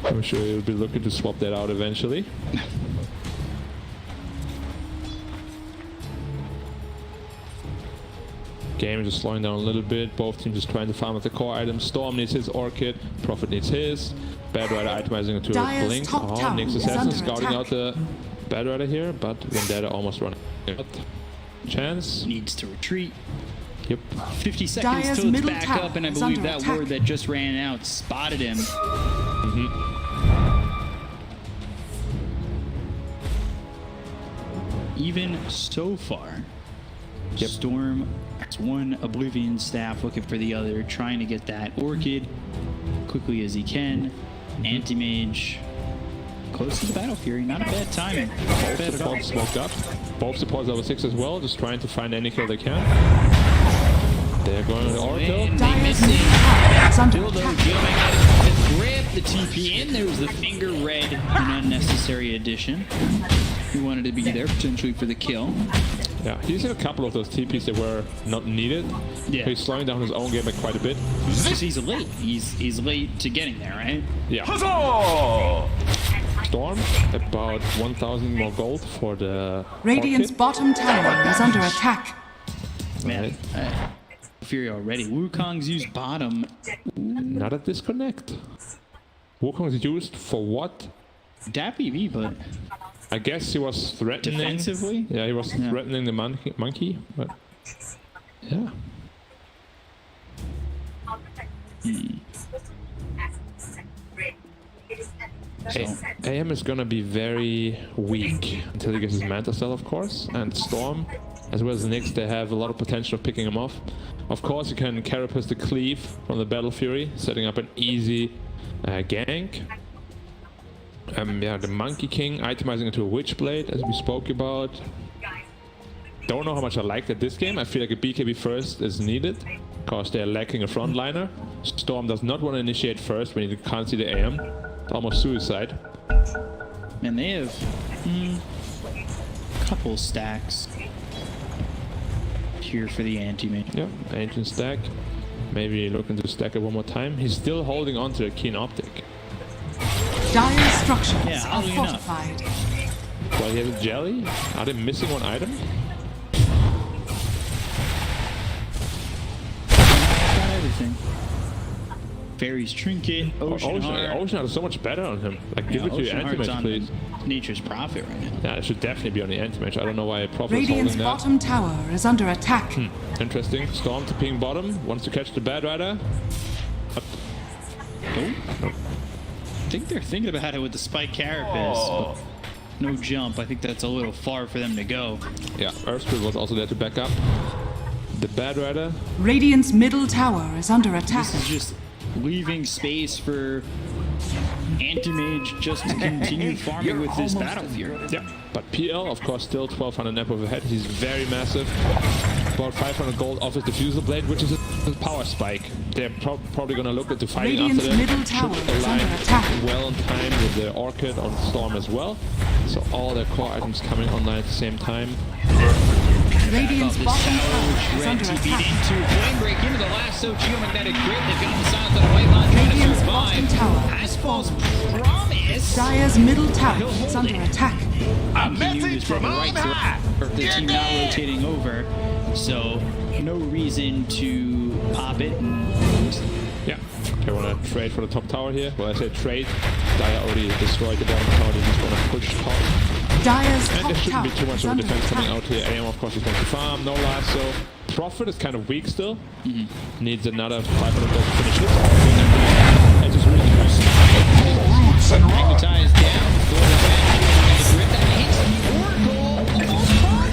I'm sure he'll be looking to swap that out eventually. Game is just slowing down a little bit. Both teams just trying to farm at the core items. Storm needs his Orchid. Prophet needs his. Bad Rider itemizing into a Dire's blink. top Oh, tower Nyx is Assassin under scouting attack. out the Bad Rider here, but Vendetta almost running out. Chance. Needs to retreat. Yep. 50 seconds Dire's till it's middle back tower up, and I is believe under that attack. ward that just ran out spotted him. Even so far, Yep. Storm has one Oblivion staff looking for the other, trying to get that Orchid quickly as he can. Anti-Mage close to the Battle Fury, not a bad timing. Not bad at all. Supports smoked up. Both supports level 6 as well, just trying to find any kill they can. They're going with the Oracle. And they Dire's miss middle it. tower is under Dildo attack. Joe magnetic the grip, the TP in. There was the finger red, an unnecessary addition. He wanted to be there potentially for the kill. Yeah, he's in a couple of those TPs that were not needed. Yeah. He's slowing down his own game by quite a bit. Because he's late. He's late to getting there, right? Yeah. Huzzah! Storm, about 1,000 more gold for the Radiant's Orchid. bottom tower is under attack. Man, Fury already. Wukong's used bottom. Not a disconnect. Wukong is used for what? DPV, but I guess he was threatening. defensively? Yeah, he was Yeah. threatening the monkey, but yeah. AM is gonna be very weak until he gets his Manta Cell, of course, and Storm, as well as Nyx, they have a lot of potential of picking him off. Of course, you can Carapace the Cleave from the Battle Fury, setting up an easy gank. Yeah, the Monkey King itemizing into a Witchblade, as we spoke about. Don't know how much I like that this game. I feel like a BKB first is needed, because they're lacking a frontliner. Storm does not want to initiate first when you can't see the AM. It's almost suicide. And they have couple stacks here for the anti-mage. Yeah, ancient stack. Maybe looking to stack it one more time. He's still holding on to the keen optic. Dire structures Yeah, are oddly enough. fortified. Well, he has a jelly. Are they missing one item? Got everything. Fairy's Trinket, Ocean Heart. Ocean Heart is so much better on him. Like, give it to your Ocean Heart's anti-match, on please. Nature's Prophet right now. Yeah, it should definitely be on the anti-match. I don't know why Prophet is Radiant's holding that. bottom tower is under attack. Interesting. Storm to ping bottom. Wants to catch the Bad Rider. Oh. I think they're thinking about it with the Spike Carapace. But no jump. I think that's a little far for them to go. Yeah, Earthspirit was also there to back up. The Bad Rider. Radiant's middle tower is under attack. This is just leaving space for Anti-Mage just to continue farming with this Battlefield. Yeah, but PL, of course, still 1200 net overhead. He's very massive. About 500 gold off his Diffusal Blade, which is a power spike. They're probably going to look into fighting Radiant's after that. middle tower Should is align under attack. well in time with the Orchid on Storm as well. So all their core items coming online at the same time. Radiant's This bottom tower, tower which is red under to beat attack. into. Flame break into the lasso. Geomagnetic grip. They've got the silence on the white line trying to Radiant's bottom survive. tower is Asphalt promise. Dire's middle tower is under attack. A message from on high. The team now rotating over, so no reason to pop it. Yeah, they want to trade for the top tower here. Well, I said trade. Dire already destroyed the bottom tower. They're just going to push top. Dire's And top there shouldn't tower be too much is of a under defense coming attack. out here. AM, of course, is going to farm. No lasso. Prophet is kind of weak still. Needs another 500 gold to finish this. It's just really nice. Magnetized down for the grip that hits the Oracle.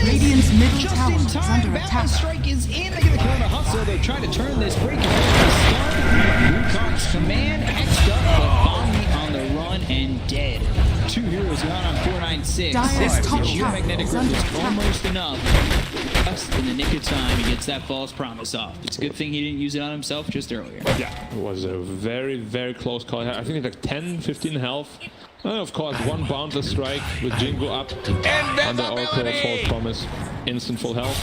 Radiant's middle Just tower in is time, under Balance attack. Strike is in. They get the kill on the hustle. They're trying to turn this break. Wukong's command X'd up, but Bonnie on the run and dead. 2 heroes gone on 496. Dire's top tower Geomagnetic is grip under is attack. almost enough. Just in the nick of time, he gets that false promise off. It's a good thing he didn't use it on himself just earlier. Yeah, it was a very, very close call. I think it's like 10, 15 health. And of course, one boundless strike with Jingo up on the Oracle false promise. Instant full health.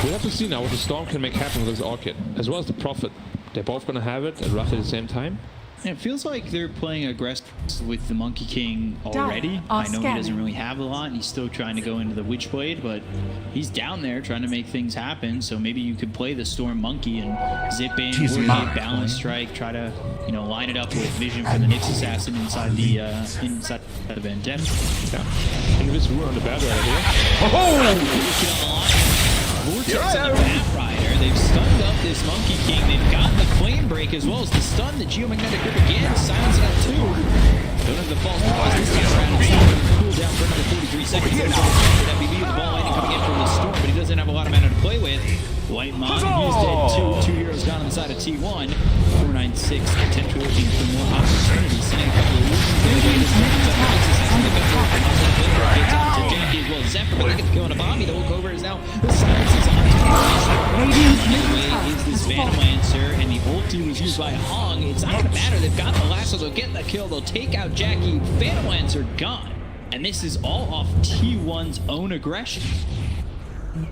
We'll have to see now what the Storm can make happen with this Orchid, as well as the Prophet. They're both going to have it at roughly the same time. And it feels like they're playing aggressive with the Monkey King already. I know he doesn't really have a lot, and he's still trying to go into the Witchblade, but he's down there trying to make things happen. So maybe you could play the Storm Monkey and zip in, coordinate, balance strike, try to line it up with Vision for the Nyx Assassin inside the Vendetta. Yeah. And this rule on the Bad Rider here. Vortex on the Bat Rider. They've stunned up this Monkey King. They've gotten the Flame Break as well as the stun. The Geomagnetic Grip again. Silence it up too. Don't have the false pause this time around. It's cool down for another 43 seconds. That BB with the ball lightning coming in from the Storm, but he doesn't have a lot of mana to play with. White Mon, he's dead too. 2 heroes gone on the side of T1. 496 potentially looking for more opportunities. Sending a couple of Jackie as well as Zephyr, but they get the kill on a Bombi. The whole cover is now the silence is on. Radiant's middle Anyway, tower is this has Phantom fallen. Lancer, and the ulti was used by Hong. It's not going to matter. They've got the lasso. They'll get the kill. They'll take out Jackie. Phantom Lancer gone. And this is all off T1's own aggression.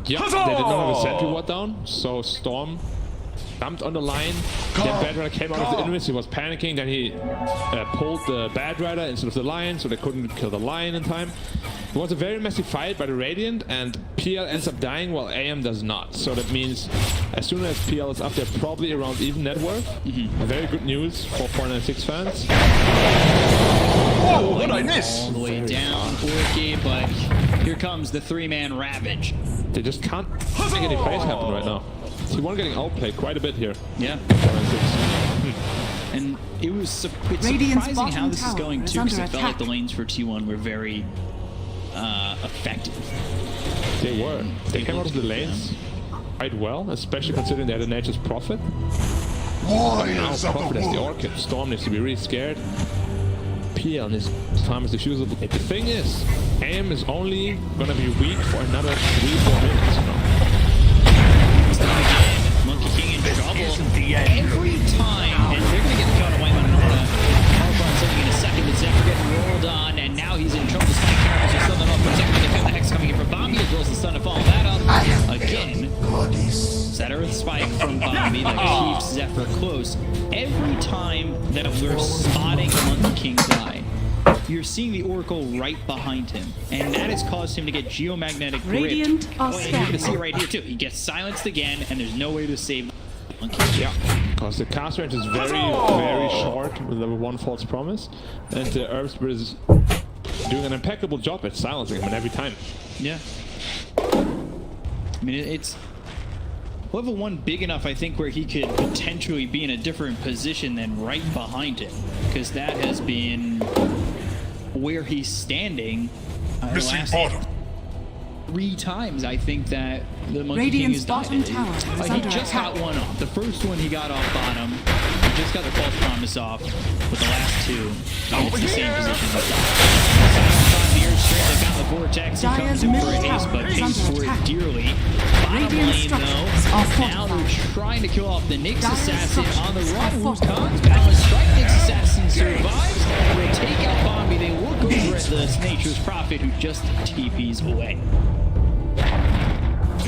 Yeah, they did not have a sentry ward down, so Storm jumped on the line. Then Bad Rider came out of the invis. He was panicking. Then he pulled the Bad Rider instead of the Lion, so they couldn't kill the Lion in time. It was a very messy fight by the Radiant, and PL ends up dying while AM does not. So that means as soon as PL is up, they're probably around even net worth. Very good news for 496 fans. Whoa, what did I miss? All the way down, Orchid, but here comes the 3-man Ravage. They just can't make any plays happen right now. T1 getting outplayed quite a bit here. Yeah. 496. And it's Radiant's surprising how bottom this is tower going is too, because under it felt like attack. the lanes for T1 were very effective. They were. They came out of the lanes quite well, especially considering they had a Nature's Prophet. But now Prophet has the Orchid. Storm needs to be really scared. PL and his farm is diffusable. The thing is, AM is only gonna be weak for another 3-4 minutes, Monkey King in trouble every time, and they're gonna get the kill on White Man. Powerbomb something in a second, but Zephyr getting rolled on, and now he's in trouble. The Spike Carapace will stun them up, protecting the Hex coming in from Bombi, as well as the stun to follow that up again. Is that Earth Spike from Bombi that keeps Zephyr close, every time that we're spotting Monkey King die, you're seeing the Oracle right behind him, and that has caused him to get geomagnetic gripped. Radiant are And you're going to see it scanning. right here too. He gets silenced again, and there's no way to save Monkey King. Yeah, because the cast range is very, very short with level 1 False Promise, and the Herb Spirit is doing an impeccable job at silencing him every time. Yeah. I mean, it's level 1 big enough, I think, where he could potentially be in a different position than right behind him, because that has been where he's standing. Missing last bottom. 3 times, I think, that the Monkey Radiant's King has died. bottom tower is He under just attack. got one off. The first one he got off bottom. He just got the False Promise off. But the last 2, it's the same position as They've got the Vortex. He Dire's comes in for a middle haste, tower but is pays under for it attack. dearly. Bottom Radiant lane, structures though, are now they're fortified. trying to kill off the Nyx Dire's Assassin on the structures run. are fortified. Wukong's balance strike. Nyx Assassin survives. Will take out Bombi. They look over at the Nature's Prophet, who just TPs away.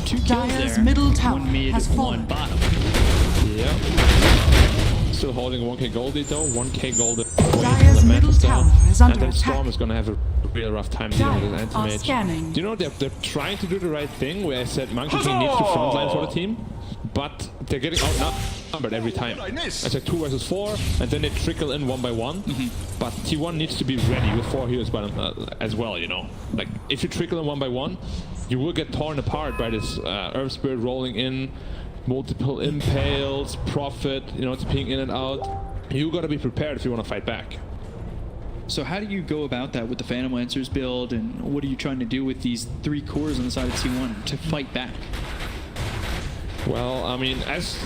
2 kills Dire's there. middle tower 1 mid, has 1 fallen. bottom. Yeah. Still holding 1k gold lead though, 1k gold Dire's middle tower is under and then attack. Storm is gonna have a real rough time dealing with his Dire are anti-mage. scanning. Do you know they're trying to do the right thing where I said Monkey King needs to frontline for the team, but they're getting outnumbered every time. It's like 2 versus 4, and then they trickle in 1 by 1. But T1 needs to be ready with 4 heroes by them as well, you know. Like if you trickle in 1 by 1, you will get torn apart by this Herb Spirit rolling in, multiple impales, Prophet, you know, it's peeing in and out. You gotta be prepared if you want to fight back. So how do you go about that with the Phantom Lancers build, and what are you trying to do with these 3 cores on the side of T1 to fight back? Well, I mean, as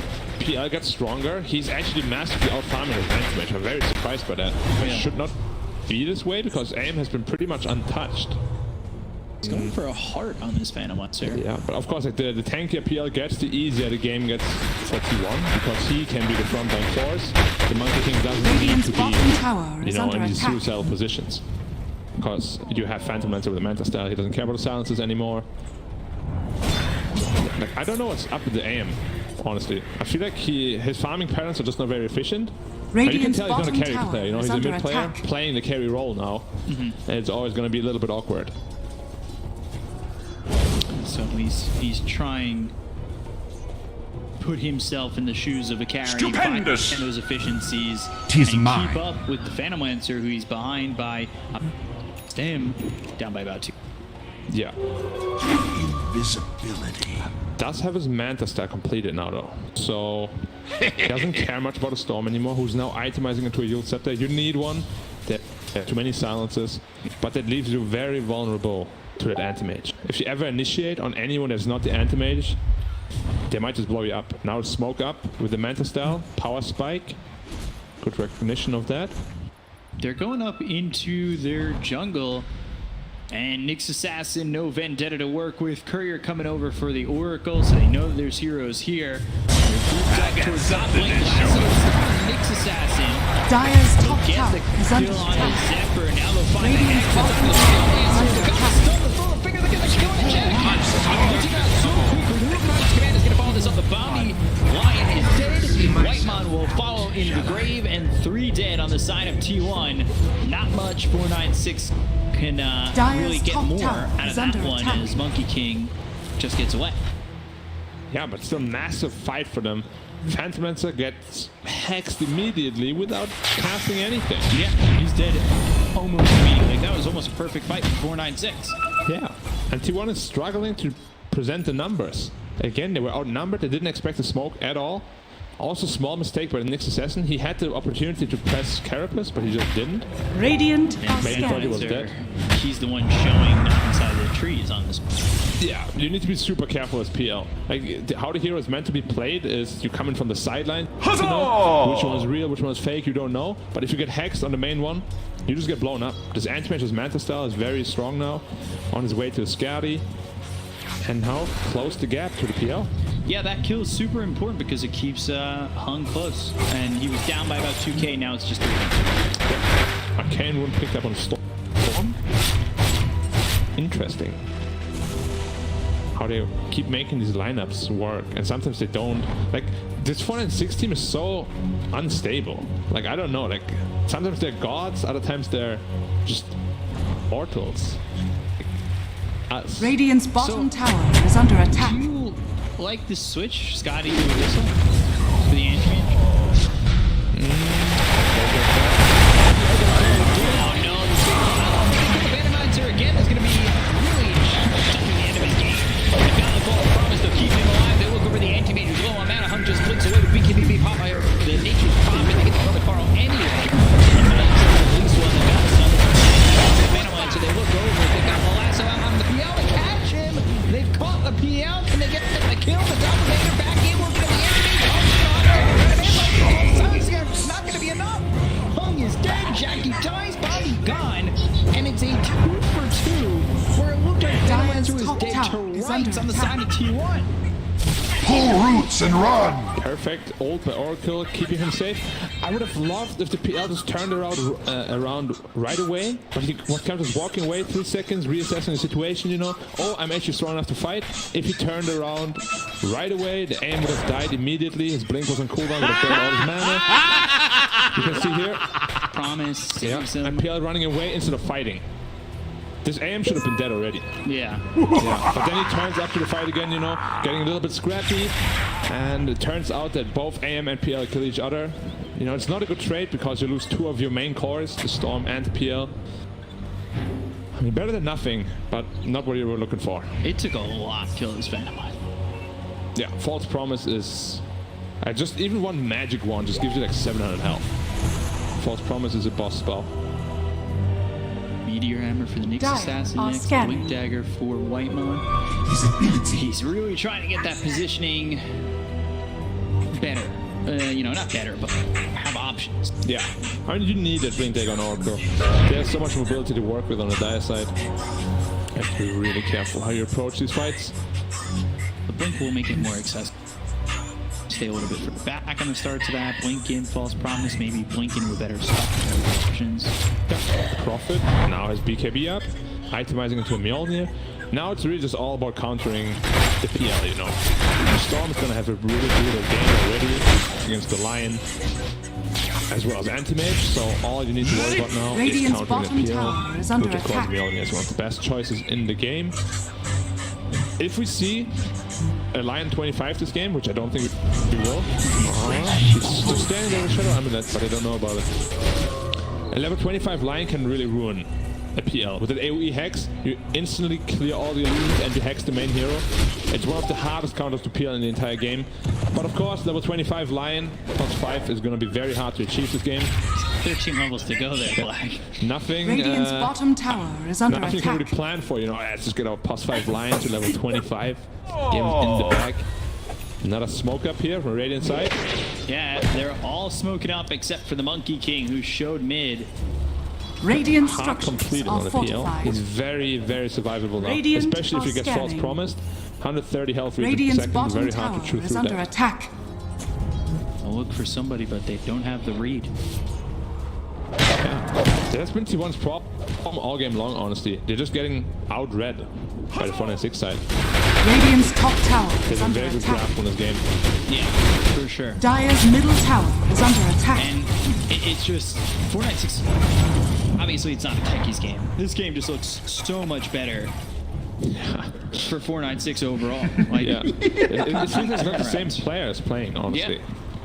PL gets stronger, he's actually massively out-farming his anti-mage. I'm very surprised by that. It should not be this way, because AIM has been pretty much untouched. He's going for a heart on this Phantom Lancer. Yeah, but of course, like the tankier PL gets, the easier the game gets for T1, because he can be the frontline force. The Monkey King doesn't need Radiant's to be, bottom tower you is know, under in these attack. suicidal positions. Because you have Phantom Lancer with the Manta style, he doesn't care about the silences anymore. Like, I don't know what's up with the AM, honestly. I feel like his farming patterns are just not very efficient. And you can Radiant's tell he's not a bottom carry tower player, you know, is he's a under mid player attack. playing the carry role now. And it's always going to be a little bit awkward. So he's trying put himself in the shoes of a carry, Stupendous! find those efficiencies, 'Tis and mine. keep up with the Phantom Lancer, who he's behind by him, down by about 2. Yeah. Invisibility. Does have his Manta stack completed now though. So he doesn't care much about a Storm anymore, who's now itemizing into a yield scepter. You need one. There are too many silences, but that leaves you very vulnerable to that anti-mage. If you ever initiate on anyone that's not the anti-mage, they might just blow you up. Now smoke up with the Manta style, power spike. Good recognition of that. They're going up into their jungle, and Nyx Assassin, no Vendetta to work with. Courier coming over for the Oracle, so they know that there's heroes here. I got something to show Nyx Assassin. Dire's top Get tower the is under kill on the attack. Zephyr. Now they'll find the Radiant's Hex. It's bottom on the tower Storm. is under attack. Stone the full finger. They're gonna kill it. Jack. Punching out so quickly. The Wukong's command is gonna follow this up. The Bombi Lion is dead. Whitemon will follow into the grave, and 3 dead on the side of T1. Not much. 496 can really get top more tower out of is that under one attack. as Monkey King just gets away. Yeah, but still massive fight for them. Phantom Lancer gets hexed immediately without casting anything. Yeah, he's dead almost immediately. That was almost a perfect fight for 496. Yeah, and T1 is struggling to present the numbers. Again, they were outnumbered. They didn't expect the smoke at all. Also, small mistake by the Nyx Assassin. He had the opportunity to press Carapace, but he just didn't. Radiant are Maybe thought he scanning. was dead. He's the one showing inside the trees on this. Yeah, you need to be super careful as PL. Like, how the hero is meant to be played is you come in from the sideline, you know, which one is real, which one is fake, you don't know. But if you get hexed on the main one, you just get blown up. This anti-mage's Manta style is very strong now, on his way to the Scary. And now, close the gap to the PL. Yeah, that kill is super important because it keeps Hung close. And he was down by about 2k, now it's just 3. Arcane one picked up on Storm. Interesting. how they keep making these lineups work, and sometimes they don't. Like this 496 team is so unstable. Like I don't know. Like sometimes they're gods, other times they're just mortals. Like, us. Radiant's bottom tower is under attack. Do you like the switch, Scotty, to a whistle for the entry? Again, is going to be really touching the end of his game. They've got the ball promise to keep him alive. They look over the anti-mage who's low on mana. Hunt just clicks away. The BKB pop by the nature's pop, and they get the cover Carl anyway. And the least one that got some mana, so they look over. They got the lasso out on the PL to catch him. They've caught the PL. Can they get the kill? The dominator back in. We're going to the enemy. It's not going to be enough. Hung is dead. Jackie dies. Bobby gone. And it's a 2 for 2, where it looked like Dian's was dead to rights on the side of T1. Pull roots and run! Perfect ult by Oracle, keeping him safe. I would have loved if the PL just turned around right away, but he was kind of just walking away 3 seconds, reassessing the situation, you know. Oh, I'm actually strong enough to fight. If he turned around right away, the aim would have died immediately. His blink was on cooldown, would have burned all his mana. You can see here. Promise. Yeah, and PL running away instead of fighting. This AM should have been dead already. Yeah. But then he turns up to the fight again, you know, getting a little bit scrappy. And it turns out that both AM and PL kill each other. You know, it's not a good trade because you lose 2 of your main cores, the Storm and the PL. I mean, better than nothing, but not what you were looking for. It took a lot to kill this Phantom. Yeah, False Promise is... just even one magic wand just gives you like 700 health. False Promise is a boss spell. Meteor Hammer for the Nyx Assassin next. Blink Dagger for Whitemon. He's really trying to get that positioning better. You know, not better, but have options. Yeah. I mean, you need that Blink Dagger on Oracle. There's so much mobility to work with on the Dire side. You have to be really careful how you approach these fights. The Blink will make it more accessible. Stay a little bit further back on the start to that. Blink in, False Promise, maybe Blink in with better options. Yeah. Prophet now has BKB up, itemizing into a Mjolnir. Now it's really just all about countering the PL, you know. Storm is going to have a really brutal game already against the Lion, as well as Anti-Mage, so all you need to worry about now is countering the PL, which of course Mjolnir is one of the best choices in the game. If we see a Lion 25 this game, which I don't think we will. He's just standing there with Shadow Amulet, but I don't know about it. A level 25 Lion can really ruin a PL. With an AoE Hex, you instantly clear all the illusions and you hex the main hero. It's one of the hardest counters to PL in the entire game. But of course, level 25 Lion plus 5 is going to be very hard to achieve this game. 13 levels to go there, Black. Nothing. Radiant's bottom tower is under nothing you attack. can really plan for, you know. Let's just get our plus 5 Lion to level 25. Get him in the back. Another smoke up here from Radiant side. Yeah, they're all smoking up except for the Monkey King, who showed mid. Radiant Hard structures completed are on the PL. fortified. He's very, very survivable now. Radiant Especially if you get False scanning. Promised. 130 health for Radiant's second. bottom Very hard tower to chew is through under that. attack. I'll look for somebody, but they don't have the read. Yeah. That's been T1's problem all game long, honestly. They're just getting out-read by the 496 side. Radiant's top tower There's is a under very good attack. grasp on this game. Yeah, for sure. Dire's middle tower is under attack. And it's just 496. Obviously, it's not a Techie's game. This game just looks so much better for 496 overall. Like, Yeah. It feels like not the same players playing, honestly.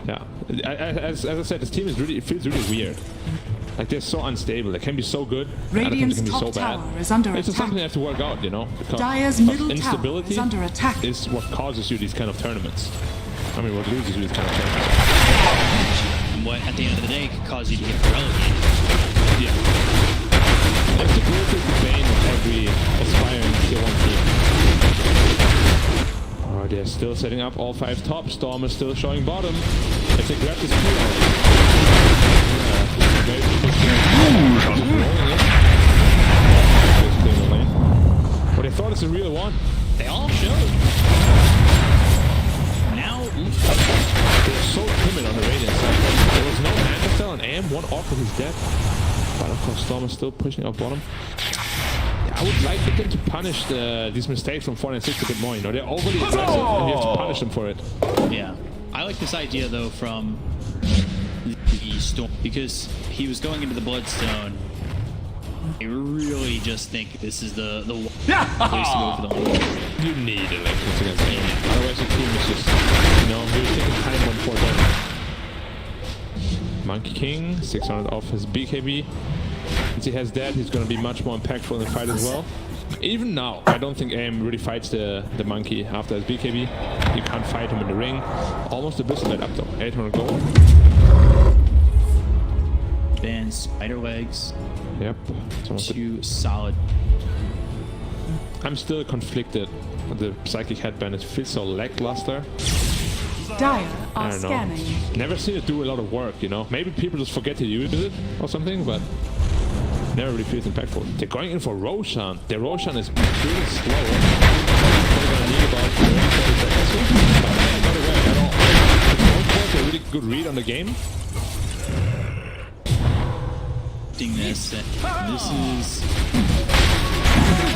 Yeah. As I said, this team is really, it feels really weird. Like, they're so unstable. They can be so good, Radiant's and can be so top bad. tower is under It's just attack. something you have to work out, you know? Because Dire's middle tower instability is under attack. is what causes you these kind of tournaments. I mean, what loses you these kind of tournaments. and what, at the end of the day, could cause you to get relegated. Yeah. Instability is the bane of every aspiring tier 1 team. Oh, they're still setting up all 5 top. Storm is still showing bottom. If they grab this But they thought it's a real one. They all showed. Now, They're so timid on the Radiant side. There was no Manifestel on AM, one off of his death. But of course, Storm is still pushing up bottom. Yeah, I would like them to punish these mistakes from 496 a bit more. You know, they're overly aggressive, and you have to punish them for it. Yeah. I like this idea, though, from the Storm, because he was going into the Bloodstone. I really just think this is the place to go for the whole. You need elections against him. Otherwise, the team is just, you know, you're taking time on 4 them. Monkey King, 600 off his BKB. Since he has that, he's going to be much more impactful in the fight as well. Even now, I don't think AIM really fights the monkey after his BKB. You can't fight him in the ring. Almost Abyssal Blade up though. 800 gold. Then Spider Legs. Yep. Two solid. I'm still conflicted. The Psychic Headband, it feels so lackluster. Dire I are don't know. scanning. Never seen it do a lot of work, you know. Maybe people just forget to use it or something, but never really feels impactful. They're going in for Roshan. Their Roshan is really slow. They're gonna need about 30 seconds. But not aware at all. It's a really good read on the game. This is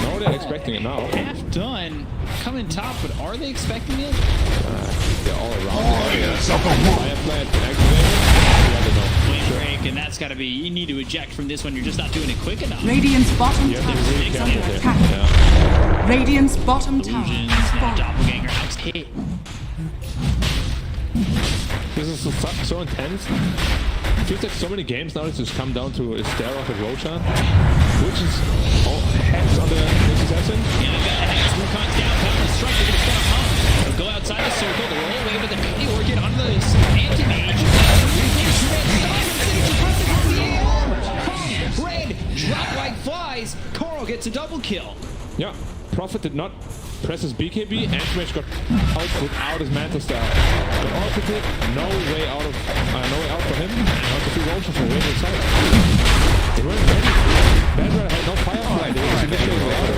No, they're expecting it now. half done. Coming top, but are they expecting it? They're all around. Firefly activated. Flame break, and that's got to be. You need to eject from this one. You're just not doing it quick enough. Radiant's bottom Yeah, tower they really is can't under get attack. there. Yeah. Radiant's bottom tower Illusions, has now fallen. doppelganger house hit. This is so intense. It feels like so many games now it's just come down to a stare off at Roshan, which is all heads on the assassin. Yeah, they've got the Hex. Wukon's down, cover the strike. They're going to start pump. They'll go outside the circle. They'll roll away with the mini or get onto the anti-mage. Red, drop like flies. Coral gets a double kill. Yeah, Prophet did not press his BKB, Anti-Mage got out without his Manta Star. But also did no way out for him, and also 2 Roshan from way inside. They weren't ready. Bedra had no Firefly, they were just initiating the order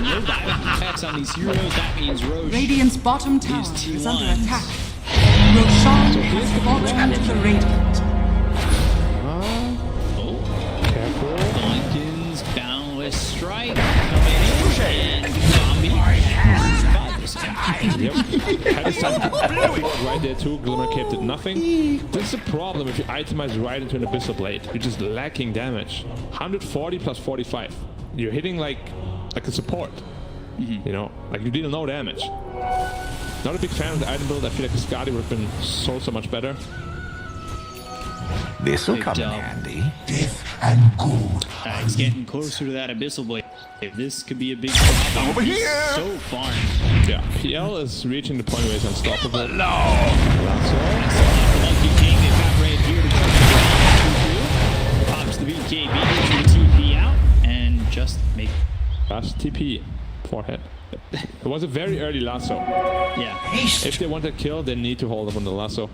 No attacks on these heroes. That means Roche. Radiant's bottom tower These is under T1s. attack. Roshan has fallen to the Radiant. Careful. Lincoln's boundless strike coming in. And zombie. Yep. Had his time right there too. Glimmer Cape did nothing. This is a problem if you itemize right into an Abyssal Blade. You're just lacking damage. 140 plus 45. You're hitting like a support. You know, like you deal no damage. Not a big fan of the item build. I feel like Skadi would have been so much better. This'll Big come in job. handy. It's getting closer to that Abyssal Blade. This could be a big problem. Over here! So far. Yeah, PL is reaching the point where he's unstoppable. Monkey King, they've got Red here to go. Pops the BKB, gets the TP out, and just make. Last TP. Forehead. It was a very early lasso. Yeah. If they want a kill, they need to hold up on the lasso.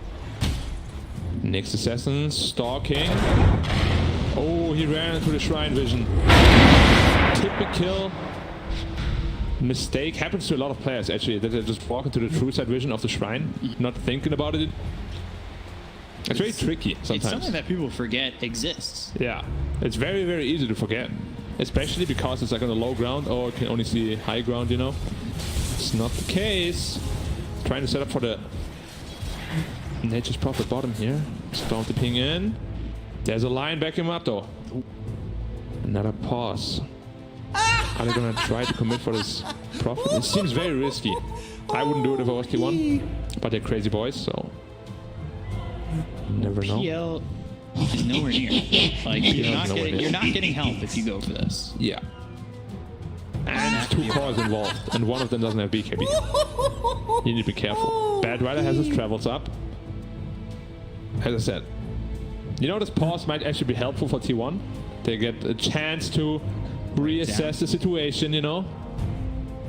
Next assassin, stalking. Oh, he ran into the shrine vision. Typical mistake happens to a lot of players actually, that they just walk into the true side vision of the shrine, not thinking about it. It's very tricky It's sometimes. something that people forget exists. Yeah, it's very, very easy to forget. Especially because it's like on the low ground, or you can only see high ground, you know? It's not the case. Trying to set up for the Nature's Prophet bottom here. Storm to ping in. There's a line backing him up though. Another pause. Are they gonna try to commit for this Prophet? It seems very risky. I wouldn't do it if I was T1, but they're crazy boys, so never know. PL is nowhere near. Like you're not getting help if you go for this. Yeah. And 2 cores involved, and one of them doesn't have BKB. You need to be careful. Bad Rider has his travels up. As I said, you know, this pause might actually be helpful for T1. They get a chance to reassess the situation, you know?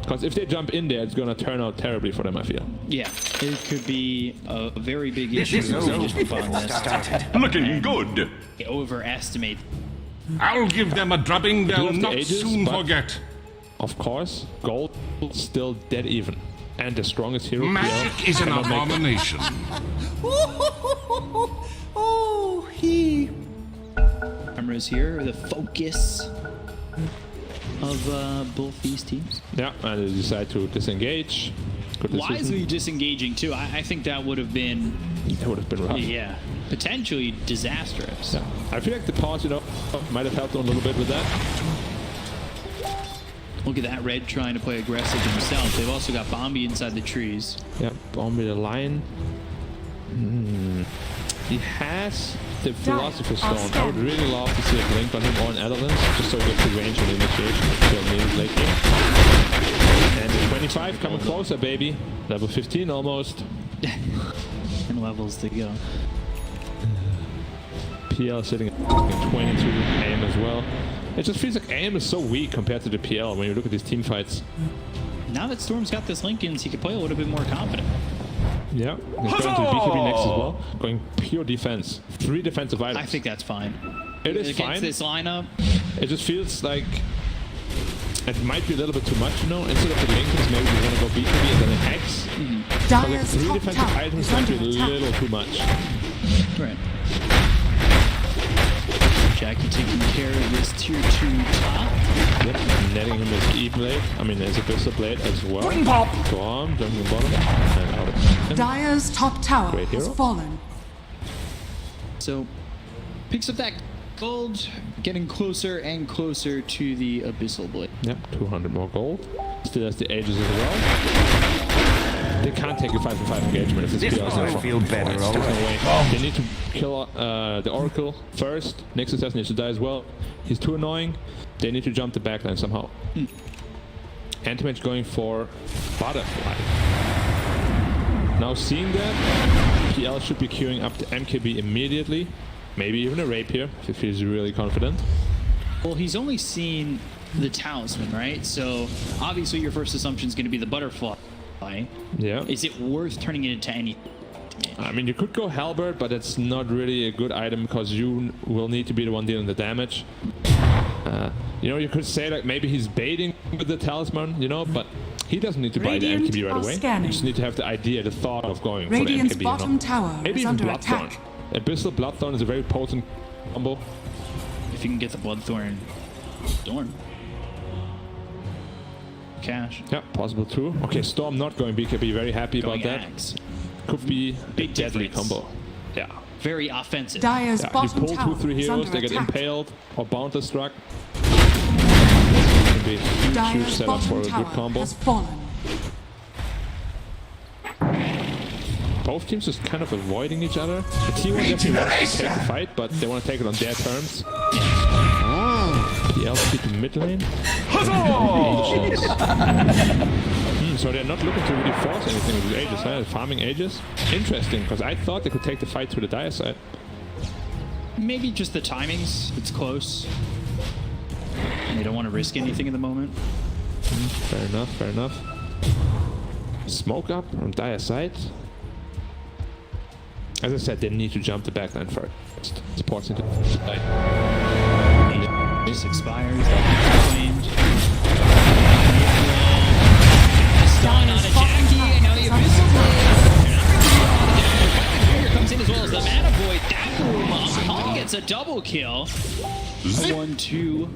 Because if they jump in there, it's gonna turn out terribly for them, I feel. Yeah, it could be a very big issue. On this. Looking good. They overestimate. I'll give them a drubbing they'll have the not ages, soon but- forget. Of course, gold still dead even. And the strongest hero Magic PL is an cannot make it. abomination. Oh, he. I'm cameras here, the focus of both these teams. Yeah, and they decide to disengage. Good decision. Wisely disengaging too. I think that would have been... It would have been rough. Yeah, potentially disastrous. Yeah. I feel like the pause, you know, might have helped them a little bit with that. Look at that, Red trying to play aggressive himself. They've also got Bombi inside the trees. Yeah, Bombi the Lion. He has the Philosopher's Stone. I would really love to see a blink on him or an Edelins, just so we get the range and initiation. Still needed late game. And the 25 coming closer, baby. Level 15 almost. And levels to go. PL sitting at 22, AM as well. It just feels like AM is so weak compared to the PL when you look at these team fights. Now that Storm's got this Lincolns, he can play a little bit more confident. Yeah, he's going to BKB next as well. Going pure defense. 3 defensive items. I think that's fine. It is Against fine. this lineup. It just feels like it might be a little bit too much, you know. Instead of the Lincolns, maybe we want to go BKB and then an Hex. But like 3 defensive items might be a little too much. Right. Jackie taking care of this tier 2 top. Yep, netting him his E-Blade. I mean, there's a Pistol Blade as well. Storm, jumping bottom, and out of him. Dire's top tower Great hero. has fallen. So, picks up that gold, getting closer and closer to the Abyssal Blade. Yep, 200 more gold. Still has the Aegis as well. They can't take a 5-5 engagement if it's PL. I feel better There's no already. way. They need to kill the Oracle first. Nixus needs to die as well. He's too annoying. They need to jump the backline somehow. Anti-Mage going for Butterfly. Now seeing that, PL should be queuing up the MKB immediately. Maybe even a Rapier if he feels really confident. Well, he's only seen the Talisman, right? So, obviously your first assumption is going to be the Butterfly. Yeah. Is it worth turning it into anything? I mean, you could go Halberd, but it's not really a good item because you will need to be the one dealing the damage. You know, you could say like maybe he's baiting with the Talisman, you know, but he doesn't need to buy the MKB right away. You just need to have the idea, the thought of going Radiant's for the MKB. bottom you know? tower Maybe is even under Bloodthorn. attack. Abyssal Bloodthorn is a very potent combo. If you can get the Bloodthorn Storm. Cash. Yeah, possible too. Okay, Storm not going BKB, very happy Going about that. Axe. Could be Big a deadly difference. combo. Yeah. Very offensive. Dire's Yeah, you bottom pull tower 2-3 is heroes, under they get attack. impaled or bounty struck. Can be a huge Dire's setup for bottom a good tower combo. has fallen. Both teams just kind of avoiding each other. The T1 definitely wants to take the fight, but they want to take it on their terms. PL keep the mid lane. So they're not looking to really force anything with the Aegis, huh? Farming Aegis. Interesting, because I thought they could take the fight to the Dire side. Maybe just the timings. It's close. They don't want to risk anything at the moment. Fair enough, fair enough. Smoke up on Dire side. As I said, they need to jump the backline first. Supports into the side. This expires. That's claimed. Stun on a Jackie. I know the Abyssal Blade. Here comes in as well as the Mana Void. That boom. Hong gets a double kill. 1-2.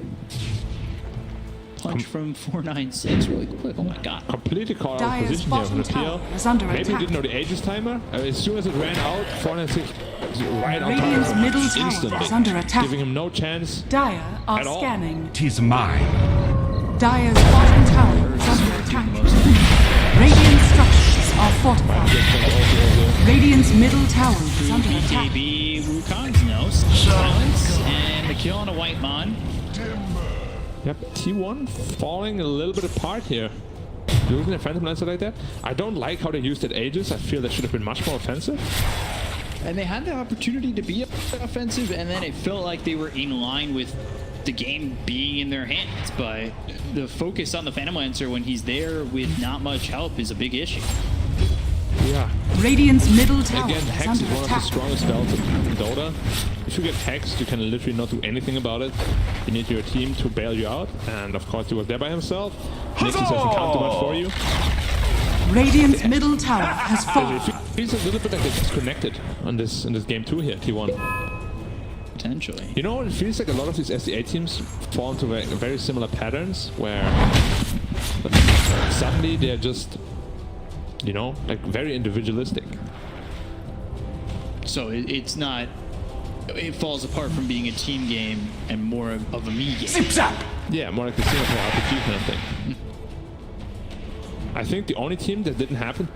Punch from 496 really quick. Oh my god. Completely caught out of Dire's position here from the bottom tower PL. is under Maybe he attack. didn't know the Aegis timer. As soon as it ran out, 496 right on Radiant's top middle of him tower instantly, is under attack. giving him no chance. Dire are At all. scanning. 'Tis mine. Dire's bottom tower is under attack. Radiant structures are fortified. Radiant's middle tower is under attack. BKB Wukong's no. Silence and the kill on a white mon. Yep, T1 falling a little bit apart here. Losing a Phantom Lancer like that. I don't like how they used that Aegis. I feel that should have been much more offensive. And they had the opportunity to be offensive, and then it felt like they were in line with the game being in their hands. But the focus on the Phantom Lancer when he's there with not much help is a big issue. Yeah. Radiant's middle tower Again, is Hex under is one of the attack. strongest spells in Dota. If you get Hexed, you can literally not do anything about it. You need your team to bail you out, and of course he was there by himself. Nixus hasn't come too much for you. Radiant's middle tower has fallen. It feels a little bit like they're disconnected on in this game too here, T1. Potentially. You know, it feels like a lot of these SDA teams fall into very similar patterns where suddenly they're just, you know, like very individualistic. So it's not. It falls apart from being a team game and more of a me game. Zip zap! Yeah, more like the single player RPG kind of thing. I think the only team that didn't happen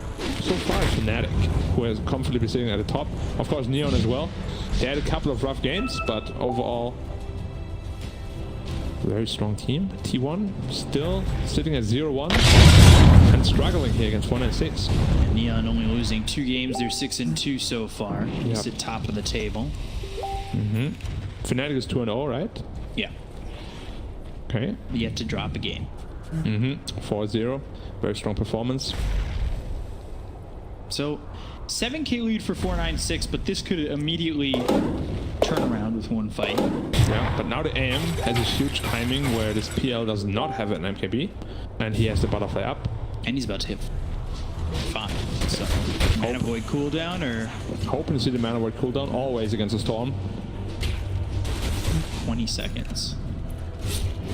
so far is Fnatic, who has comfortably sitting at the top. Of course, Neon as well. They had a couple of rough games, but overall, very strong team. T1 still sitting at 0-1 and struggling here against 196. Neon only losing 2 games. They're 6-2 so far. He's Yep. at top of the table. Fnatic is 2-0, right? Yeah. Okay. Yet to drop a game. 4-0. Very strong performance. So 7K lead for 496, but this could immediately turn around with one fight. Yeah, but now the AM has a huge timing where this PL does not have an MKB, and he has the butterfly up. And he's about to hit 5. So Mana Void cooldown or Hoping to see the Mana Void cooldown always against a Storm. 20 seconds.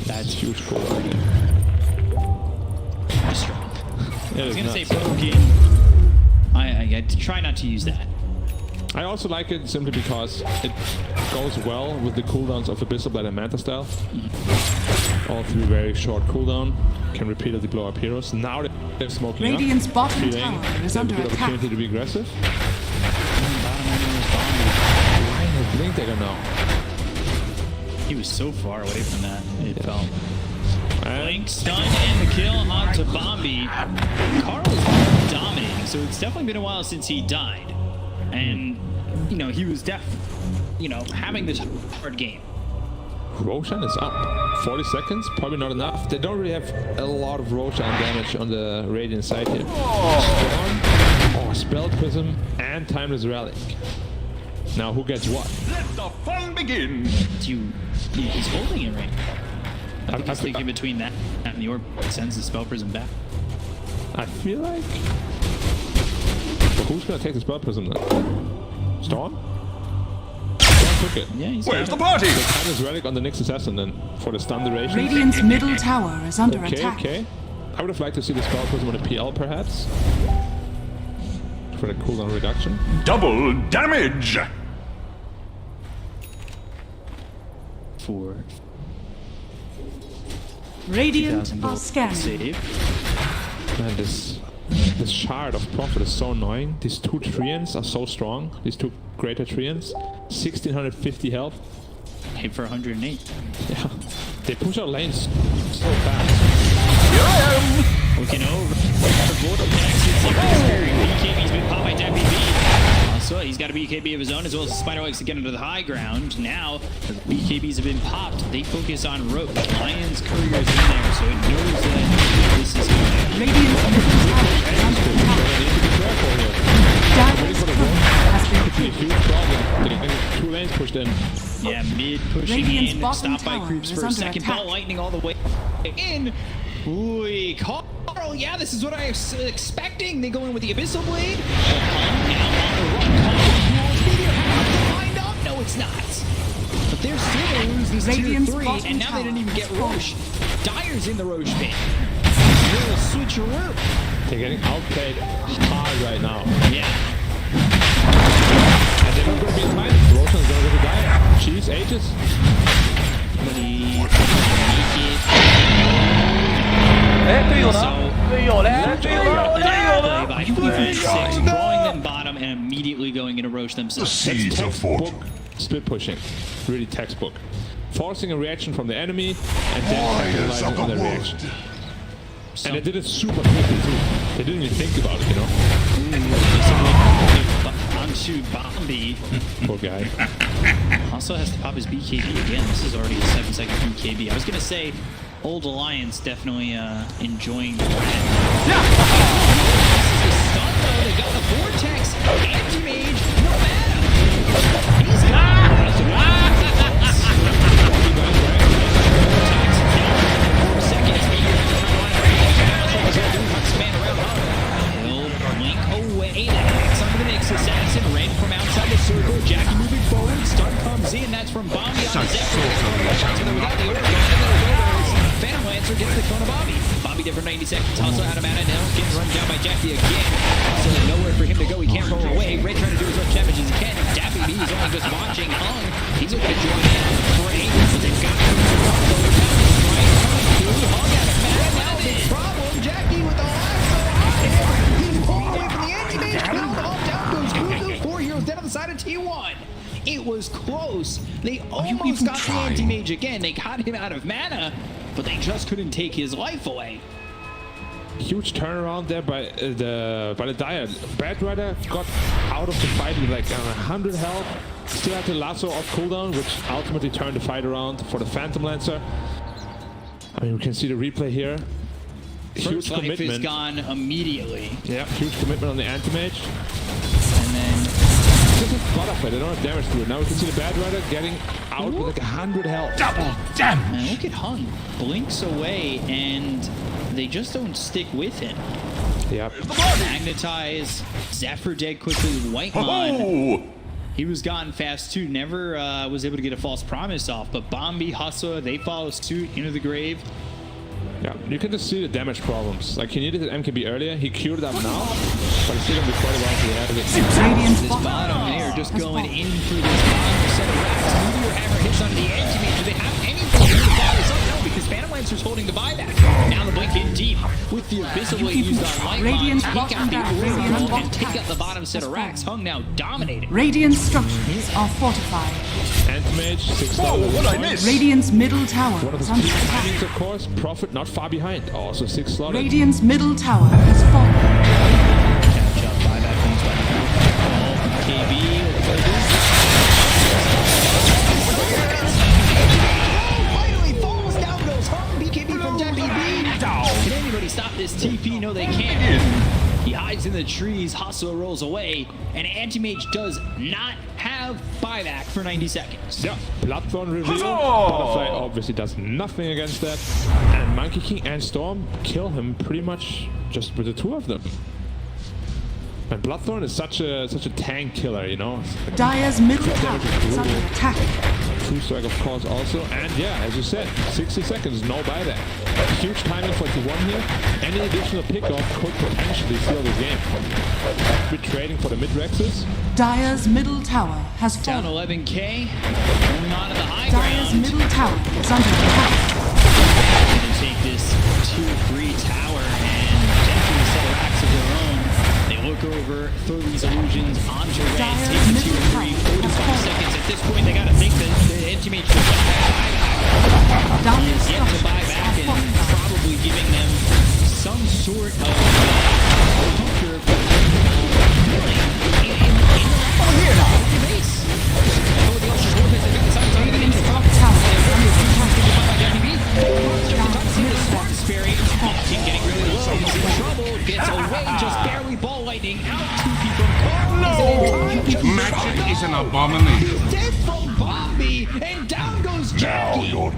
That's huge cooldown. Strong. I I was gonna say broken. I try not to use that. I also like it simply because it goes well with the cooldowns of Abyssal Blade and Manta Style. All 3 very short cooldown. Can repeatedly blow up heroes. Now they're smoking Radiant's up. bottom Feeling tower is they have under a good attack. opportunity to be aggressive. Why no Blink Dagger now? He was so far away from that. It felt. And Blink, stun, and the kill onto Bombi. Carl is dominating, so it's definitely been a while since he died. And, you know, he was having this hard game. Roshan is up. 40 seconds, probably not enough. They don't really have a lot of Roshan damage on the Radiant side here. Storm, Spell Prism, and Timeless Relic. Now who gets what? Let the fun begin! He's holding it right now. I think he's I- thinking between that and the orb sends the spell prism back. I feel like... But who's gonna take the Spell Prism then? Storm? Storm took it. Yeah, he's Where's the got party? Timeless Relic on the Nyx Assassin then for the stun duration. Radiant's middle tower is under Okay, attack. okay. I would have liked to see the Spell Prism on the PL perhaps. For the cooldown reduction. Double damage! for Radiant 2,000 are gold scanning. save. Man, this shard of Prophet is so annoying. These 2 Treants are so strong. These 2 greater Treants. 1650 health. Hit for 108. Yeah. They push out lanes so fast. Looking over. Vortex hits him. BKB's been popped by DPC. Also, he's got a BKB of his own, as well as the Spider Legs to get into the high ground. Now, the BKBs have been popped. They focus on Roach. Lions Courier is in there, so it knows that this is going. Radiant's middle tower is under attack. Dire's courier has been It's a huge problem. Getting 2 lanes pushed in. Yeah, mid pushing Radiant's in, bottom stopped by tower creeps is for a under second. attack. Ball lightning all the way in. Ooh, Carl, yeah, this is what I was expecting. They go in with the Abyssal Blade. Now on the run. Lined up. No, it's not. But they're still going to lose this Radiant's tier 3, bottom and now they didn't even get tower Roche. Dyer's in the Roche pit. Little switcheroo. They're getting outplayed hard right now. Yeah. And they're not going to be in time. Roshan's going to go to die. Jeez, ages. But he by 6, drawing them bottom and immediately going into Roche themselves. Seeds of fortune. Split pushing. Really textbook. Forcing a reaction from the enemy and then capitalizing on the reaction. And they did it super quickly too. They didn't even think about it, you know? Onto Bombi. Poor guy. Also has to pop his BKB again. This is already a 7-second BKB. I was going to say, Old Alliance definitely enjoying the win. This is a stun though. They got the Vortex. Anti-Mage. No mana. He's got Assassin ran from outside the circle. Jackie moving forward. Stun comes in. That's from Bombi. Bombi there for 90 seconds. Also out of mana now. Getting run down by Jackie again. So nowhere for him to go. He can't roll away. Ray trying to do as much damage as he can. Dappy B is only just watching. Hung. He's looking to join in. Frey. They've got him. Hung out of mana. Now big problem. Jackie with the lasso on him. He's pulling away from the anti-mage. Down goes Kuzu. 4 heroes dead on the side of T1. It was close. They almost got the anti-mage again. They got him out of mana, but they just couldn't take his life away. Huge turnaround there by the Dire. Bad Rider got out of the fight with like 100 health. Still had the lasso off cooldown, which ultimately turned the fight around for the Phantom Lancer. I mean, we can see the replay here. Huge First life is commitment. gone immediately. Yeah, huge commitment on the anti-mage. And then Just a butterfly, they don't have damage to it. Now we can see the Bad Rider getting out with like 100 health. Double damage. man, look at Hung. Blinks away, and they just don't stick with him. Yep. Magnetize. Zephyr dead quickly. Whitemon. Oh! He was gone fast too. Never was able to get a false promise off. But Bombi, Hustler, they follow suit into the grave. Yeah, you can just see the damage problems. Like, he needed an MKB earlier, he queued it up now, but it's still gonna be quite a while to the end of it. Radiant's This bottom bottom tower there just has going fallen. in for this bottom set of racks. Meteor Hammer hits on the anti-mage. Do they have anything to follow this up? No, because Phantom Lancer's holding the buyback. Now the blink in deep with the Abyssal Blade used on Lightmon. Radiant's Take bottom out the tower, Radiant's Oracle bottom and take tower out the bottom set of has racks. fallen. Hung now dominating. Radiant structures are fortified. Anti-mage, 6 Oh, levels. what I missed? Radiant's middle tower One of is his under key attack. timings, of course, Prophet not far behind. Also 6 slotted. Radiant's middle tower has fallen. Catch up, buyback things by KB. Finally falls down, goes home. BKB from WB. Can anybody stop this TP? No, they can't. He hides in the trees. Hustler rolls away, and Anti-Mage does not have buyback for 90 seconds. Yeah, Bloodthorn reveal. Oh! Butterfly obviously does nothing against that. And Monkey King and Storm kill him pretty much just with the 2 of them. And Bloodthorn is such a tank killer, you know? Dire's middle tower is under attack. True Strike, of course, also. And yeah, as you said, 60 seconds, no buyback. Huge timing for T1 here. Any additional pickoff could potentially seal the game. We're trading for the mid-rexes. Dire's middle tower has Down fallen. 11k. Going on to the high Dire's ground. middle tower is under attack. Gonna take this 2-3 tower and potentially a set of racks of their own. They look over, throw these illusions onto Ray, Dire's take the 2 middle and 3, tower 45 has seconds. At this point, they gotta think that the anti-mage will come back. Dire's Get the structures buyback are and fortified. probably giving them some sort of bunker, but really, in the base. Oh, the Ultra Vortex, they've got the side target Radiant's into top tower is under attack. Getting really low, he's in trouble, gets away, just barely ball lightning out. 2 people from Magic is an abomination. He's dead from Bombi, and down goes Jackie. Got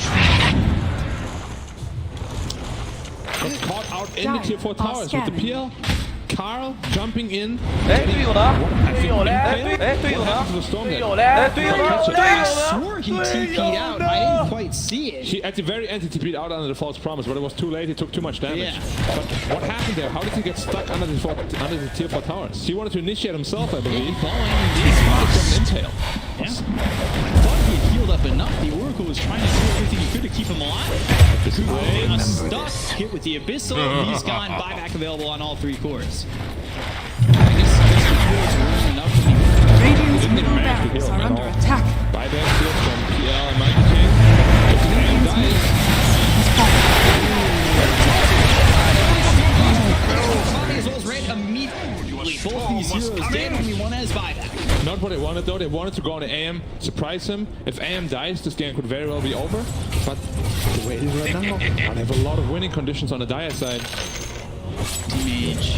caught out in the tier 4 towers with the scanning. PL. Carl jumping in. 队友呢？ I 队友嘞？ think 队友 what 呢 happened to the？Storm 队 there? 友嘞？队友呢？队友 I 呢？ swore he TP'd out. I didn't quite see it. He, at the very end, he TP'd out under the false promise, but it was too late. He took too much damage. Yeah. But what happened there? How did he get stuck under the tier 4 towers? He wanted to initiate himself, I believe. He wanted some intel. Yeah. I thought he had healed up enough. The Oracle was trying to do everything he could to keep him alive. Kubo stuck, hit with the Abyssal. He's gone. Buyback available on all 3 cores. I guess the cores were enough to be. Radiant's Didn't middle even manage to barracks heal are him under at all. attack. Buyback steal from PL and Monkey King. If the man dies, Body as well as red immediately. Both these heroes dead. Only one has buyback. not what they wanted though. They wanted to go on the AM, surprise him. If AM dies, this game could very well be over. But the way it is right now, I have a lot of winning conditions on the Dire side. Mage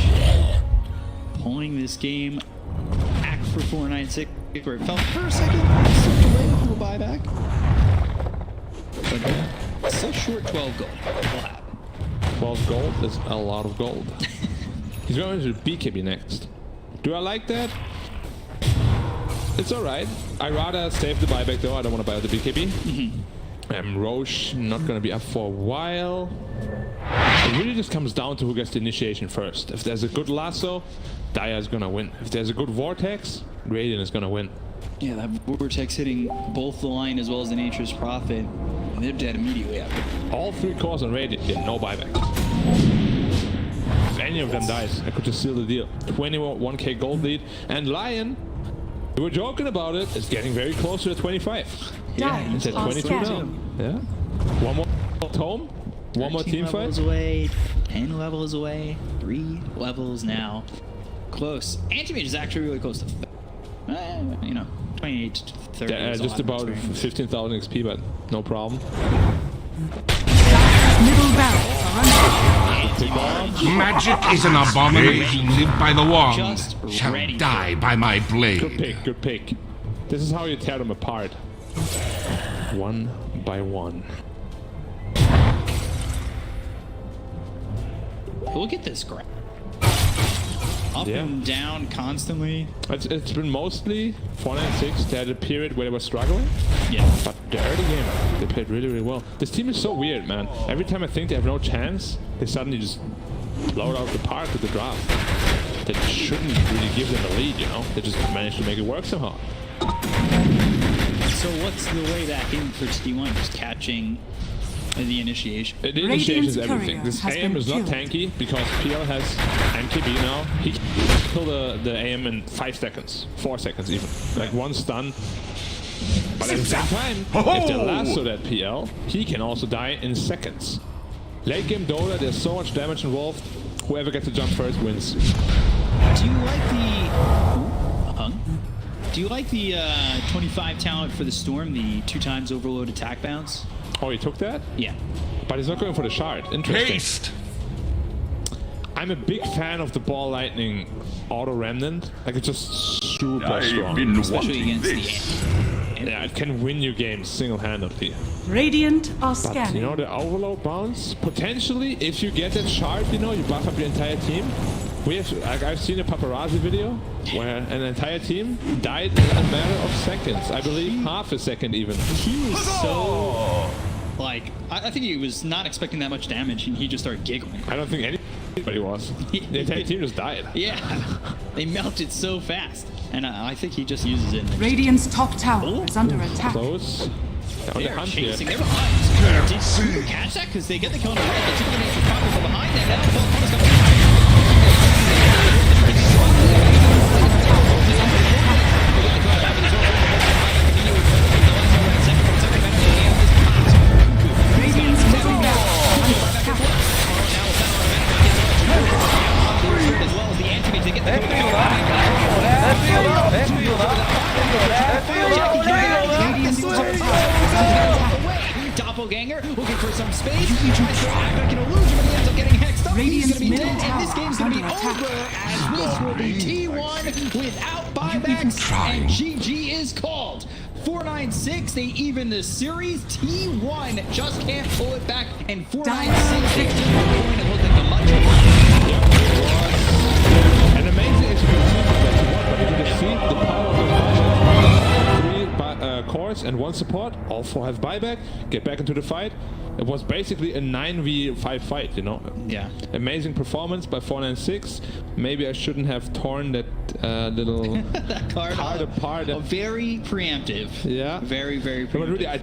pulling this game back for 496, where it felt for a second slipped away from a buyback. But still short 12 gold. Will happen. 12 gold is a lot of gold. He's going to BKB next. Do I like that? It's alright. I rather save the buyback though. I don't want to buy out the BKB. Roche not going to be up for a while. It really just comes down to who gets the initiation first. If there's a good lasso, Dire is gonna win. If there's a good vortex, Radiant is gonna win. Yeah, that vortex hitting both the line as well as the Nature's Prophet, and they're dead immediately after. All 3 cores on Radiant get no buyback. If any of them dies, I could just seal the deal. 21k gold lead, and Lion, we were joking about it, is getting very close to the 25. Dire It's at are 22 scattered. now. Yeah. One more tome, one more team fight. levels away, 10 levels away, 3 levels now. Close. Anti-Mage is actually really close to, 28 to 30. Yeah, is a just lot of about experience. 15,000 XP, but no problem. Dire's middle barracks are under Magic is an abomination. Who live by the wand Just shall ready. die by my Good blade. pick, good pick. This is how you tear them apart. One by one. Look at this graph. Up Yeah. and down constantly. It's been mostly 496. They had a period where they were struggling, Yeah. but the early game, they played really, really well. This team is so weird, man. Every time I think they have no chance, they suddenly just blow it out of the park with the draft. That shouldn't really give them a lead, you know? They just managed to make it work somehow. So what's the way back in for T1? Just catching the initiation. The initiation is Radiant's everything. courier This has AM been is not killed. tanky because PL has MKB now. He can kill the AM in 5 seconds, 4 seconds even. Like one stun. But at the same time, if they lasso that PL, he can also die in seconds. Late game Dota, there's so much damage involved. Whoever gets the jump first wins. Do you like the... Do you like the 25 talent for the Storm, the 2 times overload attack bounce? Oh, he took that? Yeah. But he's not going for the shard. Interesting. Haste! I'm a big fan of the Ball Lightning auto remnant. Like, it's just super strong. Especially against the... Yeah, it can win you games single-handedly. Radiant are But, scanning. you know, the overload bounce, potentially, if you get that shard, you know, you buff up your entire team. We have, like, I've seen a paparazzi video where an entire team died in a matter of seconds. I believe half a second even. He was so... Like, I think he was not expecting that much damage, and he just started giggling. I don't think anybody was. The entire team just died. Yeah. They melted so fast. And I think he just uses it. Radiant's top tower is under attack. Close. Now They the are hunt here. chasing. They're behind. Did you catch that? Because they get the kill on the right. They took the Nature's Prophet from behind them. Now Koloks coming behind. Radiant's middle barracks are under attack. As well as the anti-mage. They get the kill. Radiant's top tower is under attack. Doppelganger looking for some space. He tries to act like an illusion, but he ends up getting hexed up. Radiant's He's going to be middle dead, and this tower game's going to be under attack. over as this will be T1 without buybacks, and GG is called. 496, they even the series. T1 just can't pull it back, and 496 they keep going and look like a much. An amazing execution but you can defeat the power of the 3 cores and 1 support. All 4 have buyback, get back into the fight. It was basically a 9v5 fight, you know. Yeah. Amazing performance by 496. Maybe I shouldn't have torn that little That card apart. Very preemptive. Yeah. Very, very But preemptive. really, I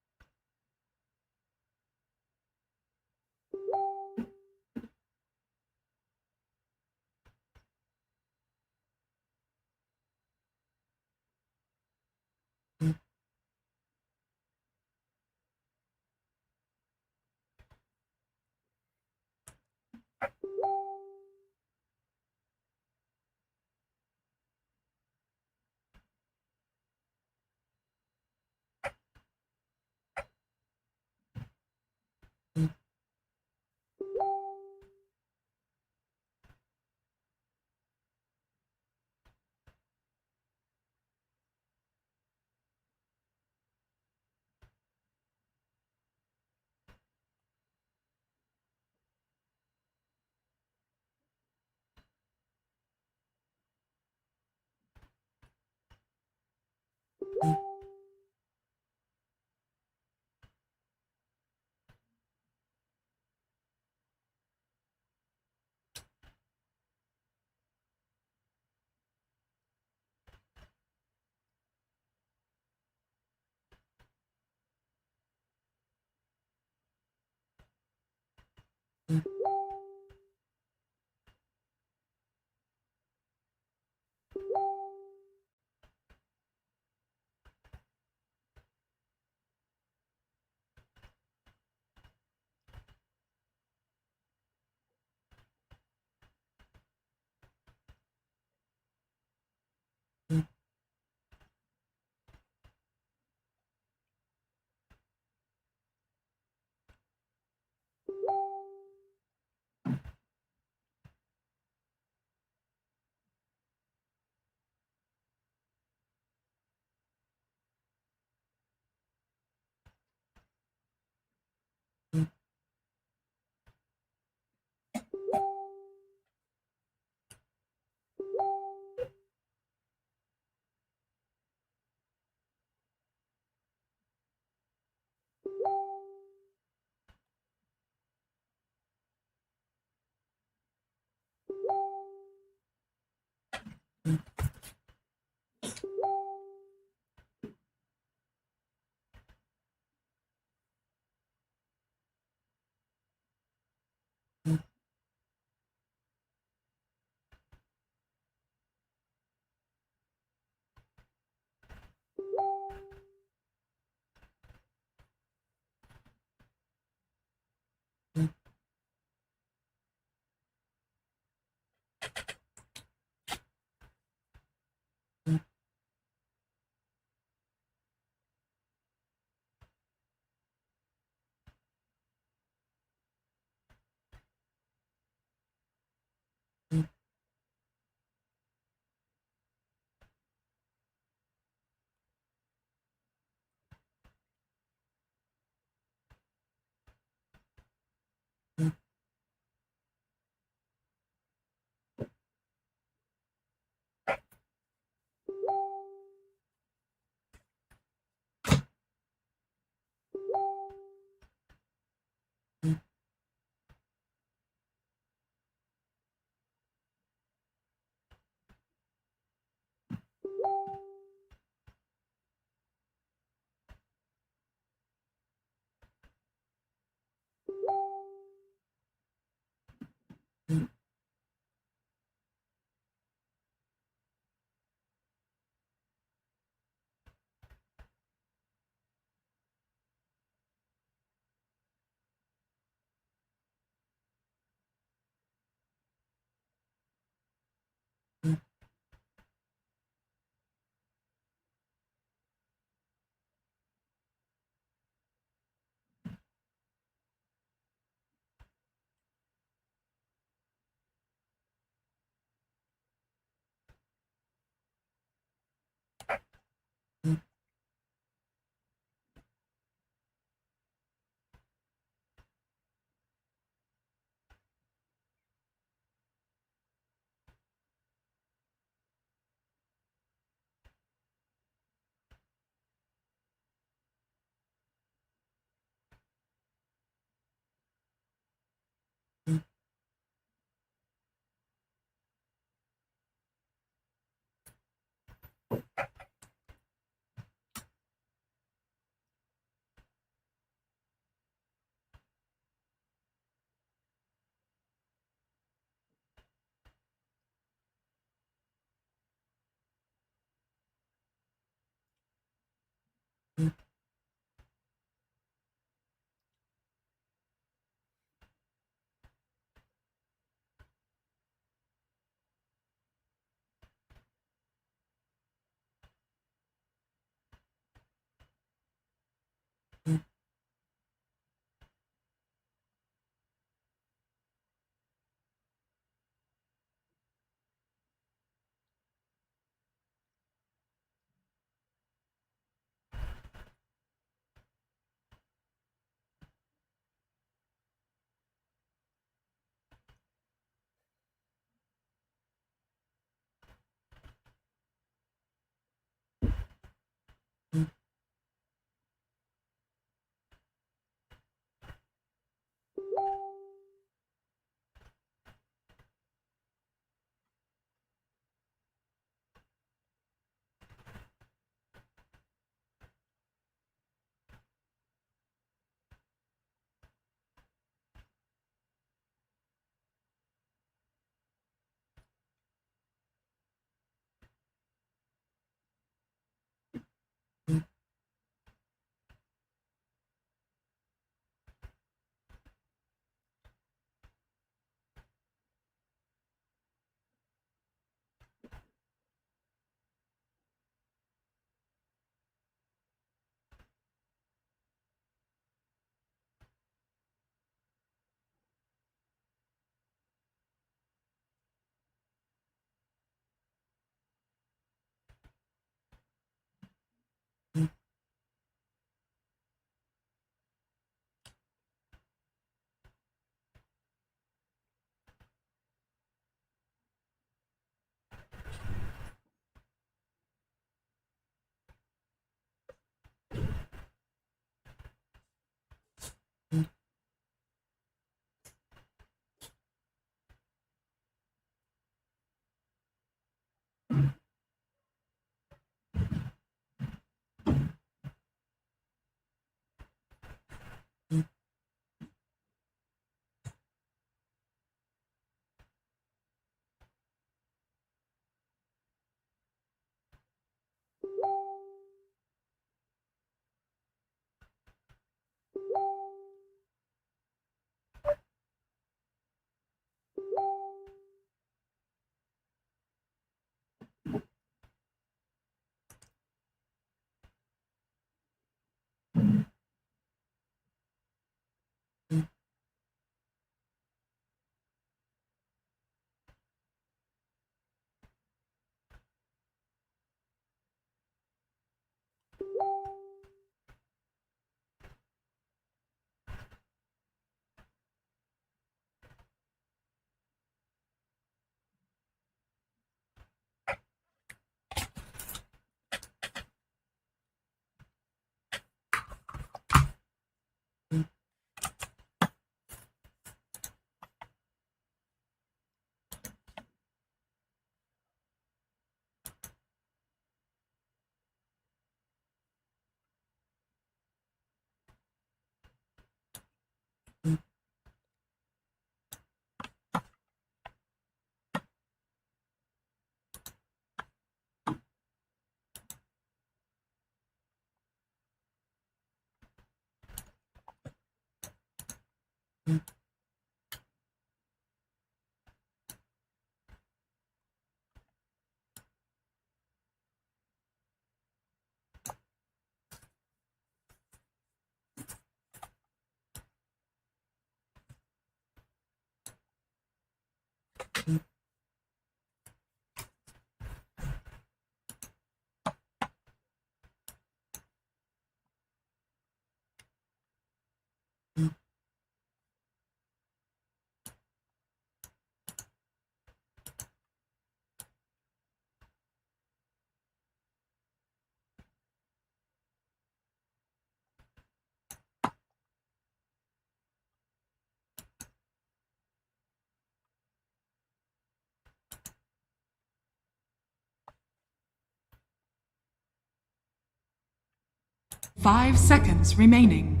5 seconds remaining.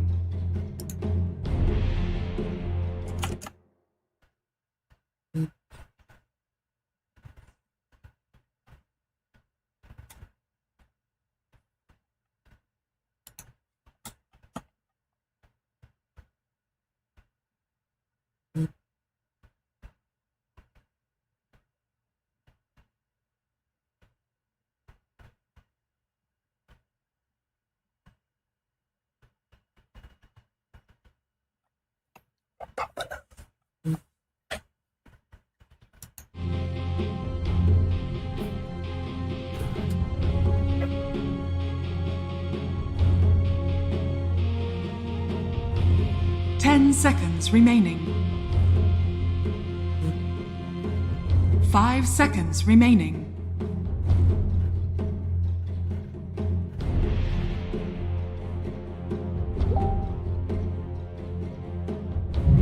Seconds remaining. 5 seconds remaining.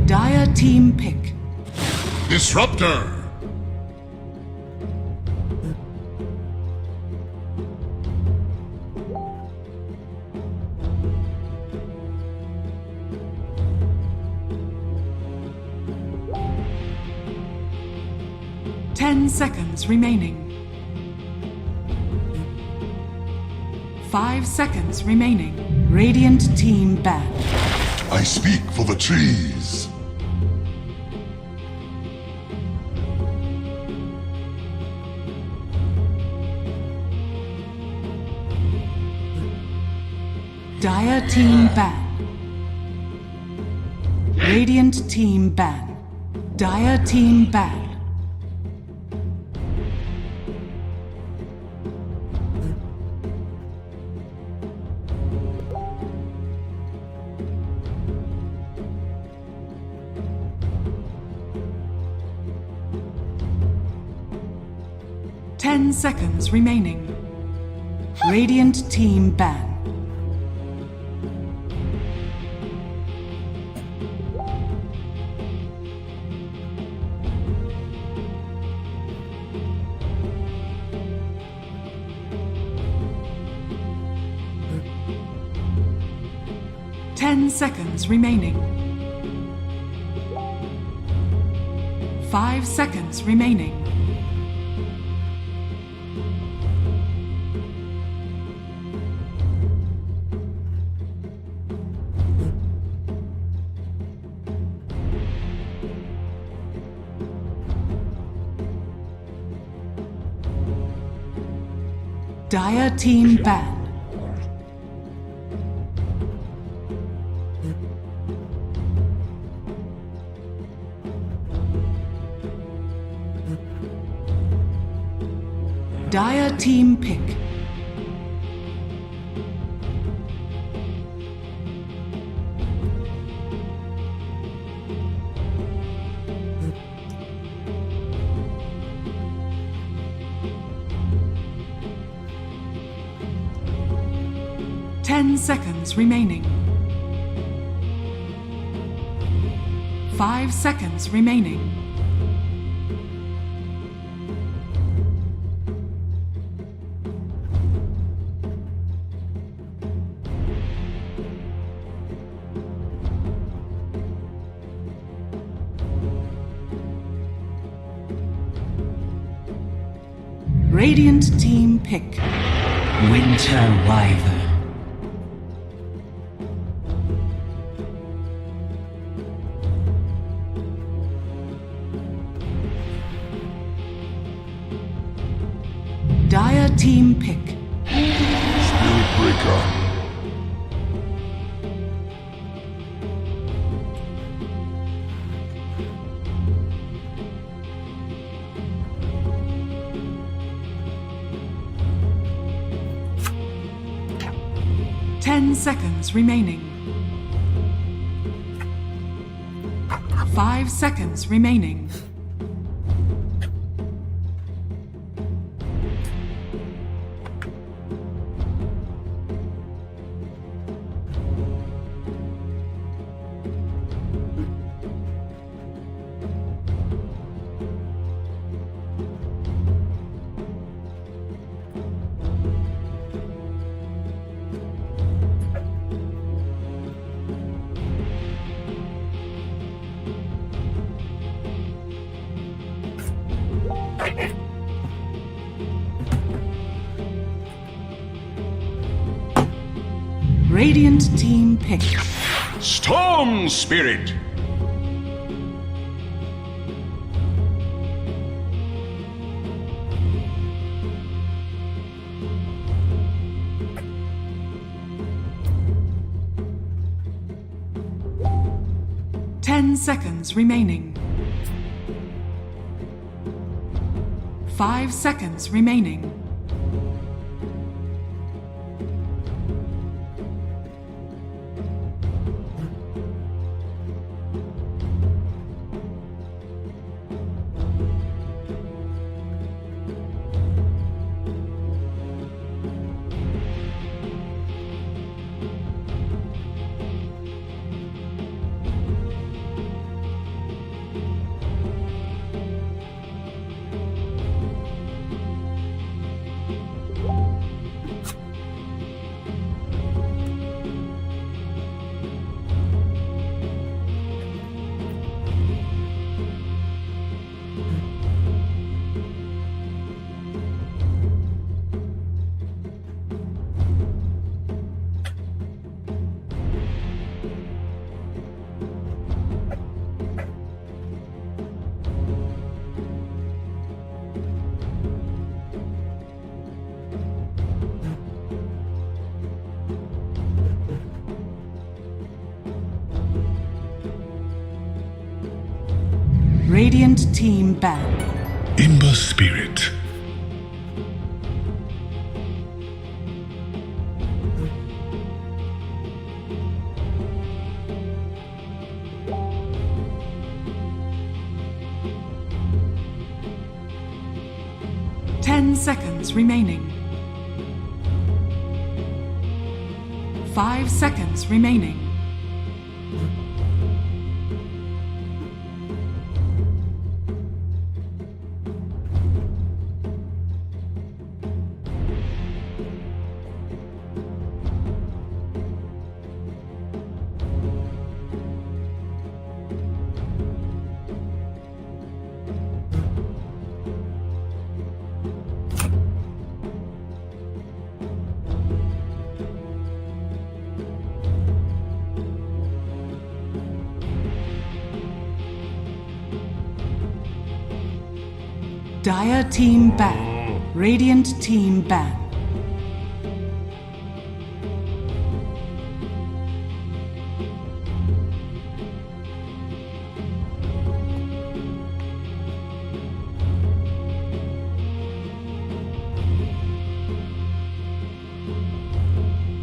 Dire team pick. Disruptor. Seconds remaining. 5 seconds remaining. Radiant team banned. I speak for the trees. Dire team banned. Radiant team banned. Dire team banned. Seconds remaining. Radiant team ban. Seconds remaining. 5 seconds remaining. Dire team ban. Dire team pick. Seconds remaining. 5 seconds remaining. Radiant team pick. Winter Wyvern. Dire team pick. Spirit Breaker. 10 seconds remaining. 5 seconds remaining. Radiant team pick. Storm Spirit! Ten seconds remaining. 5 seconds remaining. Radiant team ban. Ember Spirit. Ten seconds remaining. 5 seconds remaining. Dire team ban. Radiant team ban.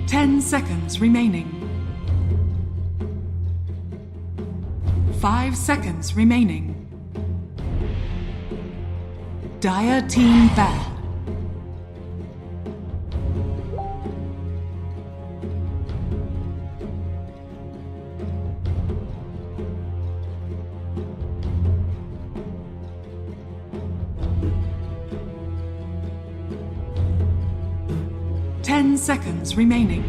Ten seconds remaining. 5 seconds remaining. Dire team ban. Ten seconds remaining.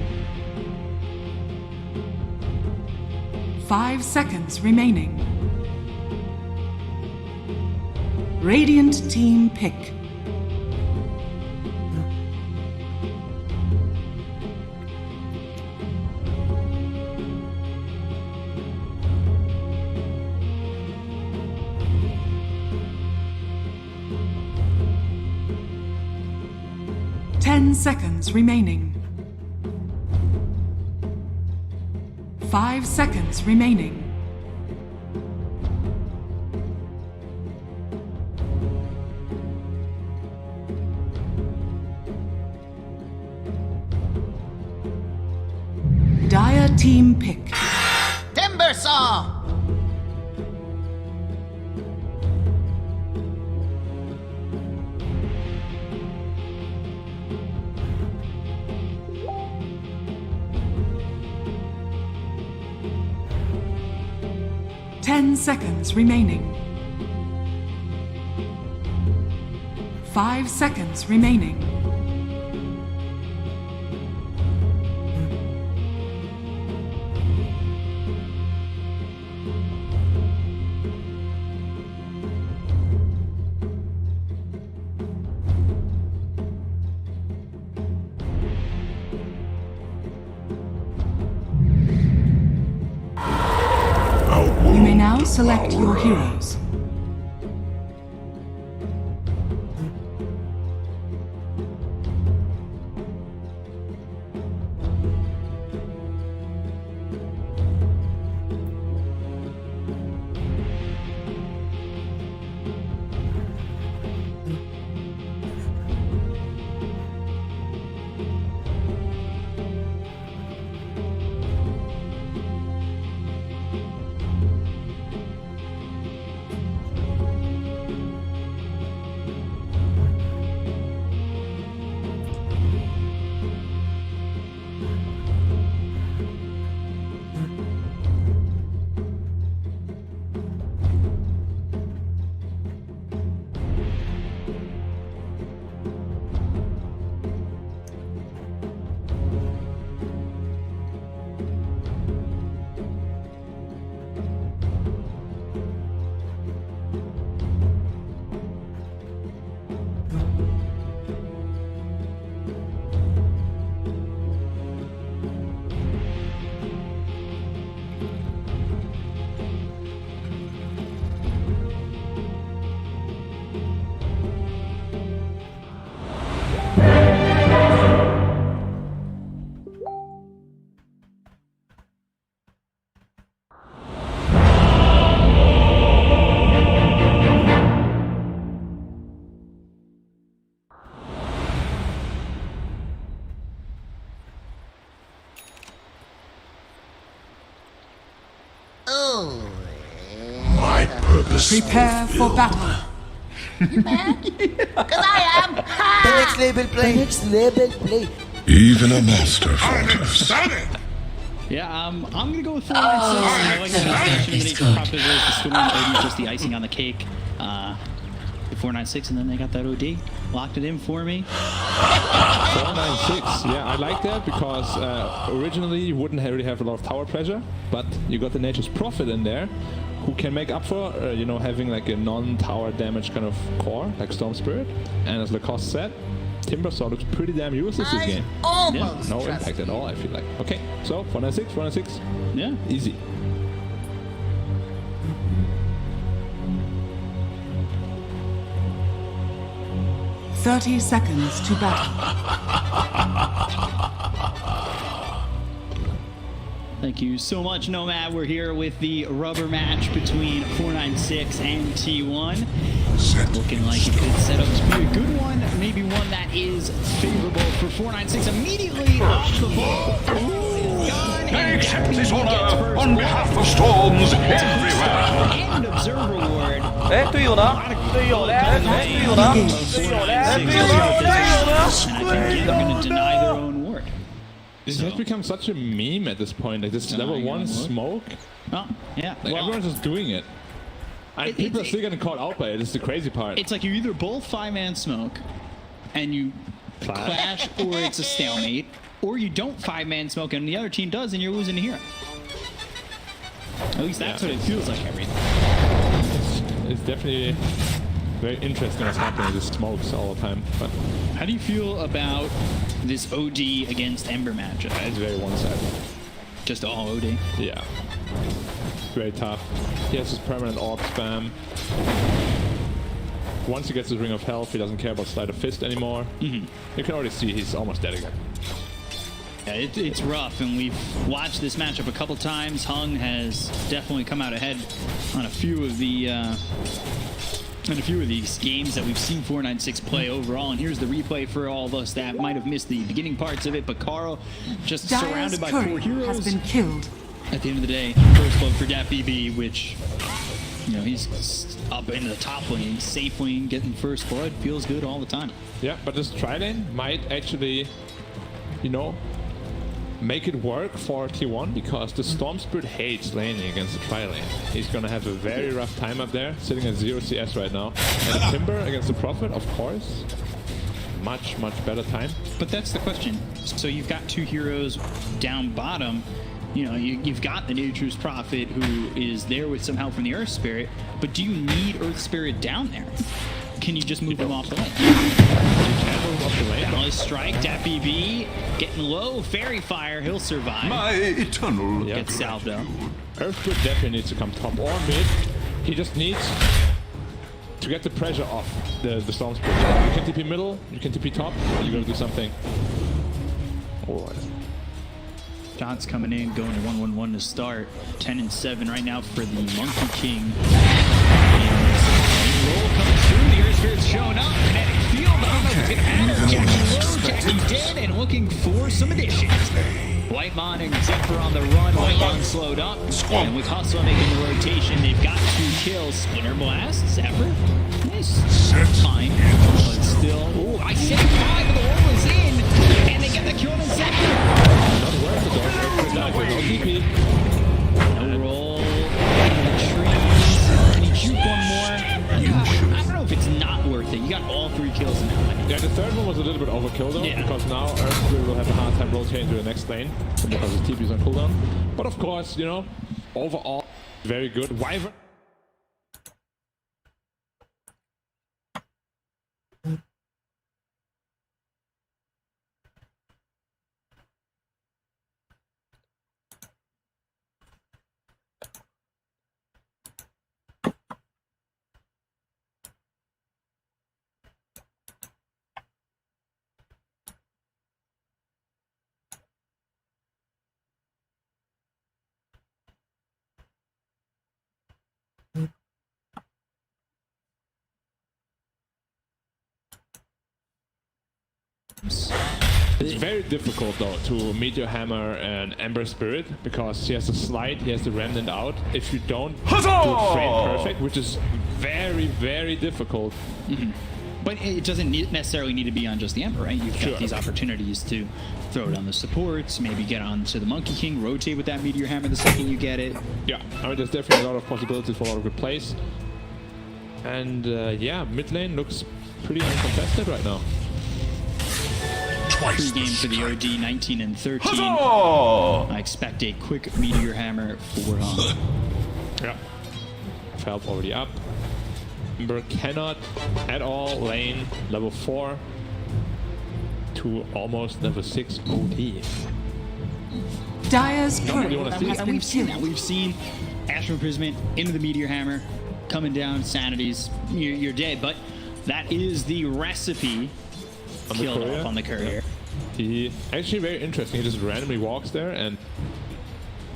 5 seconds remaining. Radiant team pick. Ten seconds remaining. 5 seconds remaining. Team pick. Timber saw! 10 seconds remaining. 5 seconds remaining. You may now select your heroes. My purpose. Prepare for battle. Because I am. The next level play. Even a master falters. Yeah, I'm gonna go with 4 and 6. I like the distinction that proper the storm. OD just the icing on the cake. The 496, and then they got that OD. Locked it in for me. 496. Yeah, I like that because originally you wouldn't really have a lot of tower pressure, but you got the Nature's Prophet in there, who can make up for you know, having like a non-tower damage kind of core like Storm Spirit. And as Lacoste said, Timbersaw looks pretty damn useless this game. Almost. No impact at all, I feel like. Okay, so 496, 496. Yeah, easy. "30 seconds to battle." Thank you so much, Nomad. We're here with the rubber match between 496 and T1. Looking like it could set up to be a good one, maybe one that is favorable for 496 immediately off the ball. I accept this honor on behalf of storms everywhere. And observe reward. 队友呢？队友呢？队友呢？队友呢？队友呢？队友呢？ And I think they're going to deny their own ward. This has become such a meme at this point, like this level 1 smoke. Oh, yeah. Like everyone's just doing it. And people are still getting caught out by it. This is the crazy part. It's like you either both 5-man smoke and you clash, or it's a stalemate, or you don't 5-man smoke and the other team does and you're losing a hero. At least that's what it feels like every time. It's definitely very interesting what's happening with the smokes all the time. But how do you feel about this OD against Ember matchup? It's very one-sided. Just all OD? Yeah. Very tough. He has his permanent orb spam. Once he gets his Ring of Health, he doesn't care about Sleight of Fist anymore. You can already see he's almost dead again. Yeah, it's rough, and we've watched this matchup a couple times. Hung has definitely come out ahead on a few of the in a few of these games that we've seen 496 play overall, and here's the replay for all of us that might have missed the beginning parts of it, but Carl just Dyer's surrounded by courier 4 heroes. has been killed. At the end of the day, first blood for DPC, which, you know, he's up into the top lane, safe lane, getting first blood, feels good all the time. Yeah, but this tri-lane might actually, you know, make it work for T1 because the Storm Spirit hates laning against the tri-lane. He's gonna have a very rough time up there, sitting at 0 CS right now. And the Timber against the Prophet, of course, much better time. But that's the question. So you've got 2 heroes down bottom. You know, you've got the Nature's Prophet who is there with some help from the Earth Spirit, but do you need Earth Spirit down there? Can you just move them off the lane? You can move off the lane. Down strike, DPC getting low, Fairy Fire, he'll survive. My eternal Gets salved up. Earth Spirit definitely needs to come top or mid. He just needs to get the pressure off the Storm Spirit. You can TP middle, you can TP top, you gotta do something. Alright. Shots coming in, going to 1-1-1 to start. 10-7 right now for the Monkey King. And roll comes through. The Earth Spirit's showing up. Kinetic field. I don't know if it's gonna matter. Jackie low, Jackie dead, and looking for some additions. Whitemon and Zephyr on the run. Whitemon slowed up. And with Hustle making the rotation, they've got 2 kills. Splinter Blast, Zephyr. Nice. Fine. But still. Ooh, I said 5, but the wall is in. And they get the kill on Zephyr. No roll. The trees. Can he shoot one more? I don't know if it's not worth it. You got all 3 kills now. Yeah, the third one was a little bit overkill though, because now Earth will have a hard time rotating to the next lane because his TP is on cooldown. But of course, you know, overall, very good. Wyvern. It's very difficult though to Meteor Hammer and Ember Spirit because he has a slide, he has the Remnant out. If you don't do it frame perfect, which is very difficult. But it doesn't necessarily need to be on just the Ember, right? You've got these opportunities to throw it on the supports, maybe get onto the Monkey King, rotate with that Meteor Hammer the second you get it. Yeah, I mean, there's definitely a lot of possibilities for a lot of good plays. And yeah, mid lane looks pretty uncontested right now. Pre-game for the OD, 19-13. I expect a quick Meteor Hammer for Yeah. Felp already up. Ember cannot at all lane level 4 to almost level 6 OD. Dyer's courier and has been we've seen that. killed. We've seen Astral Imprisonment into the Meteor Hammer, coming down, Sanities, you're dead. But that is the recipe. Killed off on the courier. He actually very interesting. He just randomly walks there and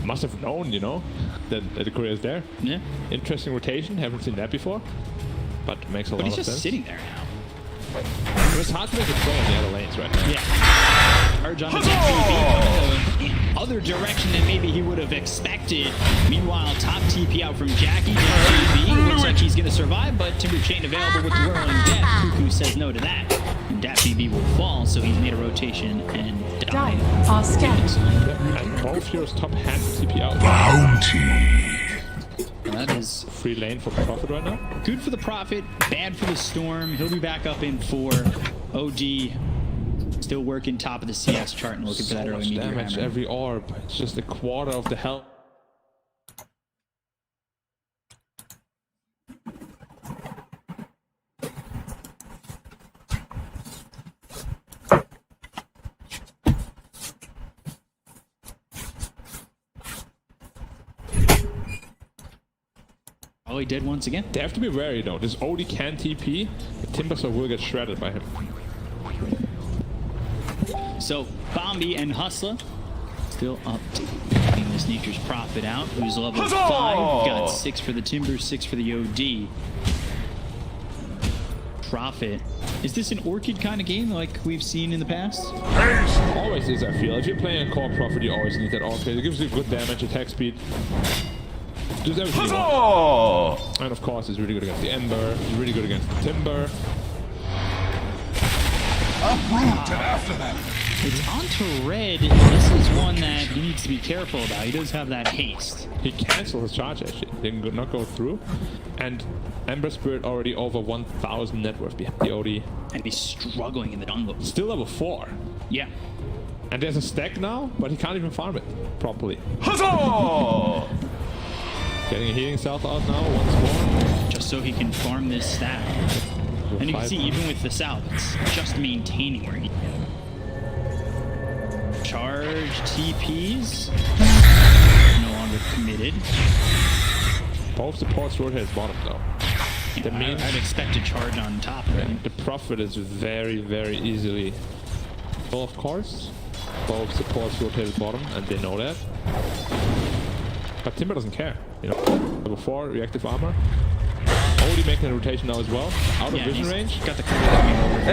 must have known, you know, that the courier is there. Yeah. Interesting rotation. Haven't seen that before, but makes a lot of sense. But he's just sitting there now. It's hard to make a throw on the other lanes right now. Yeah. Urge on the TP. Other direction than maybe he would have expected. Meanwhile, top TP out from Jackie. DPC looks like he's going to survive, but Timber Chain available with the Whirling Death. Cuckoo says no to that. And DPC will fall, so he's made a rotation and Dire are scattered. And both heroes top half TP out. Bounty. That is free lane for Prophet right now. Good for the Prophet, bad for the Storm. He'll be back up in 4. OD still working top of the CS chart and looking for that early Meteor damage Hammer. every orb. It's just a quarter of the health. Oh, he did once again. They have to be wary though. This OD can TP. The Timbersaw will get shredded by him. So, Bombi and Hustler still up. Taking this Nature's Prophet out, who's level 5. Got 6 for the Timber, 6 for the OD. profit. Is this an Orchid kind of game like we've seen in the past? Always is, I feel. If you're playing a core profit, you always need that Orchid. It gives you good damage, attack speed. Just everything. And of course, it's really good against the Ember. It's really good against the Timber. It's onto red. This is one that he needs to be careful about. He does have that haste. He canceled his charge actually. Did not go through. And Ember Spirit already over 1,000 net worth behind the OD. And he's struggling in the jungle. Still level 4. Yeah. And there's a stack now, but he can't even farm it properly. Huzzah! Getting a healing south out now once more. Just so he can farm this stack. And you can see even with the south, it's just maintaining where he charge TPs. No longer committed. Both supports rotate bottom though. That means I'd expect a charge on top of it. The profit is very, very easily full, of course. Both supports rotated bottom, and they know that. But Timber doesn't care, you know. Level 4 reactive armor. Already making a rotation now as well. Out of vision range. Got the cover coming over. He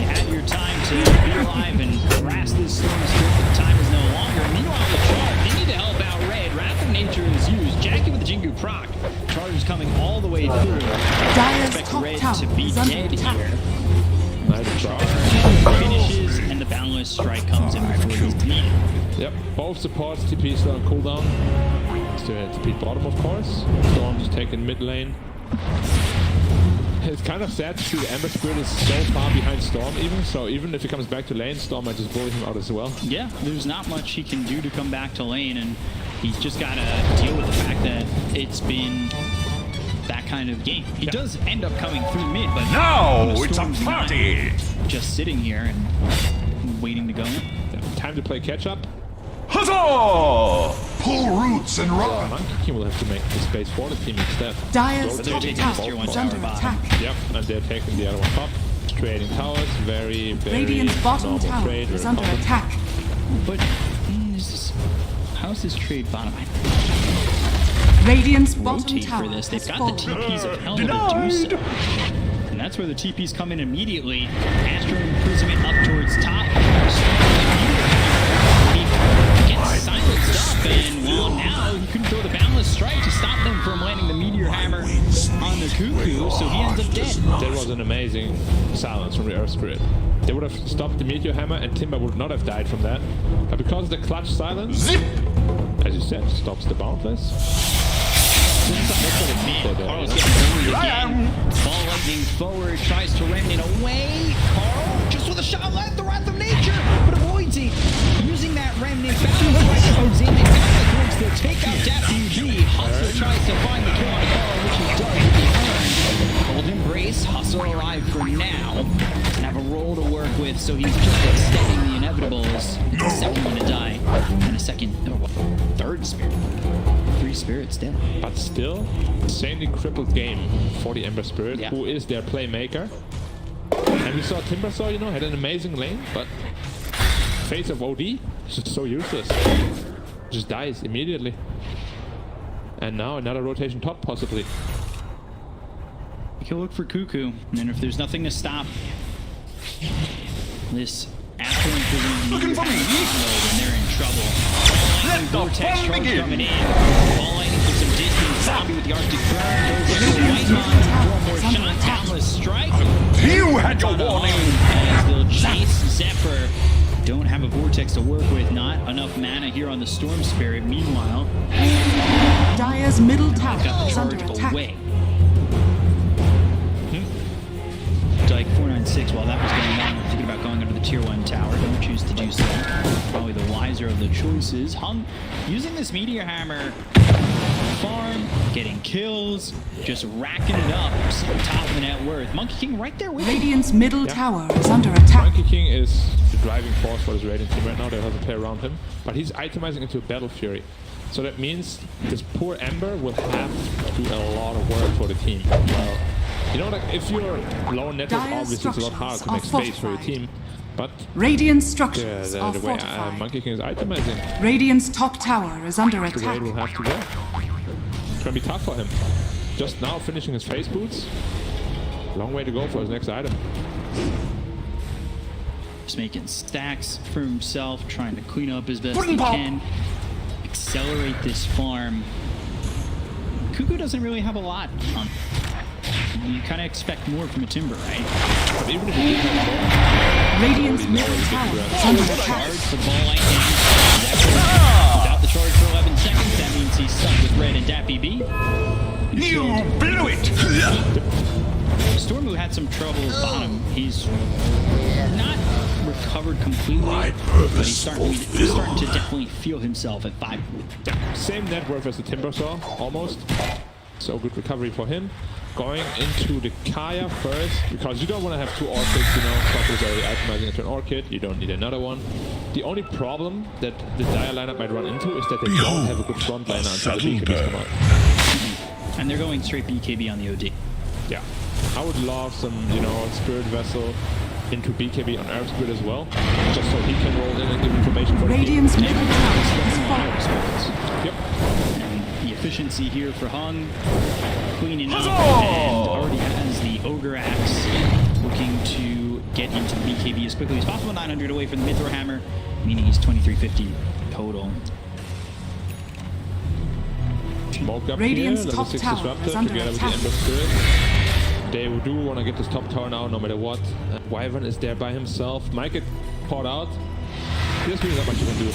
had your time to be alive and harass this storm strip, but the time is no longer. Meanwhile, the charge, they need to help out red. Wrath of Nature is used. Jackie with the Jingu proc. Charge is coming all the way through. Expect red to be dead here. Nice try. Finishes and the Boundless Strike comes in before he's needed. Yep, both supports TP still on cooldown. Still TP bottom, of course. Storm just taking mid lane. It's kind of sad to see the Ember Spirit is so far behind Storm even, so even if he comes back to lane, Storm might just bully him out as well. Yeah, there's not much he can do to come back to lane, and he's just got to deal with the fact that it's been that kind of game. He does end up coming through mid, but now it's a party! Just sitting here and waiting to go in. Yeah, time to play catch up. Huzzah! Pull roots and run! Monkey King will have to make the space for the team instead. Dyer's So top they're tower taking is under attack. Yep, and they're taking the other one top. Trading towers, very, very Radiant's bottom normal tower trade, is very under common. attack. But how's this trade bottom? Radiant's bottom Rotate tower for this. They've has got fallen. the TPs of hell to do so. And that's where the TPs come in immediately. Astro Imprisonment up towards top. He gets silenced up, and well, now he couldn't throw the Boundless Strike to stop them from landing the Meteor Hammer on the Cuckoo, so he ends up dead. That was an amazing silence from the Earth Spirit. They would have stopped the Meteor Hammer, and Timber would not have died from that. But because of the clutch silence, as you said, stops the Boundless. Carl's getting forward again. Ball lightning forward, tries to remnant away. Carl just with a shot left, the Wrath of Nature, but avoids it. Using that remnant bounce right comes in and wants to take out that BG. Hustle tries to find the kill on Carl, which he does with the earn. Cold Embrace, Hustle alive for now. Doesn't have a role to work with, so he's just extending the inevitables. The second one to die, and a third spirit. 3 spirits down. But still, insanely crippled game for the Ember Spirit, who is their playmaker. And we saw Timbersaw, you know, had an amazing lane, but face of OD is just so useless. Just dies immediately. And now another rotation top, possibly. You can look for Cuckoo, and then if there's nothing to stop this Astro Imprisonment Meteor then they're in trouble. Vortex charge coming in. Ball lightning for some distance. Zombie with the Arctic Burn. Goes into the white line. One more shot. Boundless Strike. You had your warning! As they'll chase Zephyr. Don't have a Vortex to work with. Not enough mana here on the Storm Spirit. Meanwhile, Dyer's middle tower got is the under charge attack. away. Like 496 while that was going on, thinking about going under the tier 1 tower. Don't choose to do so. Probably the wiser of the choices. Hung using this Meteor Hammer, farm, getting kills, just racking it up. Top of the net worth. Monkey King right there with him. Radiant's middle tower is under attack. Monkey King is the driving force for this Radiant team right now. They have to play around him, but he's itemizing into a Battle Fury. So that means this poor Ember will have to do a lot of work for the team. Well, you know, like if you're low network, obviously it's a lot harder to make space for your team. But Radiant structures the are way fortified. Monkey King is itemizing, Radiant's top tower is under the way attack. it will have to go. It's gonna be tough for him. Just now finishing his face boots. Long way to go for his next item. Just making stacks for himself, trying to clean up as best he can. Accelerate this farm. Cuckoo doesn't really have a lot on. You kind of expect more from a Timber, right? But even if he didn't have more, Radiant's middle tower is under attack. Charge for ball lightning. Without the charge for 11 seconds, that means he's stuck with Red and Dappy B. You blew it! Storm, who had some troubles bottom, he's not recovered completely, but he's starting to definitely feel himself at 5. same net worth as the Timber saw, almost. So good recovery for him. Going into the Kaya first, because you don't want to have 2 orchids, you know. Top is already itemizing into an orchid, you don't need another one. The only problem that the Dire lineup might run into is that they don't have a good front liner until the BKBs come out. And they're going straight BKB on the OD. Yeah. I would love some, you know, Spirit Vessel into BKB on Arab Spirit as well, just so he can roll in and give information for Radiant's the middle tower is falling. Yep. And the efficiency here for Hung, cleaning up, and already has the Ogre Axe, looking to get into the BKB as quickly as possible. 900 away from the Mithra Hammer, meaning he's 2350 total. Smoke up Radiant's here, level top 6 tower Disruptor is under together with the attack. Ember Spirit. They do want to get this top tower now, no matter what. Wyvern is there by himself. Might get caught out. There's really not much you can do.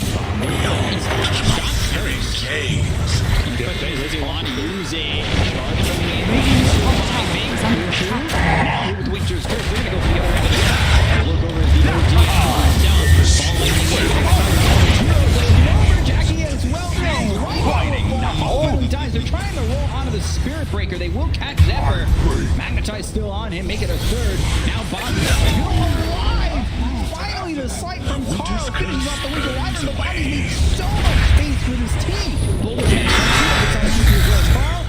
Now with Winter's curse, we're going to go for the other end of the attack. Look over at the OG. Jackie as well. Right dies. They're trying to roll onto the Spirit Breaker. They will catch Zephyr. Magnetize still on him. Make it a third. Now Bobby alive. Finally the sight from Carl finishes off the Winter Wyvern. The Bobby's made so much space with his team. Boulder Jet Carl.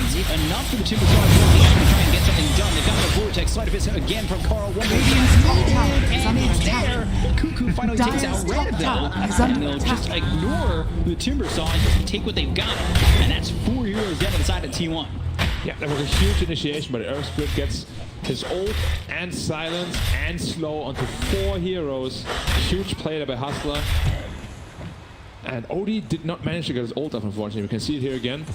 Is it enough for the Timber Saw to try and get something done? They've got the Vortex Sleight of Fist again from Carl. One and it's there. Cuckoo finally takes out Red though. And they'll just ignore the Timber Saw and take what they've got. And that's 4 heroes down to the side of T1. Yeah, that was a huge initiation, but Earth Spirit gets his ult and silence and slow onto 4 heroes. Huge play there by Hustler. And Odie did not manage to get his ult off, unfortunately. We can see it here again.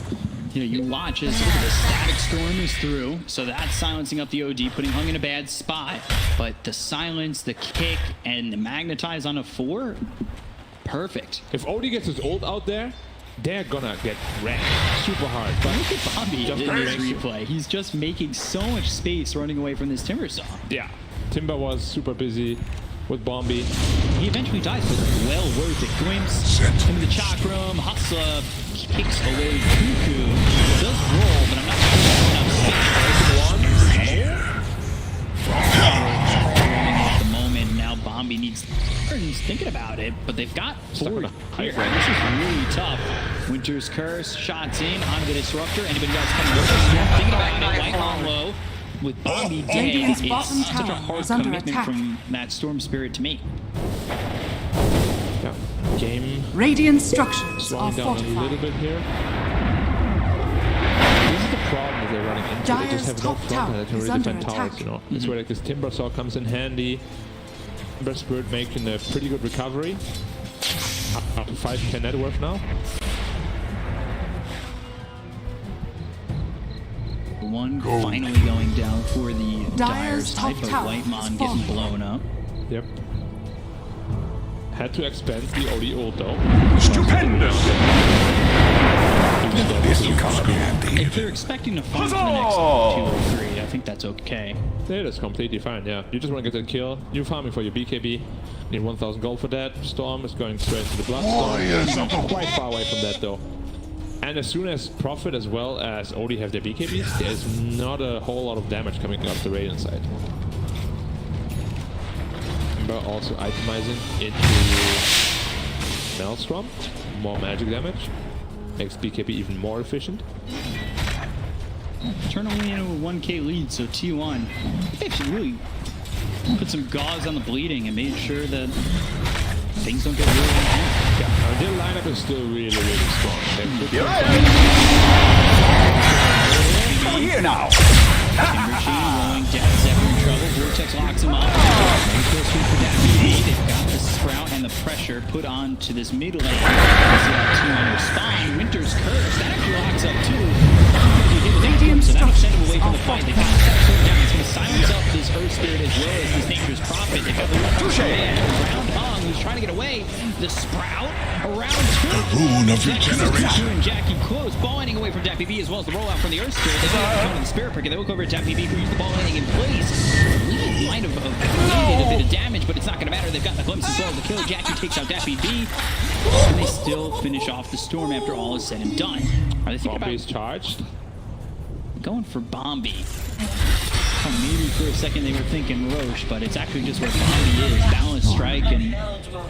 You know, you watch as the Static Storm is through, so that's silencing up the OD, putting Hung in a bad spot. But the silence, the kick, and the magnetize on a 4, perfect. If Odie gets his ult out there, they're gonna get wrecked super hard. But look at Bobby in this replay. He's just making so much space running away from this Timber Saw. Yeah, Timber was super busy with Bombi. He eventually dies, but well worth it. Glimpse into the Chakram. Hustler kicks away Cuckoo. Does roll, but I'm not sure at the moment. Now Bombi needs. He's thinking about it, but they've got 4 here. This is really tough. Winter's Curse, shots in onto the Disruptor. Anybody else coming over? Thinking about it, light on low. With Bombi dead, it's such a hard commitment from that Storm Spirit to make. Yeah, game Radiant structures are slowing down fortified. a little bit here. This is the problem that they're running into. They just have no front line that can really defend towers, you know. That's where like this Timber Saw comes in handy. Ember Spirit making a pretty good recovery. Up to 5k net worth now. One finally going down for the Dire's type of Lightmon getting blown up. Yep. Had to expend the OD ult though. Stupendous! If they're expecting to fight for the next 2 or 3, I think that's okay. Yeah, that's completely fine, yeah. You just want to get that kill. You're farming for your BKB. Need 1000 gold for that. Storm is going straight to the Bloodstorm. Quite far away from that though. And as soon as Prophet as well as Odie have their BKBs, there's not a whole lot of damage coming out of the Radiant side. Ember also itemizing into Maelstrom. More magic damage. Makes BKB even more efficient. Turn only into a 1k lead, so T1. They've really Put some gauze on the bleeding and made sure that things don't get really intense. Yeah, their lineup is still really strong. Here now. Machine rolling down, Zephyr in trouble. Vortex locks him up. Goes through for Dappy. They've got the sprout and the pressure put onto this mid lane. Two on respond. Winter's curse. That actually locks up too. So that'll send him away from the fight. They've got that sword down. It's going to silence up this Earth Spirit as well as this Nature's Prophet. They've got the round Hung who's trying to get away. The Sprout around two. The rune of regeneration. And Jackie close. Ball ending away from Dappy B as well as the rollout from the Earth Spirit. They got the Spirit Prick and they look over at Dappy B who used the ball ending in place. Might have needed a bit of damage, but it's not going to matter. They've got the glimpse as well as the kill. Jackie takes out Dappy B. And they still finish off the storm after all is said and done. Are they thinking about charged? Going for Bombi? Oh, maybe for a second they were thinking Roche, but it's actually just where Bombi is. Balance strike, and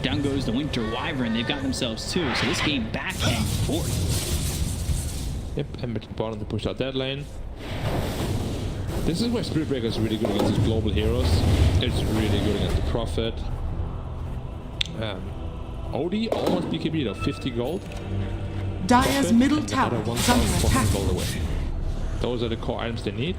down goes the Winter Wyvern. They've got themselves two, so this game back and forth. Yep, Ember to the bottom to push out that lane. This is where Spirit Breaker is really good against these global heroes. It's really good against the Prophet. OD almost BKB though, 50 gold. Dire's middle tower is under attack. Gold away. Those are the core items they need,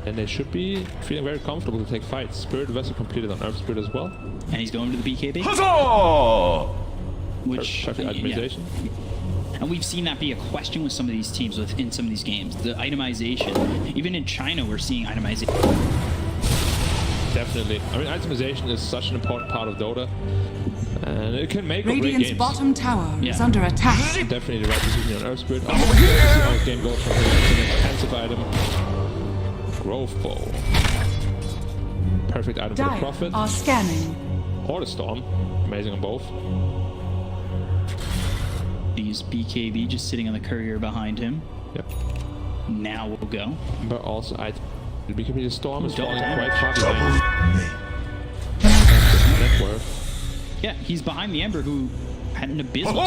and they should be feeling very comfortable to take fights. Spirit Vessel completed on Earth Spirit as well. And he's going to the BKB. Huzzah! Which, perfect itemization. And we've seen that be a question with some of these teams within some of these games. The itemization. Even in China, we're seeing itemization. Definitely. I mean, itemization is such an important part of Dota. And it can make Radiant's or break games. bottom tower is under attack. Definitely the right decision on Earth Spirit. Oh, see how the game goes from here. It's an expensive item. Growth Bow. Perfect item for the Prophet. Are scanning. Or the Storm. Amazing on both. These BKB just sitting on the courier behind him. Yep. Now we'll go. But also, the BKB the Storm is falling Dota. quite far behind. Network. Yeah, he's behind the Ember who had an abysmal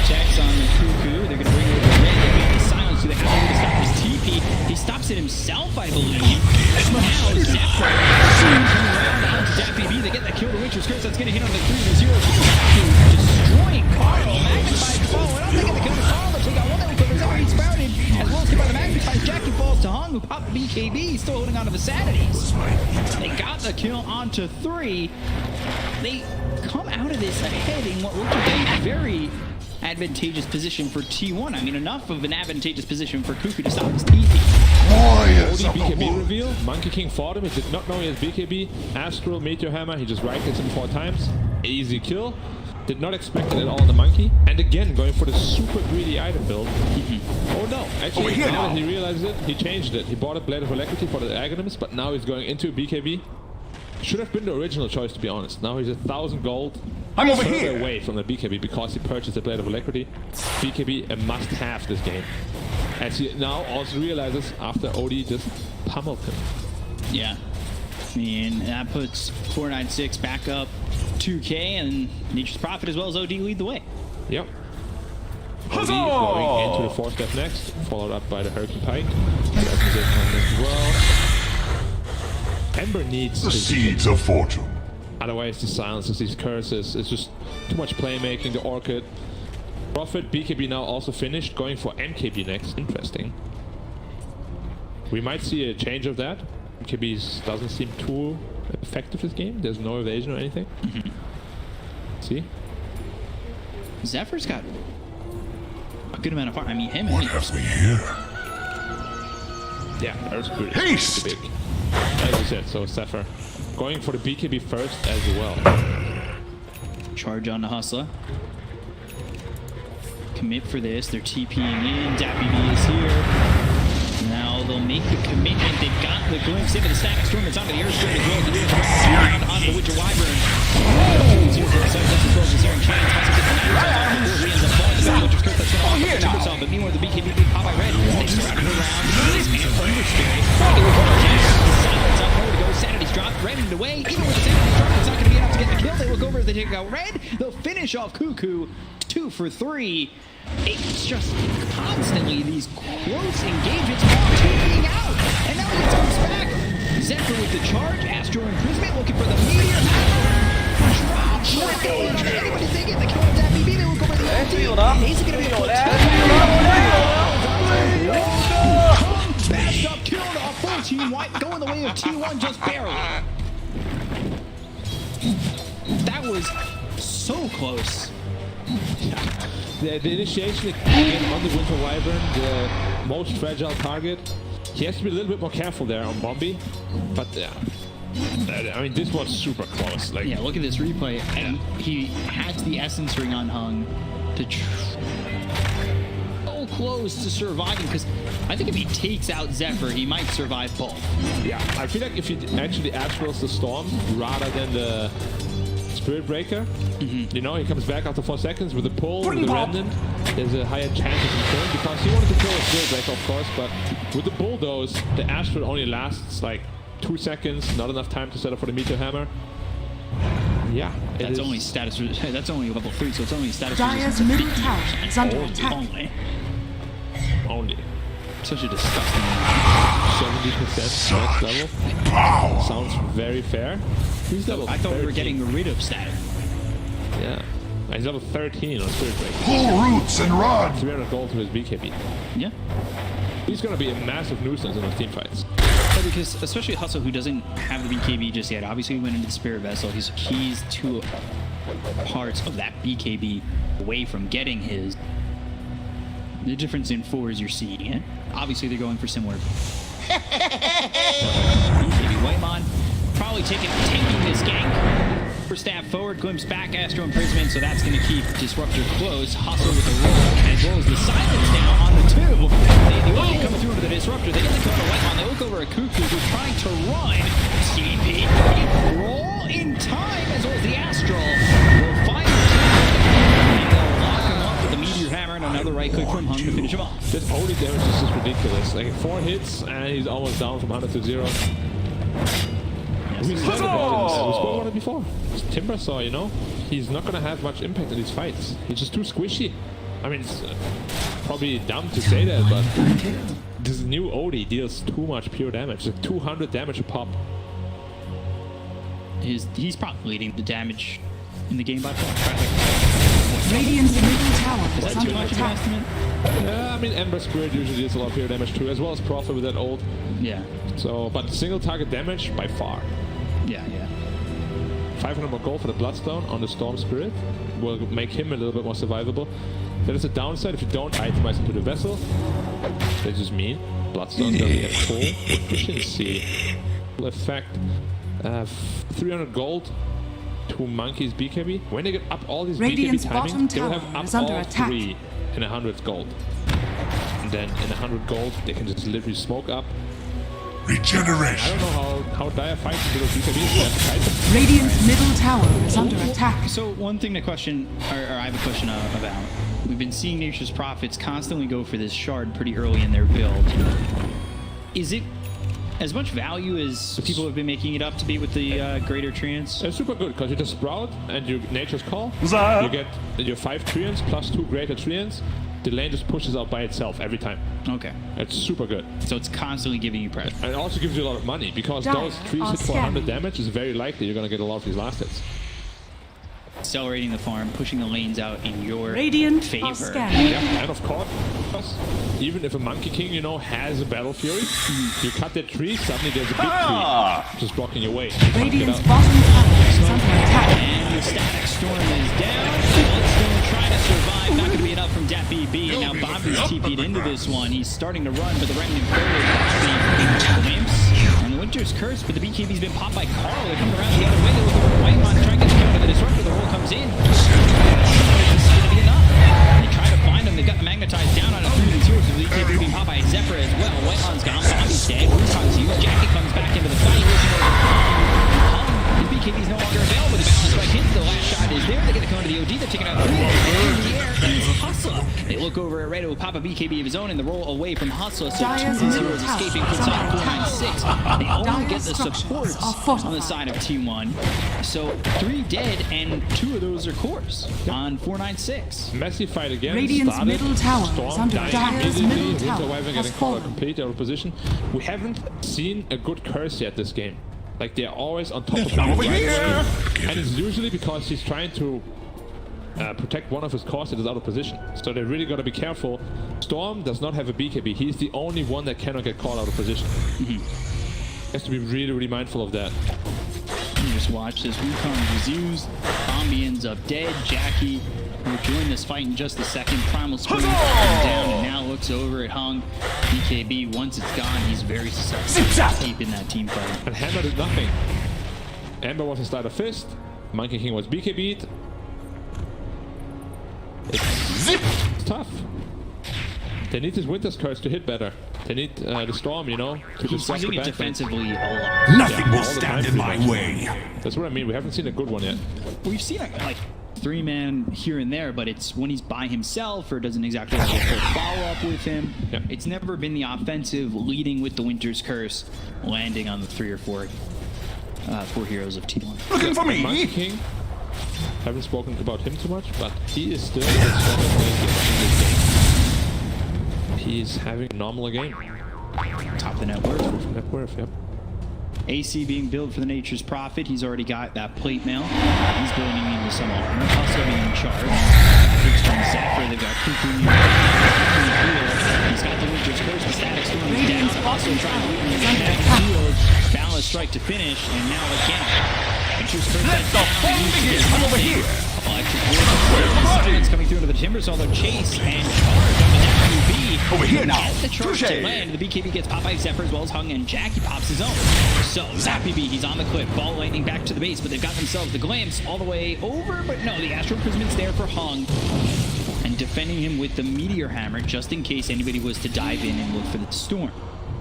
attacks on the Cuckoo. They're going to bring it over the red. They got the silence. Do they have a way to stop his TP? He stops it himself, I believe. Now Zephyr coming around onto Dappy B. They get that kill to Winter's Curse. That's going to hit on the 3-0. Destroying Carl. Magnified fall. I don't think they get the kill to Carl. They got one that was already sprouted. As well as hit by the Magnified. Jackie falls to Hung, who popped the BKB. Still holding on to the Sanities. They got the kill onto 3. They come out of this ahead in what looked to be a very advantageous position for T1. I mean, enough of an advantageous position for Cuckoo to stop his TP. OD BKB reveal. Monkey King fought him. He did not know he has BKB. Astral, Meteor Hammer. He just right-hits him 4 times. Easy kill. Did not expect it at all on the Monkey. And again, going for the super greedy item build. Oh no, actually, now that he realizes it, he changed it. He bought a Blade of Alacrity for the Aghanims, but now he's going into BKB. Should have been the original choice, to be honest. Now he's 1,000 gold. I'm over here. Away from the BKB because he purchased the Blade of Alacrity. BKB a must-have this game. As he now also realizes after OD just pummeled him. Yeah. I mean, that puts 496 back up 2K, and Nature's Prophet as well as OD lead the way. Yep. OD going into the 4-step next, followed up by the Hurricane Pike. As well. Ember needs the seeds of fortune. Otherwise, the silences, these curses, it's just too much playmaking. The Orchid. Prophet, BKB now also finished, going for MKB next. Interesting. We might see a change of that. MKB doesn't seem too effective this game. There's no evasion or anything. See? Zephyr's got a good amount of fire. I mean, him and have we here? Yeah, that's good. Haste! Big. As you said, so Zephyr going for the BKB first as well. Charge on the Hustler. Commit for this. They're TPing in. Dappy B is here. Now they'll make the commitment. They've got the glimpse into the static storm. It's onto the Earth Spirit as well. The Earth Spirit onto the Winter Wyvern. But meanwhile, the BKB being popped by red. They surrounded around. This Thunder Spirit. Silence up. Nowhere to go. Sanity's dropped. Red in the way. Even with the Sanity's drop, it's not going to be enough to get the kill. They look over as they take out red. They'll finish off Cuckoo. 2 for 3. It's just constantly these close engagements while TPing out. And now he comes back. Zephyr with the charge. Astro Imprisonment looking for the meteor. Drop. Anybody thinking the kill of that BB? They look over the ulti. Is it going to be a full Smashed up, killed off full team. White going the way of T1 just barely. That was so close. The initiation again on the Winter Wyvern, the most fragile target. He has to be a little bit more careful there on Bombi, but yeah. I mean, this was super close. Like, yeah, look at this replay. And he had the Essence Ring unhung to so close to surviving, because I think if he takes out Zephyr, he might survive both. Yeah, I feel like if he actually Astrals the Storm rather than the Spirit Breaker, you know, he comes back after 4 seconds with a pull, with a Remnant, there's a higher chance of him killing, because he wanted to kill a Spirit Breaker, of course, but with the Bulldoze, the Astral only lasts like 2 seconds, not enough time to set up for the Meteor Hammer. Yeah, that's only status. That's only level 3, so it's only status. Dire's middle tower is under attack. Only. Such a disgusting. 70% next level. Sounds very fair. He's level I thought 13. we were getting rid of static. Yeah. He's level 13 on Spirit Breaker. Pull roots and run. 300 gold to his BKB. Yeah. He's gonna be a massive nuisance in those team fights. Yeah, because especially Hustle, who doesn't have the BKB just yet. Obviously, he went into the Spirit Vessel. He's keys to parts of that BKB away from getting his. The difference in 4 is you're seeing it. Obviously, they're going for similar. BKB Waymon probably tanking this gank. First stab forward, glimpse back, Astro Imprisonment, so that's going to keep Disruptor close. Hustle with a roll, as well as the silence down on the 2. The order coming through into the Disruptor. They get the corner Whitemon. They look over at Cuckoo, who's trying to run. CDP, roll in time, as well as the Astral will find the and they'll lock him up with the Meteor Hammer and another right click from Hung to finish him off. This only damage is just ridiculous. Like 4 hits, and he's almost down from 100 to 0. We spoke about it before. Timbersaw, you know, he's not gonna have much impact in these fights. He's just too squishy. I mean, it's probably dumb to say that, but this new Odie deals too much pure damage. Like 200 damage a pop. He's probably leading the damage in the game by far. Radiant's middle tower Is is that too under much of an attack. estimate? Yeah, I mean, Ember Spirit usually deals a lot of pure damage too, as well as Prophet with that ult. Yeah. So, but single target damage by far. Yeah, yeah. 500 more gold for the Bloodstone on the Storm Spirit will make him a little bit more survivable. That is a downside if you don't itemize into the vessel. That just mean Bloodstone doesn't get full efficiency effect. 300 gold to Monkey's BKB. When they get up all these Radiant's BKB bottom timing, they will tower have up is under all attack. 3 in 100 gold. And then in 100 gold, they can just literally smoke up. Regeneration. I don't know how Dire fights into those BKBs. Radiant's middle tower is under attack. So one thing to question, or I have a question about. We've been seeing Nature's Prophets constantly go for this shard pretty early in their build. Is it as much value as people have been making it up to be with the Greater Treants? It's super good because you just Sprout and you Nature's Call. Zap. You get your 5 Treants plus 2 Greater Treants. The lane just pushes out by itself every time. Okay. It's super good. So it's constantly giving you pressure. And it also gives you a lot of money because those 3 hit for 100 damage is very likely you're going to get a lot of these last hits. Accelerating the farm, pushing the lanes out in your Radiant favor. Yeah, and of course, even if a Monkey King, you know, has a Battle Fury, you cut that tree, suddenly there's a big tree just blocking your way. Radiant's bottom tower is under attack. And the Static Storm is down. Bloodstone trying to survive. Not going to be enough from Dat BB. And now Bobby's TP'd into this one. He's starting to run, but the Remnant forward. Bobby limps on the Winter's Curse, but the BKB's been popped by Carl. They're coming around the other way. They look over Whitemon trying to get the counter. The Disruptor, the roll comes in. It's going to be enough. They try to find him. They've got the Magnetized down on a 3v2. So the BKB being popped by Zephyr as well. Whitemon's gone. Bobby's dead. Bruton's used. Jackie comes back into the fight. His BKB's no longer available. The balance right hits. The last shot is there. They get the cone to the OD. They're taking out the in the air. It's Hustle. They look over at Red will pop a BKB of his own and the roll away from Hustler. So Dire's 2 middle zeros tower escaping is puts on under attack. 496. They only Dire's get the structures supports are fortified. on the side of T1. So 3 dead and 2 of those are cores on 496. Messy fight again. Radiant's started. middle tower is Storm under dying attack. Dire's immediately. middle Winter tower Wyvern has getting caught fallen. completely out of position. We haven't seen a good curse yet this game. Like, they're always on top of him. Over here! And it's usually because he's trying to protect one of his cores that is out of position. So they really got to be careful. Storm does not have a BKB. He's the only one that cannot get caught out of position. Has to be really, really mindful of that. You just watch this. Wukong is used. Bombi ends up dead. Jackie will join this fight in just a second. Primal Spring comes down and now looks over at Hung. BKB, once it's gone, he's very susceptible to keeping that team fight. And Hammer did nothing. Amber was a Slider Fist. Monkey King was BKB'd. It's tough. They need this Winter's Curse to hit better. They need the Storm, you know, to He's disrupt the using it backline. defensively a lot. Nothing will all the stand time in my pretty much. way. That's what I mean. We haven't seen a good one yet. We've seen like 3-man here and there, but it's when he's by himself or doesn't exactly have a full follow-up with him. Yeah. It's never been the offensive leading with the Winter's Curse, landing on the 3 or 4 heroes of T1. Looking for Monkey me? King. Haven't spoken about him too much, but he is still the strongest player in this game. He's having a normal game. Top of the net worth. Net worth, yep. AC being built for the Nature's Prophet. He's already got that plate mail. He's building into some armor. Also being in charge. Takes from Zephyr. They've got Cuckoo. He's got the Winter's Curse. The Static Storm is Radiant's down. Also bottom trying to tower lead is him under back attack. field. Balance strike to finish. And now again. Winter's Curse. Let the fun begin! I'm over here! Electric Silence coming through into the Timber Saw. Chase and charge on the WB. Over here now. Get the charge Touche. to land. The BKB gets popped by Zephyr as well as Hung, and Jackie pops his own. So Zappy B, he's on the clip. Ball lightning back to the base, but they've got themselves the glimpse all the way over. But no, the Astral Prison's there for Hung. And defending him with the Meteor Hammer just in case anybody was to dive in and look for the Storm.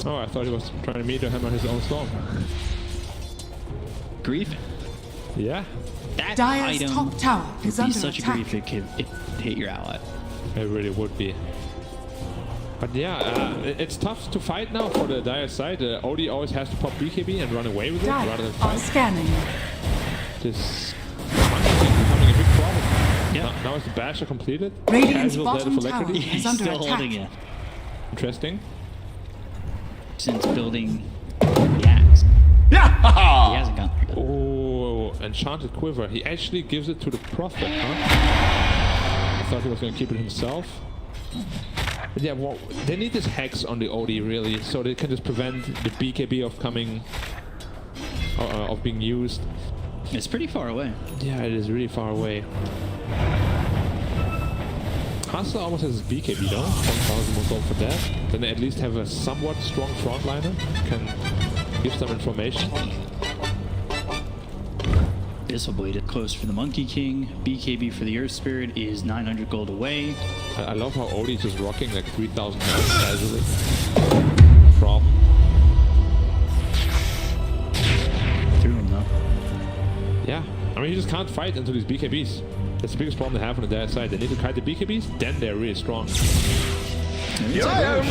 Oh, I thought he was trying to Meteor Hammer his own Storm. Grief. Yeah. That Dire's item top tower is would be under such attack. a grief if it hit your ally. It really would be. But yeah, it's tough to fight now for the Dire side. Odie always has to pop BKB and run away with it Dire rather than are fight. scanning. This Monkey King is becoming a big problem. Yeah. Now is the Basher completed? Radiant's Casual dead bottom of tower Alacrity. is He's under still attack. holding it. Interesting. Since building the axe. He hasn't gone through that. Oh, Enchanted Quiver. He actually gives it to the Prophet, huh? I thought he was going to keep it himself. But yeah, well, they need this Hex on the OD, really, so they can just prevent the BKB of coming... of being used. It's pretty far away. Yeah, it is really far away. Hustler almost has his BKB though. 10,000 will go for that. Then they at least have a somewhat strong frontliner. Can give some information. This will bleed it close for the Monkey King. BKB for the Earth Spirit is 900 gold away. I love how Odie is just rocking like 3,000 health casually. Problem. Through him though. Yeah. I mean, you just can't fight into these BKBs. That's the biggest problem they have on the Dire side. They need to kite the BKBs, then they're really strong. Here I am!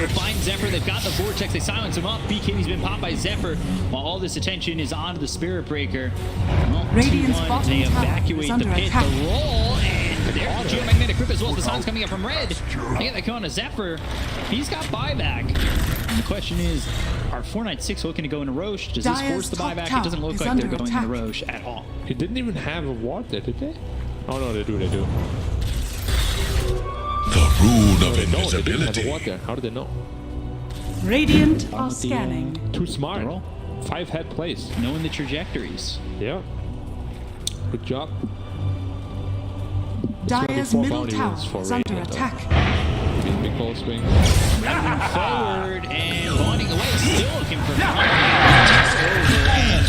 Find Zephyr, they've got the Vortex, they silence him up. BKB's been popped by Zephyr, while all this attention is onto the Spirit Breaker. Well, Radiant's 2-1, bottom they tower evacuate is the under pit, attack. the roll, and there's the Geomagnetic Grip as well as the signs coming up from Red. They get that kill on to Zephyr. He's got buyback. And the question is, are 496 looking to go into Roche? Does this Dire's force the top buyback? tower It doesn't look is like they're under going attack. into Roche at all. He didn't even have a ward there, did they? Oh no, they do. The rune of No, they didn't have a invisibility. ward there. How did they know? Radiant On are with the, scanning. Too smart. roll. 5-head plays. Knowing the trajectories. Yeah. Good job. Dire's 24 middle bounty tower runes for is under Radiant, though. attack. Big ball swing. Forward and bonding away, still looking for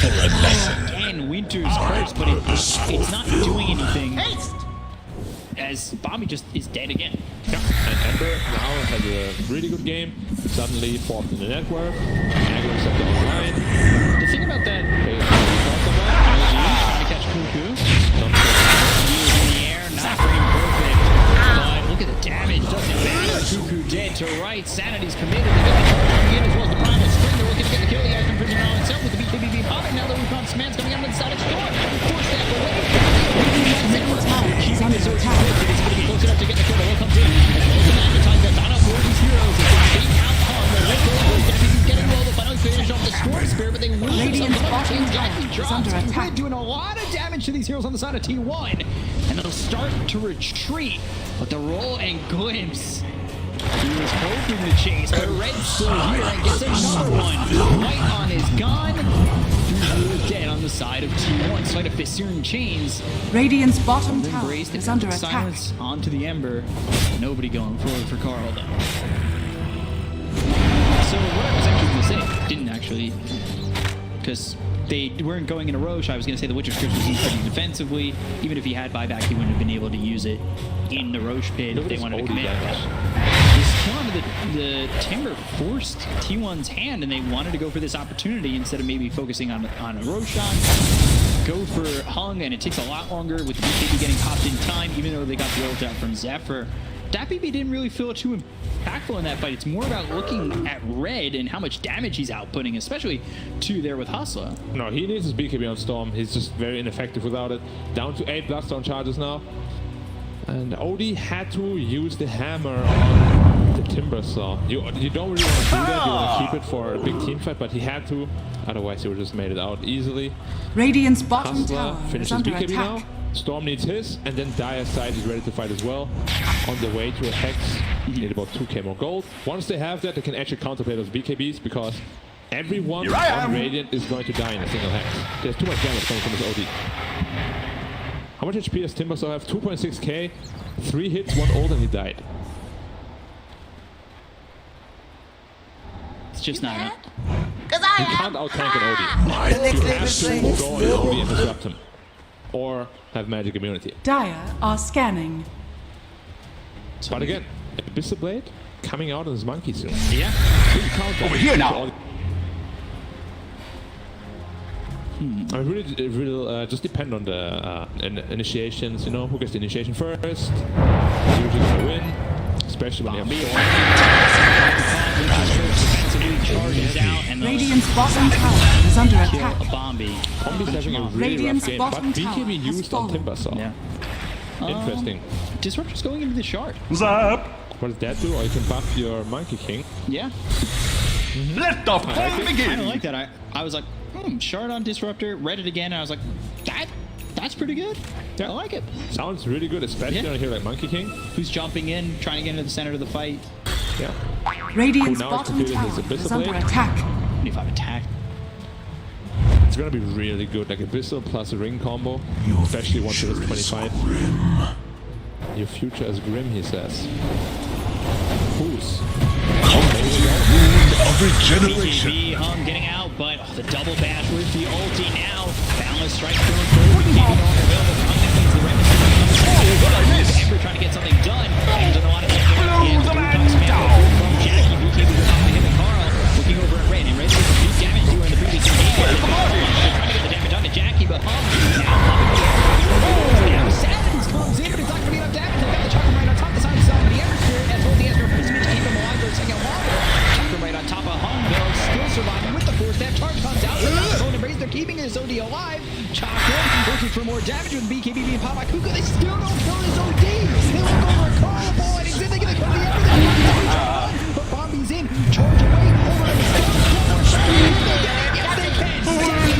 For a lesson. again Winter's Curse, but it's not doing anything. As Bombi just is dead again. Yeah. And Ember now has a really good game. Suddenly fourth in the network. Aggro set the line. The thing about that, Trying trying to catch Cuckoo. He was in the air, not frame perfect. But look at the Koloks commands coming out of the side of Storm. Force that away. Middle tower is under attack. It's going to be close enough to get the kill. The will comes in. As well as the magnetize that's on up for these heroes. It's going to take out Hung. The will go over. Deputy's getting low. They'll finally finish off the Storm Spear, but they lose Radiant's bottom Jackie tower is drops. under attack. Doing a lot of damage to these heroes on the side of T1. And they'll start to retreat. But the roll and glimpse. He was hoping to chase, but Red's still here and gets another one. White on his gun. He's dead on the side of T1. Sleight of Fist, Searing Chains. Radiant's bottom tower Embraced is under attack. silence onto the Ember. Nobody going forward for Carl, though. So what I was actually going to say, didn't actually, because they weren't going in a Roche. I was going to say the Witcher's Curse was used pretty defensively. Even if he had buyback, he wouldn't have been able to use it in the Roche pit if they wanted to command the Timber forced T1's hand, and they wanted to go for this opportunity instead of maybe focusing on a Roshan. Go for Hung, and it takes a lot longer with the BKB getting popped in time, even though they got the ult out from Zephyr. DPC didn't really feel too impactful in that fight. It's more about looking at Red and how much damage he's outputting, especially two there with Hustler. No, he needs his BKB on Storm. He's just very ineffective without it. Down to 8 Bloodstone charges now. And Odie had to use the hammer on the Timber Saw. You don't really want to do that. You want to keep it for a big team fight, but he had to. Otherwise, he would have just made it out easily. Radiant's bottom Hustler tower is finishes under BKB attack. now. Storm needs his, and then Dire's side is ready to fight as well. On the way to a Hex, need about 2k more gold. Once they have that, they can actually counterplay those BKBs, because everyone on Radiant is going to die in a single Hex. There's too much damage coming from this OD. How much HP does Timber Saw have? 2.6k, 3 hits, 1 ult, and he died. It's just not enough. You can't out-tank an OD. You have to go on an OD and disrupt him. Or have magic immunity. Dire are scanning. But again, Abyssal Blade coming out on his monkey soon. Yeah. Over here now. I really it will just depend on the initiations, you know, who gets the initiation first. Who's usually gonna win, especially when you have Radiant's bottom tower is under attack. Bombi's having a really rough game, but BKB used on Timber Saw. Yeah. Interesting. Disruptor's going into the shard. Zap. What does that do? Or you can buff your Monkey King. Yeah. Let the fun begin. I don't like that. I was like, shard on Disruptor, read it again, and I was like, that's pretty good. Yeah. I like it. Sounds really good, especially on a hero like Monkey King. Who's jumping in, trying to get into the center of the fight. Yeah. Radiant's now bottom completed his tower Abyssal is under Blade. attack. 25 attack. It's gonna be really good, like Abyssal plus a ring combo, especially once it is 25. Your future is grim, he says. Who's? Of regeneration. BKB, getting out, but the double bash with the ulti now. Balance strike going forward. BKB no longer available for Hung. That means the Remnants Ember trying to get something done. And a lot of Jackie, BKB was off to him and Carl. Looking over at Red, and Red took a big damage to her in the previous engagement. They're trying to get the damage on to Jackie, but Hung now Savage comes in, but it's not going to be enough damage. They've got the Chakram right on top of the side of the Ember Spirit, as well as the Astro Prism to keep him alive for a second longer. Chakram right on top of Hung, though, still surviving with the force. That charge comes out. Zone embrace, they're keeping his OD alive. Chakram looking for more damage with BKB being popped by Kuka. They still don't kill his OD. They look over at Carl, boy, and he's in, they're going to kill the Ember. But Bombi's in, charge away, over to the stone. Yes, they can.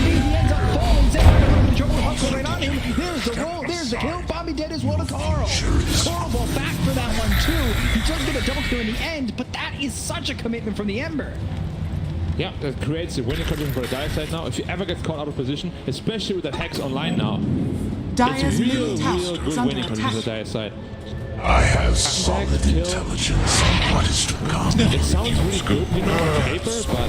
He ends up falling. Zephyr control with Hustle right on him. There's the roll, there's the kill. Bombi dead as well to Carl. Horrible back for that one too. He does get a double kill in the end, but that is such a commitment from the Ember. Yeah, that creates a winning condition for the Dire side now. If you ever get caught out of position, especially with that Hex online now, Dire's it's middle real tower good is under winning condition for the attack. Dire side. I have solid intelligence on what is to come. It sounds really good, you know, on paper, but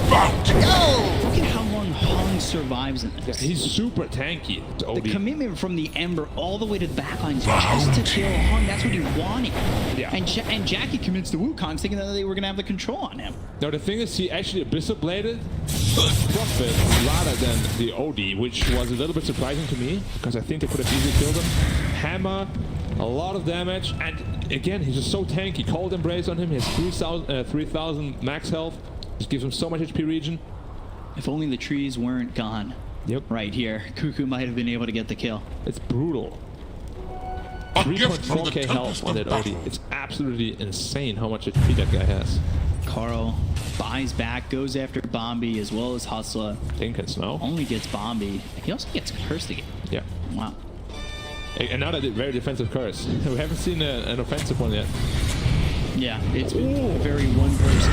Look at how long Hung survives in this. he's super tanky. The commitment from the Ember all the way to the backlines just to kill Hung, that's what he wanted. Yeah. And Jackie commits to Wukongs thinking that they were going to have the control on him. Now the thing is, he actually Abyssal Bladed Profit rather than the OD, which was a little bit surprising to me, because I think they could have easily killed him. Hammer, a lot of damage, and again, he's just so tanky. Cold Embrace on him, he has 3,000 max health, just gives him so much HP regen. If only the trees weren't gone. Yep. Right here. Cuckoo might have been able to get the kill. It's brutal. A gift from the 3.4k health tempest on of that battle. OD. It's absolutely insane how much HP that guy has. Carl buys back, goes after Bombi as well as Hustler. Dinkins, no? Only gets Bombi. He also gets cursed again. Yeah. Wow. Another very defensive curse. We haven't seen an offensive one yet. Yeah, it's very one person.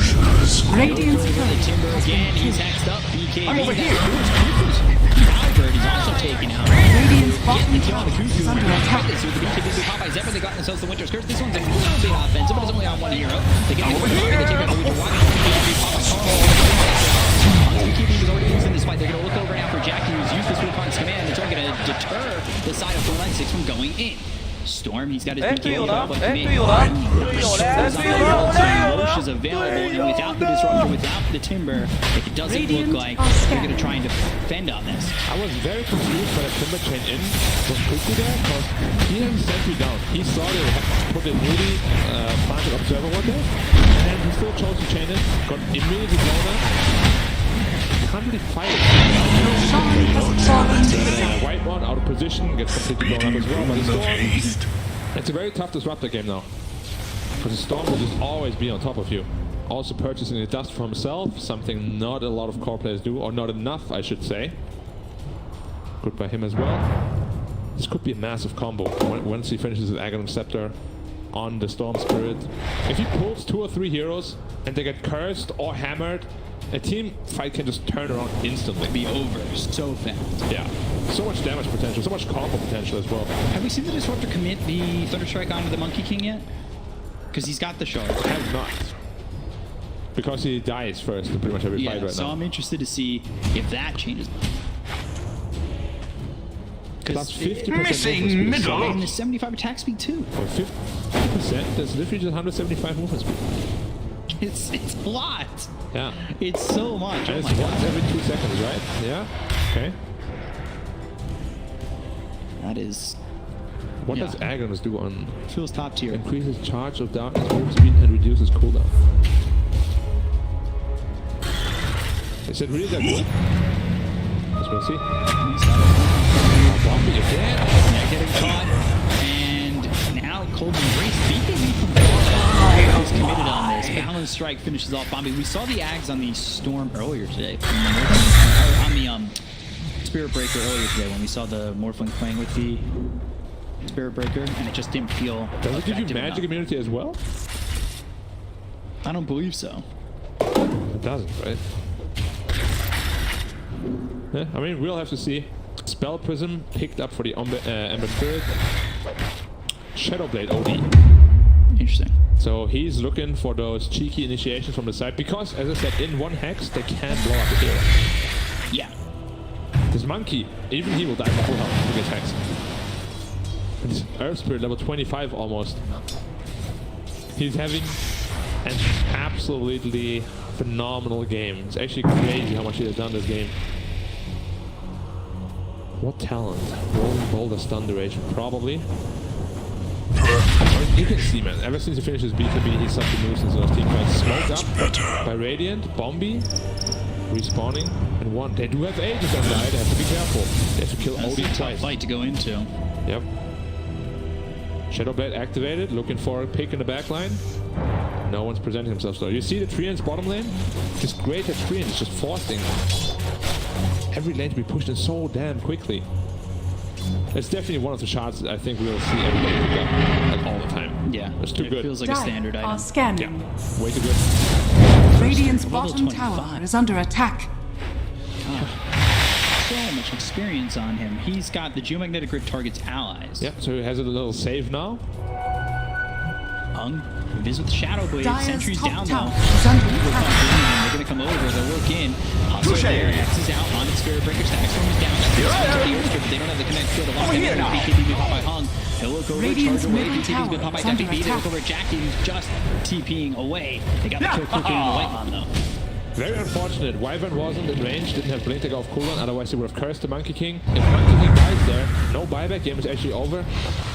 Radiant's Over the turret timber has again. been He's killed. hexed up. BKB. I'm over here. Albert is also taken out. Radiant's bottom Getting the kill on tower the Cuckoo. is under attack. This with the BKB Popeyes. Everything got themselves the Winter's Curse. This one's a little bit offensive, but it's only on one hero. They get the They take out the Winter. BKB Popeyes. BKB was already losing this fight. They're going to look over now for Jackie, who's used this Wukon's command. It's only going to deter the side of 496 from going in. Storm, he's got his BKB up, but Roche is available, and without the disruptor, without the timber, it doesn't look like they're going to try and defend on this. I was very confused by the timber chain in from Cuckoo there, because he had sentry down. He saw they had put a newly planted observer one there, and he still chose to chain it, got immediately blown up. Can't really fight it. White one out of position, gets completely blown up as well by the Storm. It's a very tough disruptor game now, because the Storm will just always be on top of you. Also purchasing the dust for himself, something not a lot of core players do, or not enough, I should say. Good by him as well. This could be a massive combo once he finishes his Aghanim Scepter on the Storm Spirit. If he pulls 2 or 3 heroes and they get cursed or hammered, a team fight can just turn around instantly. Be over so fast. Yeah. So much damage potential, so much combo potential as well. Have we seen the Disruptor commit the Thunderstrike onto the Monkey King yet? Because he's got the shard. I have not. Because he dies first in pretty much every fight right so now. I'm interested to see if that changes. Plus 50% Missing middle. And the 75 attack speed too. For 50%, that's literally just 175 movement speed. It's a lot. Yeah. It's so much. And Oh it's my once god. every 2 seconds, right? Yeah. Okay. That is. What does Aghanim do on? Feels top tier. Increases charge of darkness, movement speed, and reduces cooldown. Is it really that good? Let's go see. Bombi again. Yeah, getting caught. And now Cold Embrace BKB from far is committed on this. Balance Strike finishes off Bombi. We saw the Ags on the Storm earlier today. On the Spirit Breaker earlier today when we saw the Morphling playing with the Spirit Breaker, and it just didn't feel. Does it give you magic immunity as well? I don't believe so. It doesn't, right? Yeah, I mean, we'll have to see. Spell Prism picked up for the Ember Spirit. Shadowblade OD. Interesting. So he's looking for those cheeky initiations from the side because, as I said, in one hex they can't blow up the hero. Yeah. This monkey, even he will die for full health against hex. And this Earth Spirit level 25 almost. He's having an absolutely phenomenal game. It's actually crazy how much he has done this game. What talent? Rolling Boulder stun duration, probably. You can see, man, ever since he finishes BKB, he's such a nuisance in those team fights. Smoked up by Radiant, Bombi, respawning, and one. They do have ages on die, they have to be careful. They have to kill That's OD a tough twice. fight to go into. Yep. Shadowblade activated, looking for a pick in the backline. No one's presenting themselves though. You see the Treant's bottom lane? Just great that Treant is just forcing every lane to be pushed in so damn quickly. It's definitely one of the shots that I think we'll see everybody pick up like all the time. Yeah, it's too it good. feels like a standard item. Are scanning. Yeah, way too good. Radiant's Level bottom 25. tower is under attack. So much experience on him. He's got the Geomagnetic Grip targets allies. Yep, so he has a little save now. Viz with the Shadow Blade. Dire's Sentry's top down tower though. is under They're attack. going to come over. They'll look in. Hustler there. Axes out on its Spirit Breaker. Stackstorm is down. But they don't have the connect skill to lock in. BKB been popped by Hung. They'll look over. Radiant's Charge away. middle BKB's been tower popped by is under Deputy B. They look attack. over at Jackie, who's just TPing away. They got the kill quickly on the White Mom though. Very unfortunate. Wyvern wasn't in range, didn't have Blink Take off cooldown, otherwise he would have cursed the Monkey King. If Monkey King dies there, no buyback, game is actually over.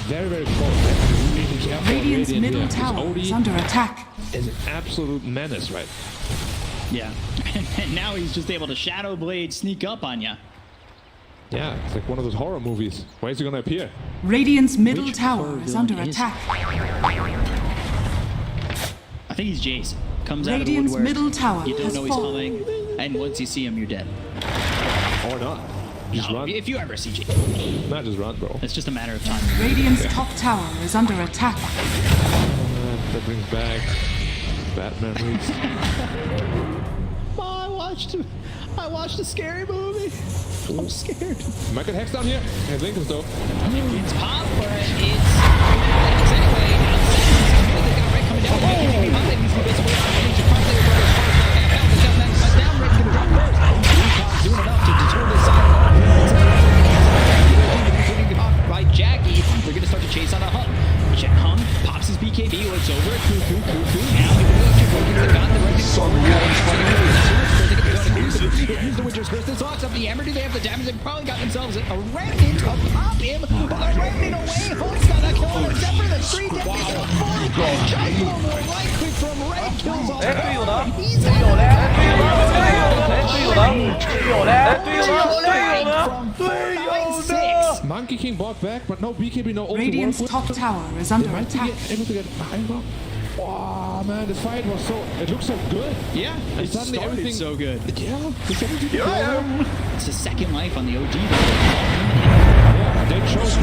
Very, very close. Really careful. Radiant's Radiant middle here. tower This is OD under attack. is an absolute menace, right? Yeah. And now he's just able to Shadow Blade sneak up on ya. Yeah, it's like one of those horror movies. Where is he gonna appear? Radiant's middle Which tower horror is under villain is attack. I think he's Jace. Comes Radiant's out of the woodwork. middle tower You don't has know he's fallen. coming, and once you see him, you're dead. Or not. Just No, run. if you ever see Jace, Not just run, bro. it's just a matter of time. Radiant's top tower is under attack. That brings back Batman movies. I watched a scary movie. I'm scared. Might get Hex down here. Has Lincoln though. It's pop, but it's anyway. They got Red coming down. He's going to be doing enough to deter this side. By Jackie, they're going to start to chase on a Hung. Hung pops his BKB. It's over. Now use the Winter's Curse. This locks up the Ember. Do they have the damage? They've probably got themselves a remnant to pop him. But the remnant away. Hulk's got that kill. Except for the 3 damage. Right click from Red kills all He's Monkey King bought back, but no BKB, no ult. Radiant's top tower is under attack. Able to get behind him. Wow, man, this fight was so. It looks so good. Yeah, And suddenly everything. so good. Yeah, It's a second life on the OD. They chose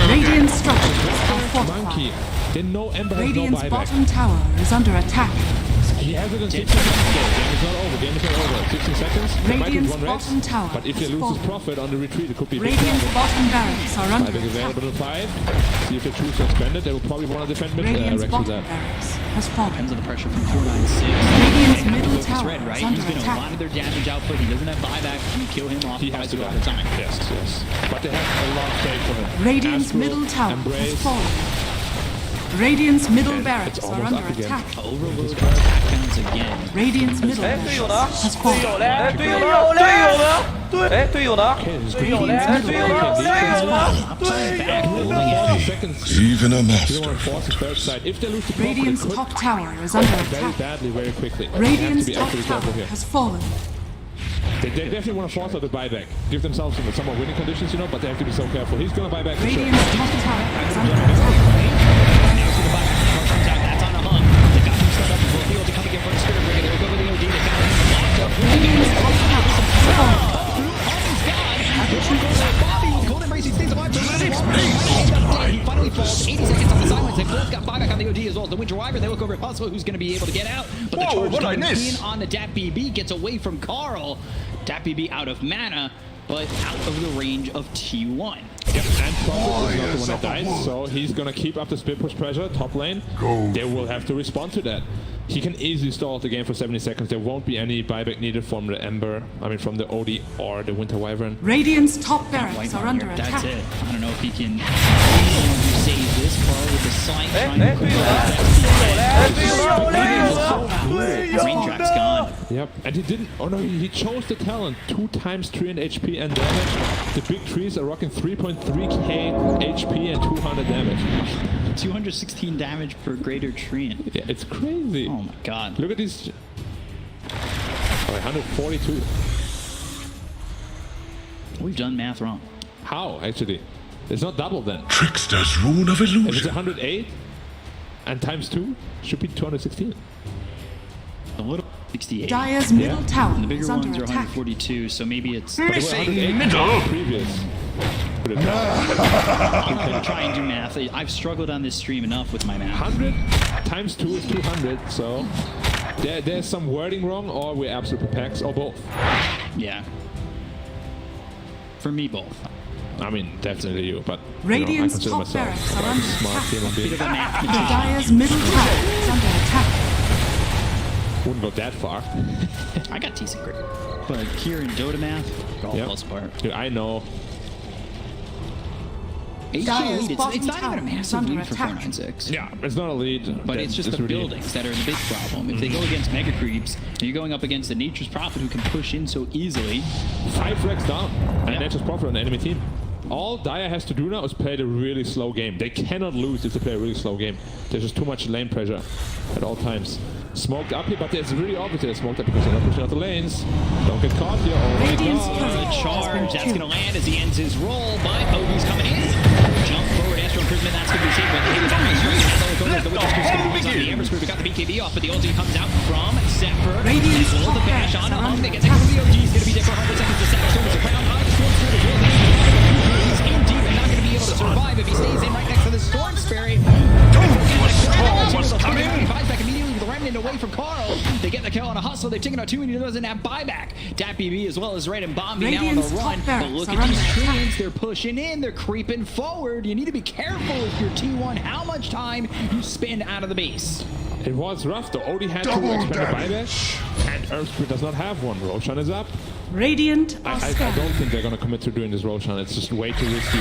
Radiant structures are fortified. Monkey. They know Ember has no Radiant's buyback. bottom tower is under attack. He has it in 60 seconds. Game is not over. Game is not over. 60 seconds. They might Radiant's lose one bottom Rex, tower but if they has lose his fallen. profit on the retreat, it could be a big Radiant's problem. bottom barracks are I under think attack. available in 5. See if they choose to expand it. They will probably want to defend mid. Radiant's Rex with bottom that. barracks has fallen. Depends on the pressure from 496. Radiant's middle Focus tower Red, right? is under He's going to attack. monitor damage output. He doesn't have buyback. You kill him off. He has to go at a time. Yes, yes. But they have a lot of faith for him. Radiant's Astral, middle tower has Embrace. fallen. Radiant's middle And barracks it's are almost under up again. attack. Overload attack counts again. Radiant's middle barracks has fallen. Even a master. They want to force the third side. If they lose the profit, Radiant's it could top tower is under very attack. badly, very quickly. Radiant's They have to be top absolutely careful tower here. has fallen. They definitely want to force out the buyback. Give themselves some somewhat winning conditions, you know, but they have to be so careful. He's going to buy back for sure. Radiant's top tower is under attack. That's on a Hung. They got him set up. Will be able to come again for the Spirit Breaker. They'll go with the OD. They got him locked up. Radiant's top tower has fallen. Humm's gone. Bobby with Golden Embrace. He stays alive. He finally falls. 80 seconds on the silence. They both got buyback on the OD as well as the Winter Wyvern. They look over at Hustle, who's going to be able to get out. But the charge coming in on the DAP BB gets away from Carl. DAP BB out of mana, but out of the range of T1. Yep, and Prophet is not the one that dies, so he's gonna keep up the split push pressure, top lane. They will have to respond to that. He can easily stall the game for 70 seconds. There won't be any buyback needed from the Ember, from the OD or the Winter Wyvern. Radiant's top barracks are under That's attack. it. I don't know if he can save this Carl with the sign trying to Rain Trap's gone. Yep, and he didn't. Oh no, he chose the talent. 2 times 300 HP and damage. The big trees are rocking 3.3k HP and 200 damage. 216 damage per greater treant. Yeah, it's crazy. Oh my god. Look at these. Oh, 142. We've done math wrong. How, actually? It's not double then. Trickster's rune of If it's illusion. 108 and times 2, should be 216. A little 68. Dire's middle tower And the bigger is ones under are attack. 142, so maybe it's... Missing middle. Previous. I'm going to try and do math. I've struggled on this stream enough with my math. 100 times 2 is 200, so there's some wording wrong, or we're absolute packs, or both. Yeah. For me, both. I mean, definitely you, but Radiant's I consider top myself barracks are quite a under smart attack. human being. Bit of a math The magician. Dire's middle tower is under attack. Wouldn't go that far. I got decent grade. But here in Dota math, all Yep. falls apart. Dude, I know. Dire's It's bottom not even tower a is massive under lead for attack. 496. Yeah, it's not a lead. But it's just the really- buildings that are the big problem. If they go against Mega Creeps, and you're going up against the Nature's Prophet who can push in so easily. 5 wrecks down, and Yeah. Nature's Prophet on the enemy team. All Dire has to do now is play the really slow game. They cannot lose if they play a really slow game. There's just too much lane pressure at all times. smoked up here, but it's really obvious they're smoked up because they're not pushing out the lanes. Don't get caught here. Oh my Radiant's god. turret The charge, has that's been going to killed. land as he ends his roll, but Obi's coming in. Jump forward, Astro Imprisonment, that's going to be safe. But Hades on the straight, the Wither Screw's going to be on the Ember Screw. We got the BKB off, but the ulti comes out from Zephyr. Radiant's As well as the top bash barracks on are Hung. under They get taken from the OG. He's going to be dead for 100 seconds. The Saturn Storm is around. The Storm Spirit as well. He's in deep and not going to be able to survive if he stays in right next to the Storm Spirit. Storm was coming! Buys back immediately with the remnant away from Carl. They get the kill on a hustle. They've taken out 2 and he doesn't have buyback. DPC as well as Red and Bombi now on the Radiant's run. top But barracks look are at these under attack. treants. They're pushing in. They're creeping forward. You need to be careful if you're T1 how much time you spend out of the base. It was rough though. Odie had to Double expend a damage. buyback, and Earthspirit does not have one. Roshan is up. Radiant are I scanning. don't think they're going to commit to doing this Roshan. It's just way too risky.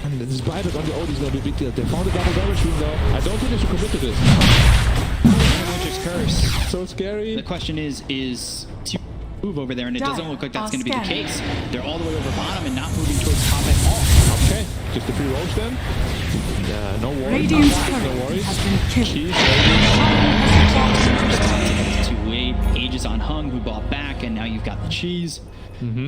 And this buyback on the Odie is going to be a big deal. They found a double damage room though. I don't think they should commit to this. Winter's Curse. So scary. The question is to move over there, and it doesn't look like that's going to be the case. They're all the way over bottom and not moving towards top at all. Okay, just a free roach then. Yeah, no worries. Radiant's No turret worries. has been killed. Cheese. To wait, Aegis on Hung, who bought back, and now you've got the cheese.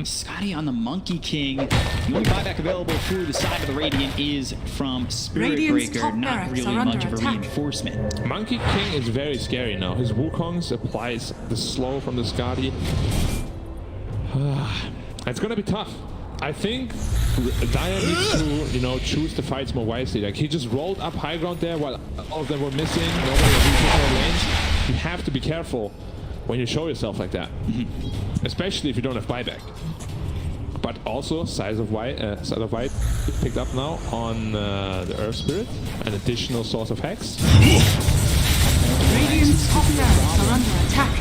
Scotty on the Monkey King. The only buyback available through the side of the Radiant is from Spirit Radiant's Breaker, top not barracks really are much under of a attack. reinforcement. Monkey King is very scary now. His Wukongs applies the slow from the Scotty. It's gonna be tough. I think Dire needs to, choose the fights more wisely. Like he just rolled up high ground there while all of them were missing. Nobody was reaching their lanes. You have to be careful when you show yourself like that, especially if you don't have buyback. But also, Size of White picked up now on the Earth Spirit, an additional source of Hex. Radiant's top barracks are under attack.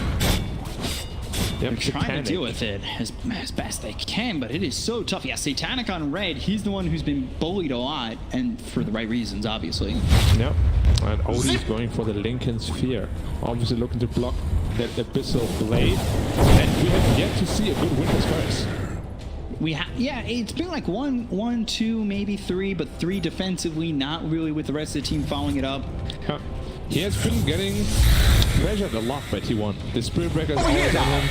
They're trying to deal with it as best they can, but it is so tough. Yeah, Satanic on red, he's the one who's been bullied a lot, and for the right reasons, obviously. Yep. And Odie's going for the Lincoln Sphere. Obviously looking to block that Abyssal Blade. And we have yet to see a good Winter's Curse. Yeah, it's been like one, two, maybe 3, but 3 defensively, not really with the rest of the team following it up. Yeah. He has been getting pressured a lot by T1. The Spirit Breaker is always on him,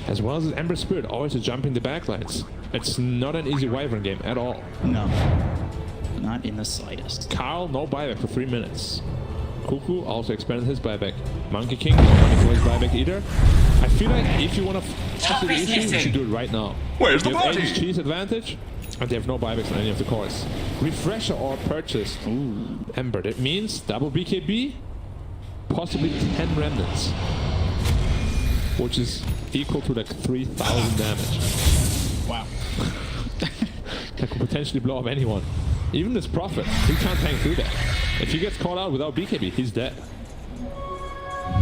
as well as the Ember Spirit, always jumping the backlines. It's not an easy Wyvern game at all. No, not in the slightest. Carl, no buyback for 3 minutes. Cuckoo also expanded his buyback. Monkey King, no money for his buyback either. I feel like if you want to force the issue, you should do it right now. Where's the you have party? Aegis cheese advantage, and they have no buybacks on any of the cores. Refresher or purchased. Ooh. Ember. That means double BKB, possibly 10 remnants, which is equal to like 3,000 damage. Wow. That could potentially blow up anyone. Even this Prophet, he can't tank through that. If he gets caught out without BKB, he's dead.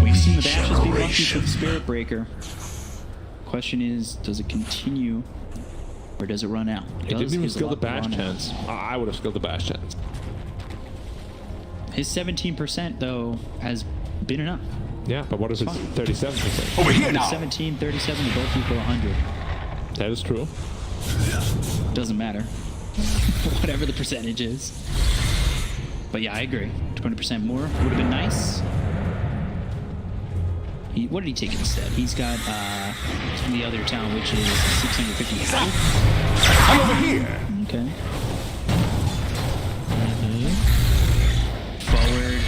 We've seen the dashes be lucky for the Spirit Breaker. Question is, does it continue or does it run out? He didn't even skill the bash chance. I would have skilled the bash chance. His 17% though has been enough. Yeah, but what is it? 37%. Over here now. 17, 37, they both equal 100. That is true. Doesn't matter. Whatever the percentage is. But yeah, I agree. 20% more would have been nice. What did he take instead? He's got from the other town, which is 650 health. I'm over here. Okay. Forward.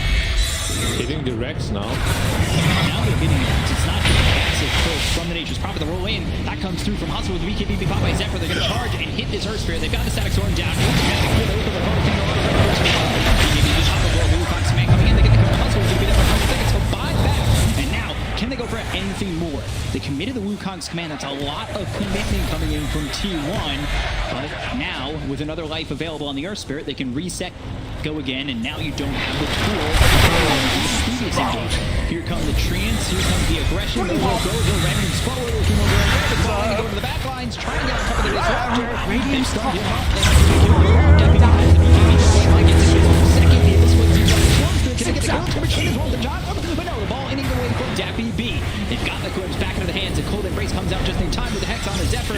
Hitting the Rex now. Now they're getting it. It's not just a passive push from the Nature's Prophet. The roll in. That comes through from Hustle with the BKB caught by Zephyr. They're going to charge and hit this Earth Spirit. They've got the Static Storm down. Can they go for anything more? They committed the Wukong's command. That's a lot of commitment coming in from T1. But now, with another life available on the Earth Spirit, they can reset, go again, and now you don't have the tool for previous engagement. Here come the treants, here comes the aggression. They'll go, they'll remnants forward, looking over there. They're falling to go to the back lines, trying to get on top of the disruptor. Radiant start him up. Can they get the kill? Timberchin is rolling the Johnson, but no, the ball inning away from Dappy B. They've got the Quims back into the hands, and Cold Embrace comes out just in time with the Hex on the Zephyr.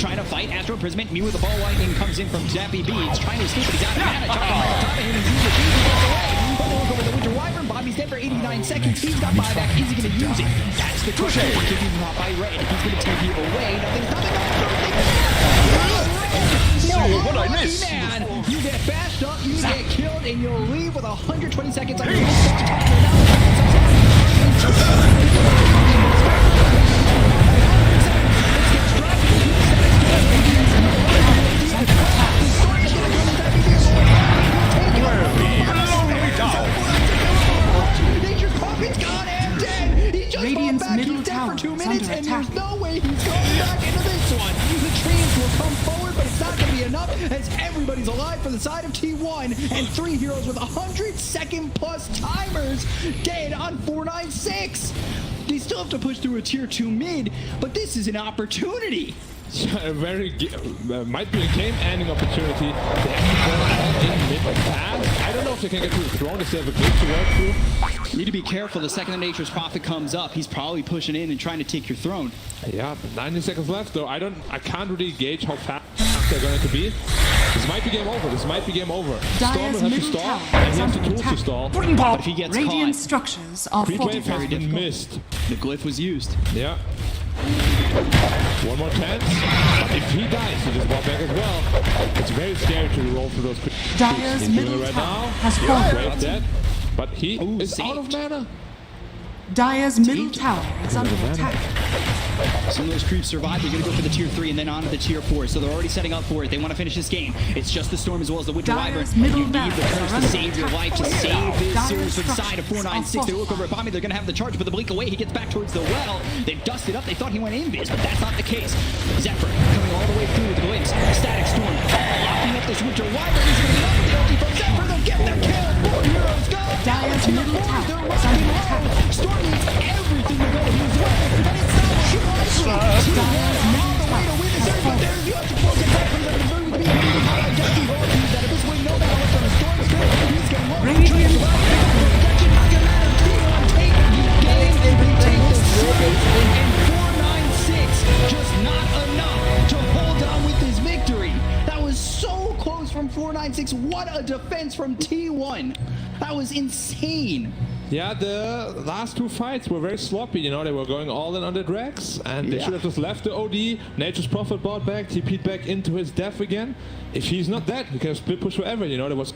Trying to fight Astro Imprisonment. Mew with the ball lightning comes in from Dappy B. He's trying to escape, but he's out of mana. Johnson right on top of him, and he's the away. But the look over the Winter Wyvern. Bobby's dead for 89 seconds. He's got buyback. Is he going to use it? That's the question. If he's not by red, he's going to take you away. Nothing's coming Oh, what I missed! Man, you get bashed up, you get killed, and you'll leave with 120 seconds on your Radiant's middle tower for 2 is minutes, under and attack. there's no way he's going back into this one. The trans will come forward, but it's not going to be enough as everybody's alive for the side of T1, and 3 heroes with 100-second plus timers dead on 496. They still have to push through a tier 2 mid, but this is an opportunity. A very might be a game-ending opportunity. They have to go all in mid fast. I don't know if they can get through the throne. They still have a glitch to work through. You need to be careful. The second the Nature's Prophet comes up, he's probably pushing in and trying to take your throne. Yeah, 90 seconds left though. I can't really gauge how fast they're going to be. This might be game over. This might be game over. Storm will have to stall, and he has the tools to stall. But if he gets Radiant caught, structures are Pre-wave has fortified. been missed. the glyph was used. Yeah. One more chance. But if he dies, he just bought back as well. It's very scary to roll through those. Dyer's He's doing middle it right tower now. has fallen. Wave dead. But he is saved. out of mana. Dyer's middle tower is under attack. Some of those creeps survive. They're going to go for the tier 3 and then on to the tier 4. So they're already setting up for it. They want to finish this game. It's just the Storm as well as the Winter Wyvern. Dyer's middle You need the barracks curse are to under save your attack. life, to save this Dyer's series for the side of structures 496. They are look over at Bombi. They're going to have the charge, but the blink away. He gets back towards the well. They've dusted up. They thought he went invis, but that's not the case. Zephyr coming all the way through with the glimpse. Static Storm locking up this Winter Wyvern. He's going to be up with the ulti from Zephyr. They'll get their kill. 4 heroes go. Dyer's middle tower They're is under running attack. low. Storm needs everything to go his way. And it's not Dyer's middle tower has fallen. Radiant just not enough to hold on with this victory. That was so close from 496. What a defense from T1. That was insane. Yeah, the last 2 fights were very sloppy, you know, they were going all in on the drags, and they should have just left the OD. Nature's Prophet bought back, TP'd back into his death again. If he's not dead, he can split push forever, you know, there was